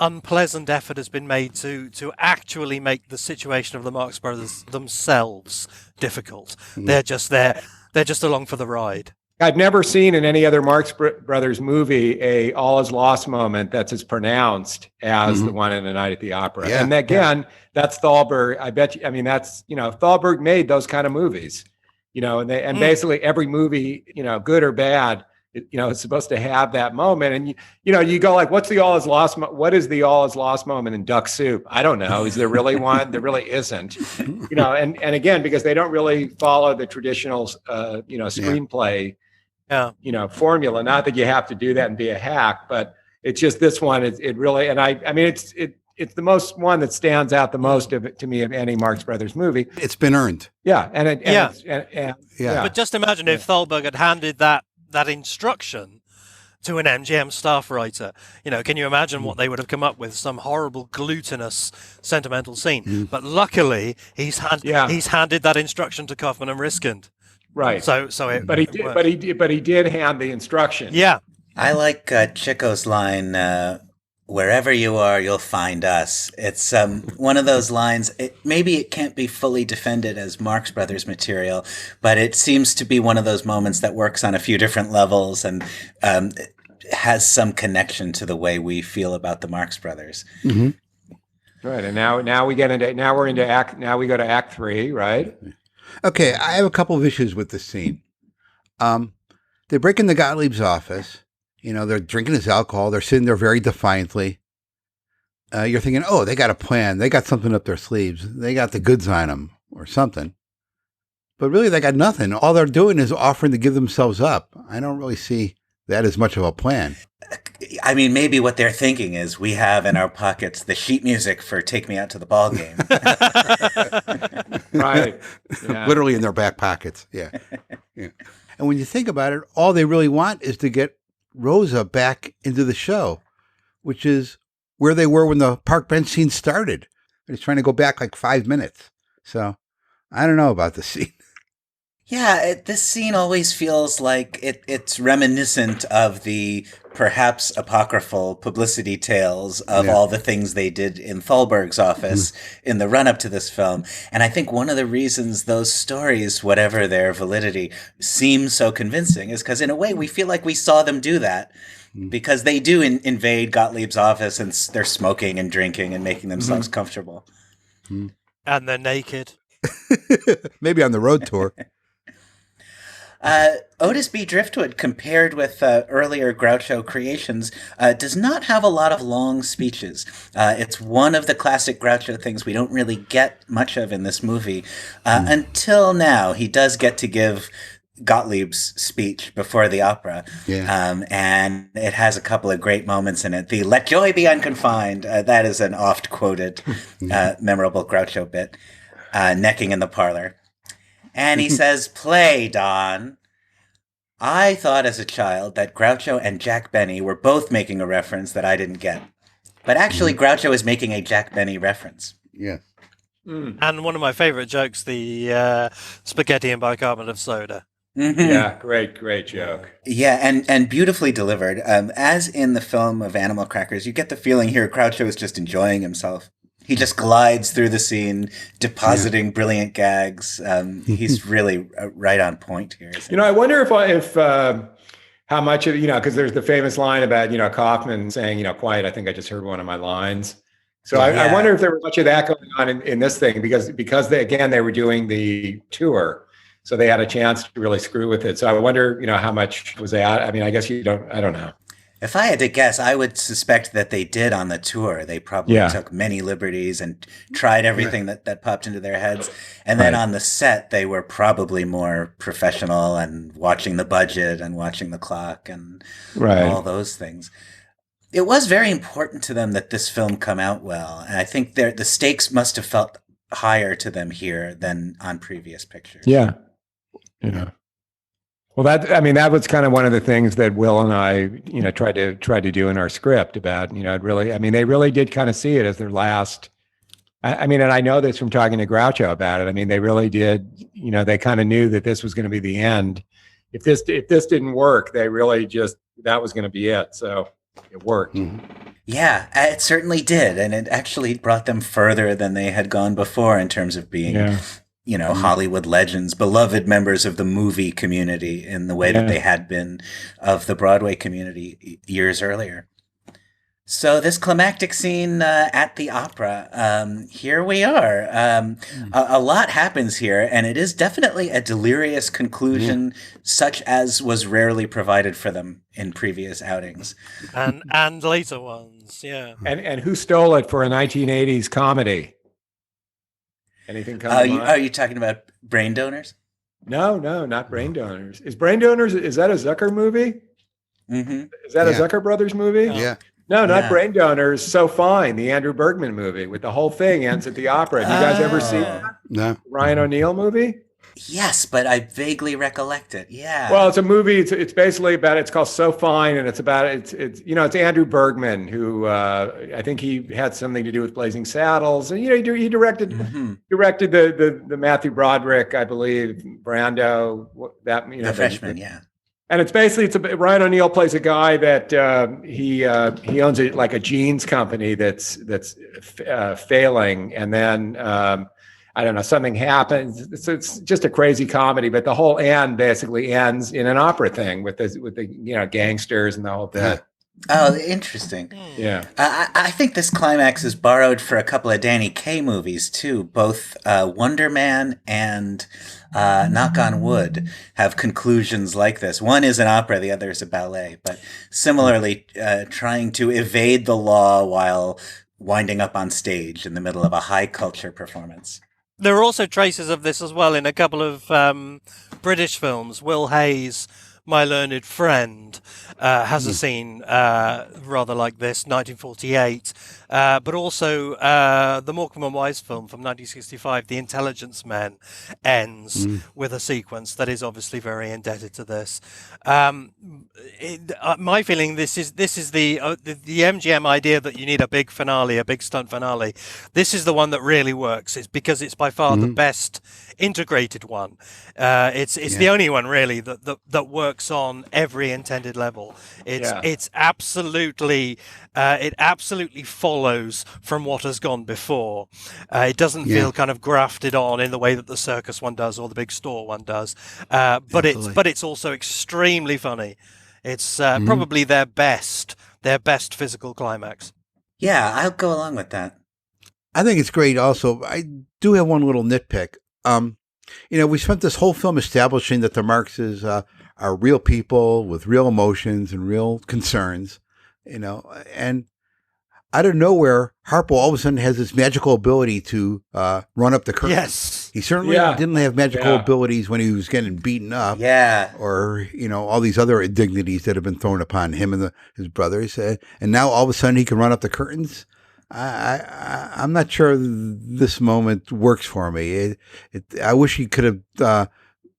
unpleasant effort has been made to actually make the situation of the Marx Brothers themselves difficult. They're just there. They're just along for the ride. I've never seen in any other Marx Brothers movie a all is lost moment that's as pronounced as the one in A Night at the Opera. Yeah. And again, that's Thalberg. I bet you, that's, Thalberg made those kind of movies, and basically every movie, good or bad, it's supposed to have that moment. And, you go like, what is the all is lost moment in Duck Soup? I don't know. Is there really one? There really isn't, and again, because they don't really follow the traditional, screenplay, formula. Not that you have to do that and be a hack, but it's just this one. It really, and it's the most one that stands out the most to me of any Marx Brothers movie. It's been earned. Yeah. But just imagine if Thalberg had handed that instruction to an MGM staff writer. Can you imagine what they would have come up with? Some horrible, glutinous, sentimental scene. But luckily, he's handed that instruction to Kaufman and Riskind. Right. But he did hand the instruction. Yeah. I like Chico's line, "Wherever you are, you'll find us." It's one of those lines. Maybe it can't be fully defended as Marx Brothers material, but it seems to be one of those moments that works on a few different levels and has some connection to the way we feel about the Marx Brothers. Mm-hmm. Right, and now we go to Act 3, right? Okay, I have a couple of issues with this scene. They break into Gottlieb's office. They're drinking his alcohol. They're sitting there very defiantly. You're thinking, oh, they got a plan. They got something up their sleeves. They got the goods on them or something. But really, they got nothing. All they're doing is offering to give themselves up. I don't really see that as much of a plan. I mean, maybe what they're thinking is we have in our pockets the sheet music for Take Me Out to the Ball Game. Right. Yeah. Literally in their back pockets. Yeah. And when you think about it, all they really want is to get Rosa back into the show, which is where they were when the park bench scene started. They're just trying to go back like 5 minutes. So I don't know about the scene. Yeah, this scene always feels like it's reminiscent of the perhaps apocryphal publicity tales of all the things they did in Thalberg's office in the run-up to this film. And I think one of the reasons those stories, whatever their validity, seem so convincing is because in a way we feel like we saw them do that. Because they do invade Gottlieb's office and they're smoking and drinking and making themselves comfortable. And they're naked. Maybe on the road tour. Otis B. Driftwood, compared with earlier Groucho creations, does not have a lot of long speeches. It's one of the classic Groucho things we don't really get much of in this movie. Until now, he does get to give Gottlieb's speech before the opera. And it has a couple of great moments in it. The "Let joy be unconfined," that is an oft-quoted, memorable Groucho bit, necking in the parlor. And he says, "Play, Don. I thought as a child that Groucho and Jack Benny were both making a reference that I didn't get. But actually, Groucho is making a Jack Benny reference." Yeah. And one of my favorite jokes, the spaghetti and bicarbonate of soda. Yeah, great joke. Yeah, and beautifully delivered. As in the film of Animal Crackers, you get the feeling here Groucho is just enjoying himself. He just glides through the scene, depositing brilliant gags. He's really right on point here. I wonder if how much of, because there's the famous line about, Kaufman saying, "Quiet, I think I just heard one of my lines." So I wonder if there was much of that going on in this thing, because they were doing the tour. So they had a chance to really screw with it. So I wonder, how much was that? I mean, I guess I don't know. If I had to guess, I would suspect that they did on the tour. They probably took many liberties and tried everything that popped into their heads. And then on the set, they were probably more professional and watching the budget and watching the clock and all those things. It was very important to them that this film come out well. And I think the stakes must have felt higher to them here than on previous pictures. Yeah. Well, that was kind of one of the things that Will and I, tried to do in our script about, they really did kind of see it as their last. And I know this from talking to Groucho about it. I mean, they really did, they kind of knew that this was going to be the end. If this didn't work, they really that was going to be it. So it worked. Yeah, it certainly did. And it actually brought them further than they had gone before in terms of being Hollywood legends, beloved members of the movie community in the way that they had been of the Broadway community years earlier. So this climactic scene at the opera, here we are. A lot happens here, and it is definitely a delirious conclusion, such as was rarely provided for them in previous outings. And later ones, yeah. And who stole it for a 1980s comedy? Anything come to mind? Are you talking about Brain Donors? No, not Brain Donors. Is Brain Donors, is that a Zucker movie? Mm-hmm. Is that a Zucker Brothers movie? Yeah. No, not Brain Donors. So Fine, the Andrew Bergman movie with the whole thing ends at the opera. Have you guys ever seen that? No. Ryan O'Neal movie? Yes, but I vaguely recollect it. Yeah. Well, it's a movie. It's basically about. It's called So Fine, and it's about. It's Andrew Bergman, who I think he had something to do with Blazing Saddles, and he directed the Matthew Broderick, I believe, Brando. The Freshman, yeah. And it's basically Ryan O'Neal plays a guy that he owns like a jeans company that's failing, and then. I don't know, something happens. It's just a crazy comedy, but the whole end basically ends in an opera thing with the gangsters and the whole bit. Oh, interesting. Yeah. I think this climax is borrowed for a couple of Danny Kaye movies too. Both Wonder Man and Knock on Wood have conclusions like this. One is an opera, the other is a ballet, but similarly trying to evade the law while winding up on stage in the middle of a high culture performance. There are also traces of this as well in a couple of British films. Will Hayes' My Learned Friend has a scene rather like this, 1948. But also the Morecambe and Wise film from 1965, The Intelligence Men, ends with a sequence that is obviously very indebted to this. My feeling, this is the MGM idea that you need a big finale, a big stunt finale. This is the one that really works. It's because it's by far the best integrated one. It's the only one really that works on every intended level. It's absolutely it absolutely follows from what has gone before. It doesn't feel kind of grafted on in the way that the circus one does or the big store one does. But it's also extremely funny. It's probably their best physical climax. Yeah, I'll go along with that. I think it's great also. I do have one little nitpick. We spent this whole film establishing that the Marxes are real people with real emotions and real concerns, and out of nowhere, Harpo all of a sudden has this magical ability to run up the curtain. Yes. He certainly didn't have magical abilities when he was getting beaten up. Yeah. Or, all these other indignities that have been thrown upon him and his brothers. And now all of a sudden he can run up the curtains. I'm not sure this moment works for me. I wish he could have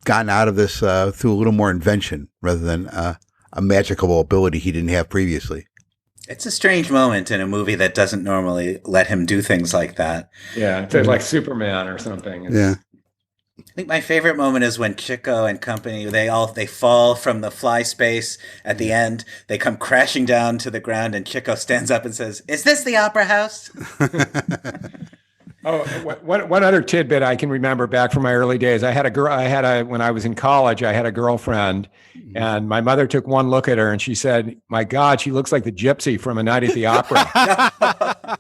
gotten out of this through a little more invention rather than a magical ability he didn't have previously. It's a strange moment in a movie that doesn't normally let him do things like that. Yeah, it's like Superman or something. Yeah. I think my favorite moment is when Chico and company, they fall from the fly space at the end. They come crashing down to the ground and Chico stands up and says, "Is this the opera house?" Oh, one other tidbit I can remember back from my early days. When I was in college, I had a girlfriend, and my mother took one look at her and she said, "My God, she looks like the gypsy from A Night at the Opera."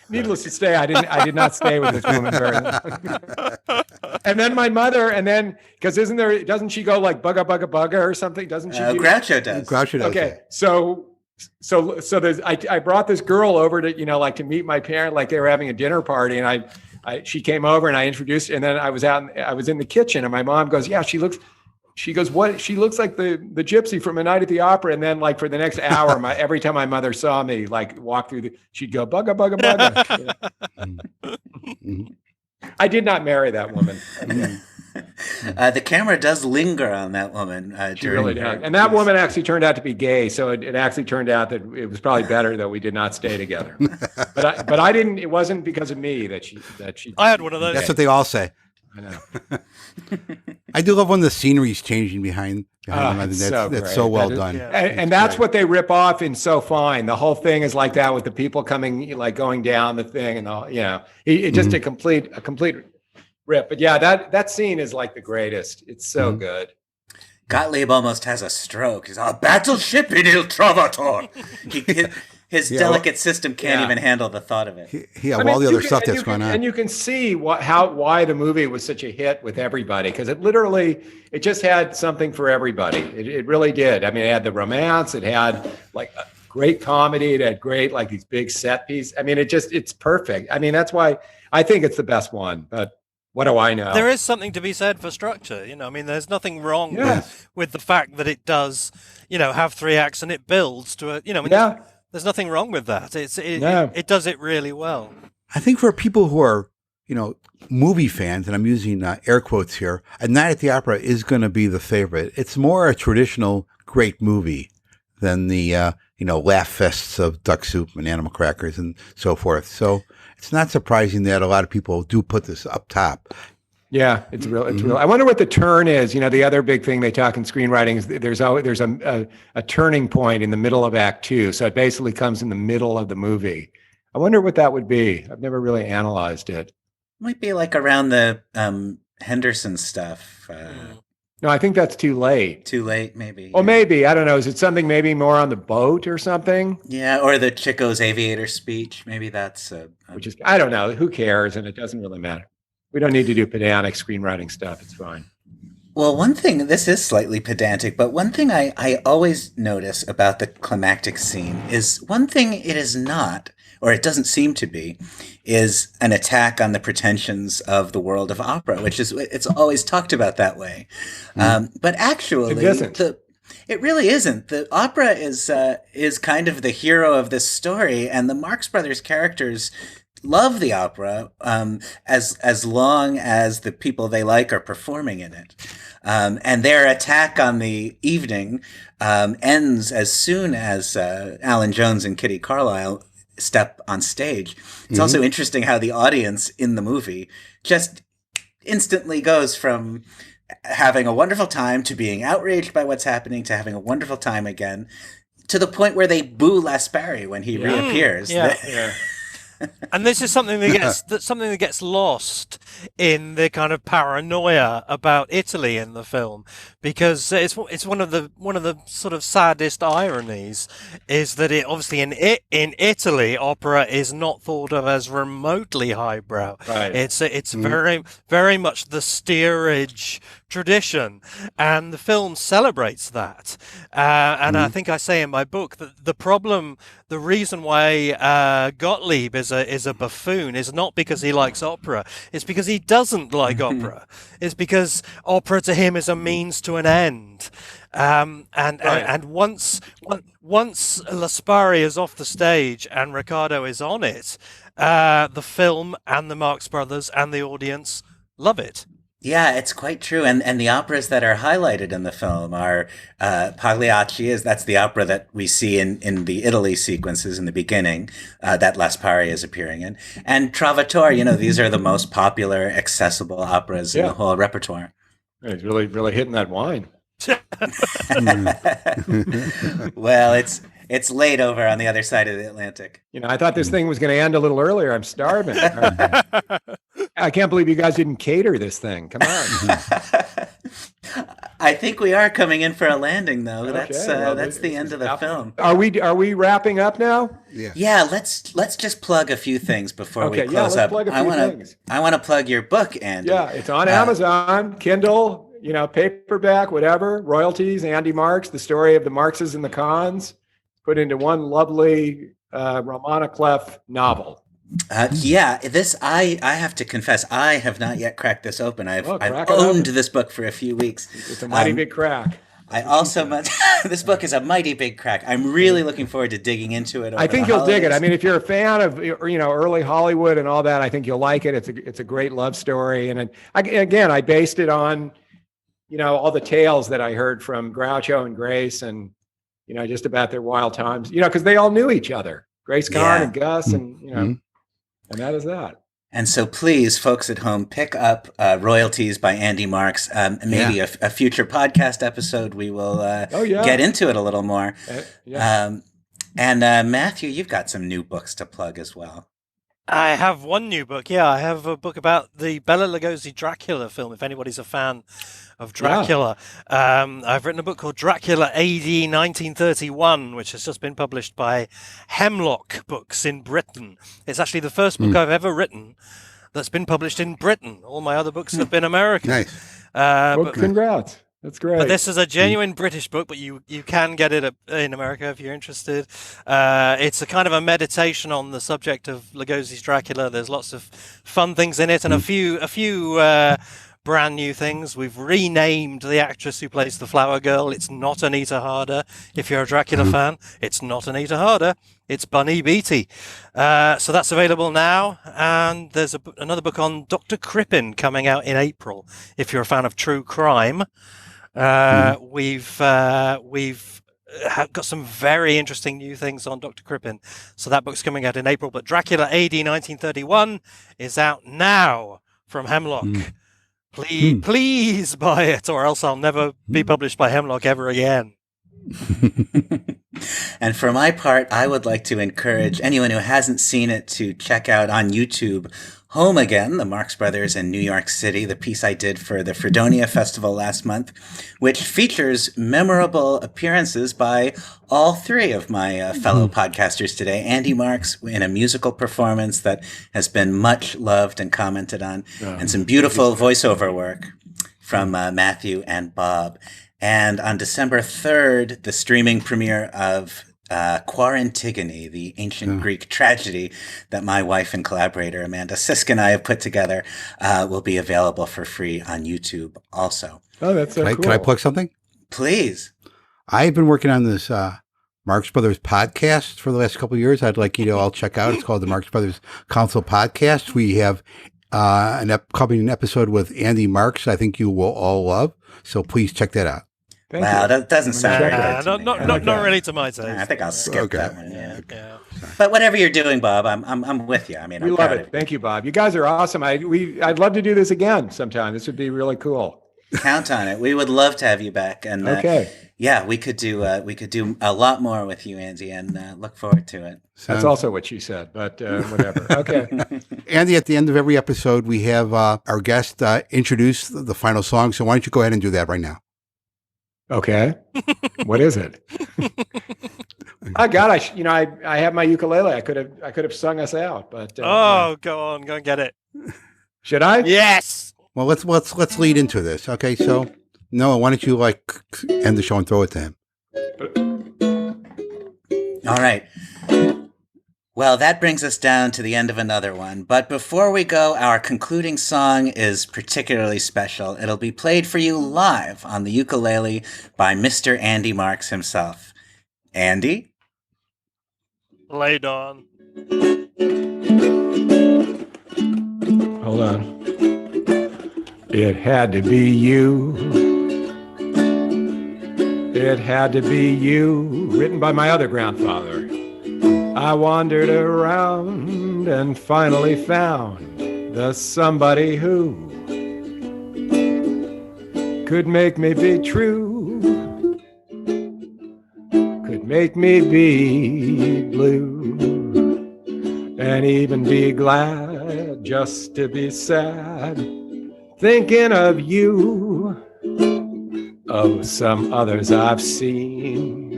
Needless to say, I did not stay with this woman very long. And then my mother, because doesn't she go like bugga bugga bugga or something? Doesn't she? Groucho does. Groucho does. Okay, so I brought this girl over to like to meet my parent, like they were having a dinner party, and she came over and I introduced her, and then I was in the kitchen and my mom goes, "Yeah, she looks what? She looks like the gypsy from A Night at the Opera." And then like for the next hour, every time my mother saw me like walk through she'd go bugga bugga bugga. I did not marry that woman. The camera does linger on that woman. She really does. And that woman actually turned out to be gay, so it actually turned out that it was probably better that we did not stay together. But I didn't. It wasn't because of me that she. I had one of those. That's what they all say. I know. I do love when the scenery's changing behind them. I think that's so well done. Yeah. And that's what they rip off in So Fine. The whole thing is like that with the people coming, like going down the thing and all. It just a complete rip. But yeah, that scene is like the greatest. It's so good. Gottlieb almost has a stroke. He's a battleship in Il Trovatore. His delicate system can't even handle the thought of it. All the other stuff that's going on. And you can see why the movie was such a hit with everybody, because it just had something for everybody. It really did. I mean, it had the romance. It had like a great comedy. It had great like these big set pieces. I mean, it's perfect. I mean, that's why I think it's the best one. But what do I know? There is something to be said for structure. I mean, there's nothing wrong with the fact that it does, have 3 acts and it builds to a, There's nothing wrong with that. It does it really well. I think for people who are, movie fans, and I'm using air quotes here, A Night at the Opera is going to be the favorite. It's more a traditional great movie than the, laugh fests of Duck Soup and Animal Crackers and so forth. So it's not surprising that a lot of people do put this up top. Yeah, it's real. It's real. I wonder what the turn is. The other big thing they talk in screenwriting is there's a turning point in the middle of Act 2. So it basically comes in the middle of the movie. I wonder what that would be. I've never really analyzed it. Might be like around the Henderson stuff. No, I think that's too late. Too late, maybe. Well, maybe. I don't know. Is it something maybe more on the boat or something? Yeah, or the Chico's aviator speech. Maybe that's... Which is, I don't know. Who cares? And it doesn't really matter. We don't need to do pedantic screenwriting stuff. It's fine. Well, one thing, this is slightly pedantic, but one thing I always notice about the climactic scene is one thing it is not, or it doesn't seem to be, is an attack on the pretensions of the world of opera, which is, it's always talked about that way. But actually, it really isn't. The opera is kind of the hero of this story, and the Marx Brothers characters love the opera as long as the people they like are performing in it. And their attack on the evening ends as soon as Alan Jones and Kitty Carlisle step on stage. It's also interesting how the audience in the movie just instantly goes from having a wonderful time to being outraged by what's happening to having a wonderful time again, to the point where they boo Laspari when he reappears. And this is something that gets lost in the kind of paranoia about Italy in the film, because it's one of the sort of saddest ironies is that it obviously in Italy opera is not thought of as remotely highbrow. Right. It's very much the steerage tradition, and the film celebrates that. And I think I say in my book that the reason why Gottlieb is a buffoon is not because he likes opera. It's because he doesn't like opera. It's because opera to him is a means to an end. And once Laspari is off the stage and Riccardo is on it, the film and the Marx Brothers and the audience love it. Yeah, it's quite true. And the operas that are highlighted in the film are Pagliacci, that's the opera that we see in the Italy sequences in the beginning, that Laspari is appearing in. And Trovatore, these are the most popular, accessible operas in the whole repertoire. He's really, really hitting that wine. Well, it's late over on the other side of the Atlantic. I thought this thing was going to end a little earlier. I'm starving. I can't believe you guys didn't cater this thing. Come on. I think we are coming in for a landing, though. Okay, That's the end of the film. Are we wrapping up now? Yeah. Let's just plug a few things before we close up. Plug a few things. I want to plug your book, Andy. Yeah, it's on Amazon, Kindle, paperback, whatever. Royalties, Andy Marx, the story of the Marxes and the Cons, put into one lovely Romana Clef novel. This I have to confess, I have not yet cracked this open. I've owned this book for a few weeks. It's a mighty big crack. This book is a mighty big crack. I'm really looking forward to digging into it. I think you'll dig it. I mean, if you're a fan of early Hollywood and all that, I think you'll like it. It's a great love story, and I based it on all the tales that I heard from Groucho and Grace, and just about their wild times. Because they all knew each other, Grace Kahn and Gus, and and that is that. And so please, folks at home, pick up Royalties by Andy Marx. Maybe a future podcast episode, we will get into it a little more. And Matthew, you've got some new books to plug as well. I have one new book. Yeah, I have a book about the Bela Lugosi Dracula film, if anybody's a fan of Dracula. I've written a book called Dracula AD 1931, which has just been published by Hemlock Books in Britain. It's actually the first book I've ever written that's been published in Britain. All my other books have been American. Nice. Congrats. That's great. But this is a genuine British book, but you can get it in America if you're interested. It's a kind of a meditation on the subject of Lugosi's Dracula. There's lots of fun things in it, and a few brand new things. We've renamed the actress who plays the Flower Girl. It's not Anita Harder. If you're a Dracula fan, it's not Anita Harder. It's Bunny Beatty. So that's available now. And there's another book on Dr. Crippen coming out in April. If you're a fan of true crime. We've got some very interesting new things on Dr. Crippen. So that book's coming out in April. But Dracula AD 1931 is out now from Hemlock. Please buy it, or else I'll never be published by Hemlock ever again. And for my part, I would like to encourage anyone who hasn't seen it to check out on YouTube Home Again, the Marx Brothers in New York City, the piece I did for the Fredonia Festival last month, which features memorable appearances by all three of my fellow podcasters today. Andy Marx in a musical performance that has been much loved and commented on, and some beautiful voiceover work from Matthew and Bob. And on December 3rd, the streaming premiere of Quarantigone, the ancient Greek tragedy that my wife and collaborator Amanda Sisk and I have put together, will be available for free on YouTube also. Oh, that's so cool. Can I plug something? Please. I've been working on this Marx Brothers podcast for the last couple of years. I'd like you to all check out. It's called the Marx Brothers Council Podcast. We have an upcoming episode with Andy Marx I think you will all love. So please check that out. Wow, that doesn't sound very good to me. Not really to my taste. I think I'll skip that one. Yeah. But whatever you're doing, Bob, I'm with you. I mean, we love it. Thank you, Bob. You guys are awesome. I'd love to do this again sometime. This would be really cool. Count on it. We would love to have you back. And Okay. yeah, we could do a lot more with you, Andy, and look forward to it. That's also what she said, but whatever. Okay. Andy, at the end of every episode, we have our guest introduce the final song. So why don't you go ahead and do that right now? Okay. What is it? Oh God, I have my ukulele. I could have sung us out, but Go on, go and get it. Should I? Yes. Well, let's lead into this. Okay, so Noah, why don't you end the show and throw it to him? All right. Well, that brings us down to the end of another one. But before we go, our concluding song is particularly special. It'll be played for you live on the ukulele by Mr. Andy Marx himself. Andy? Laid on. Hold on. It had to be you. It had to be you. Written by my other grandfather. I wandered around and finally found the somebody who could make me be true, could make me be blue, and even be glad just to be sad, thinking of you, of some others I've seen.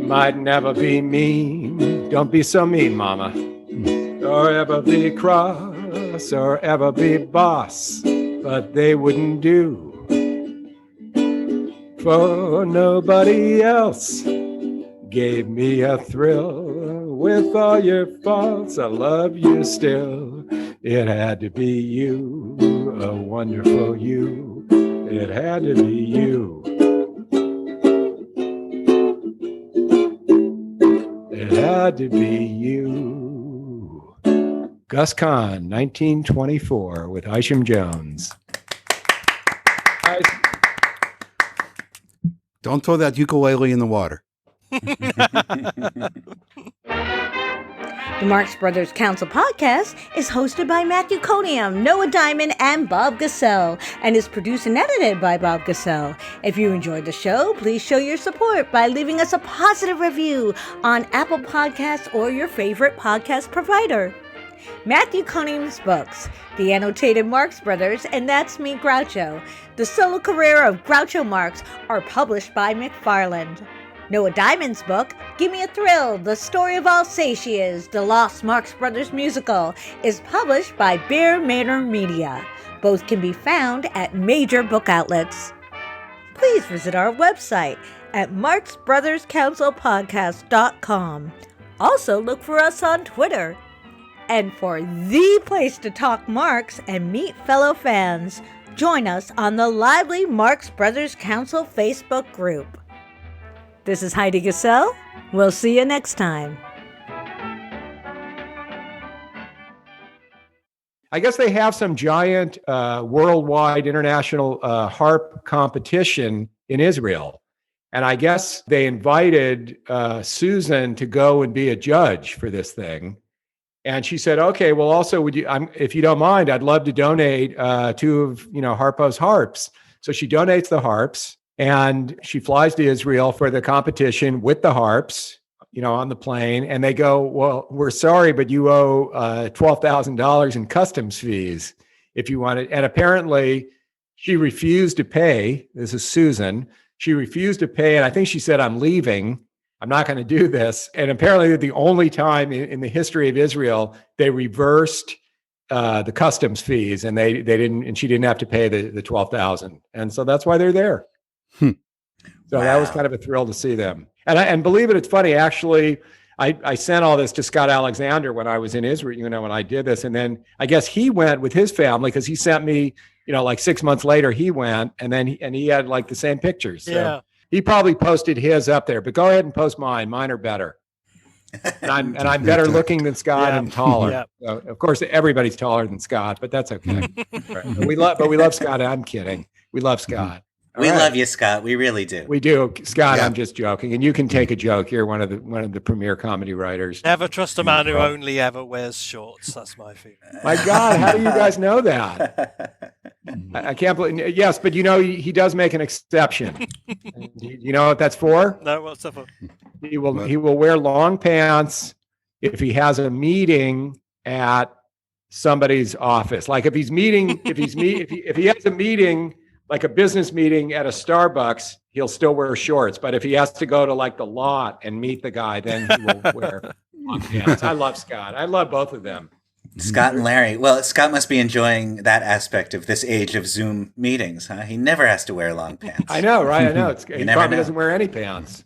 Might never be mean, don't be so mean, mama, or ever be cross, or ever be boss, but they wouldn't do for nobody else. Gave me a thrill with all your faults, I love you still. It had to be you, a wonderful you. It had to be you. It had to be you. Gus Kahn, 1924, with Isham Jones. Don't throw that ukulele in the water. The Marx Brothers Council podcast is hosted by Matthew Coniam, Noah Diamond, and Bob Gassell, and is produced and edited by Bob Gassell. If you enjoyed the show, please show your support by leaving us a positive review on Apple Podcasts or your favorite podcast provider. Matthew Coniam's books, The Annotated Marx Brothers and That's Me, Groucho, The Solo Career of Groucho Marx, are published by McFarland. Noah Diamond's book, Give Me a Thrill, The Story of Alsatias, The Lost Marx Brothers Musical, is published by Bear Manor Media. Both can be found at major book outlets. Please visit our website at marxbrotherscouncilpodcast.com. Also look for us on Twitter. And for the place to talk Marx and meet fellow fans, join us on the lively Marx Brothers Council Facebook group. This is Heidi Gassell. We'll see you next time. I guess they have some giant worldwide international harp competition in Israel. And I guess they invited Susan to go and be a judge for this thing. And she said, okay, well, also, if you don't mind, I'd love to donate 2 of, Harpo's harps. So she donates the harps. And she flies to Israel for the competition with the harps, on the plane. And they go, well, we're sorry, but you owe $12,000 in customs fees if you want it. And apparently she refused to pay. This is Susan. She refused to pay. And I think she said, I'm leaving. I'm not going to do this. And apparently the only time in the history of Israel, they reversed the customs fees and they didn't, and she didn't have to pay the $12,000. And so that's why they're there. So that was kind of a thrill to see them. And believe it, it's funny. Actually, I sent all this to Scott Alexander when I was in Israel, when I did this. And then I guess he went with his family because he sent me, 6 months later, he went and then he had like the same pictures. So yeah. He probably posted his up there, but go ahead and post mine. Mine are better. And I'm better looking than Scott and taller. Yeah. So, of course, everybody's taller than Scott, but that's okay. Right. But we love Scott. I'm kidding. We love Scott. We love you, Scott. We really do. We do, Scott. Yeah. I'm just joking, and you can take a joke. You're one of the premier comedy writers. Never trust a man who only ever wears shorts. That's my favorite. My God, how do you guys know that? I can't believe. Yes, but he does make an exception. You know what that's for? No, what's that for? He will wear long pants if he has a meeting at somebody's office. Like if he has a meeting, like a business meeting at a Starbucks, he'll still wear shorts. But if he has to go to like the lot and meet the guy, then he will wear long pants. I love Scott. I love both of them. Scott and Larry. Well, Scott must be enjoying that aspect of this age of Zoom meetings, huh? He never has to wear long pants. I know, right? I know. He never probably know. doesn't wear any pants.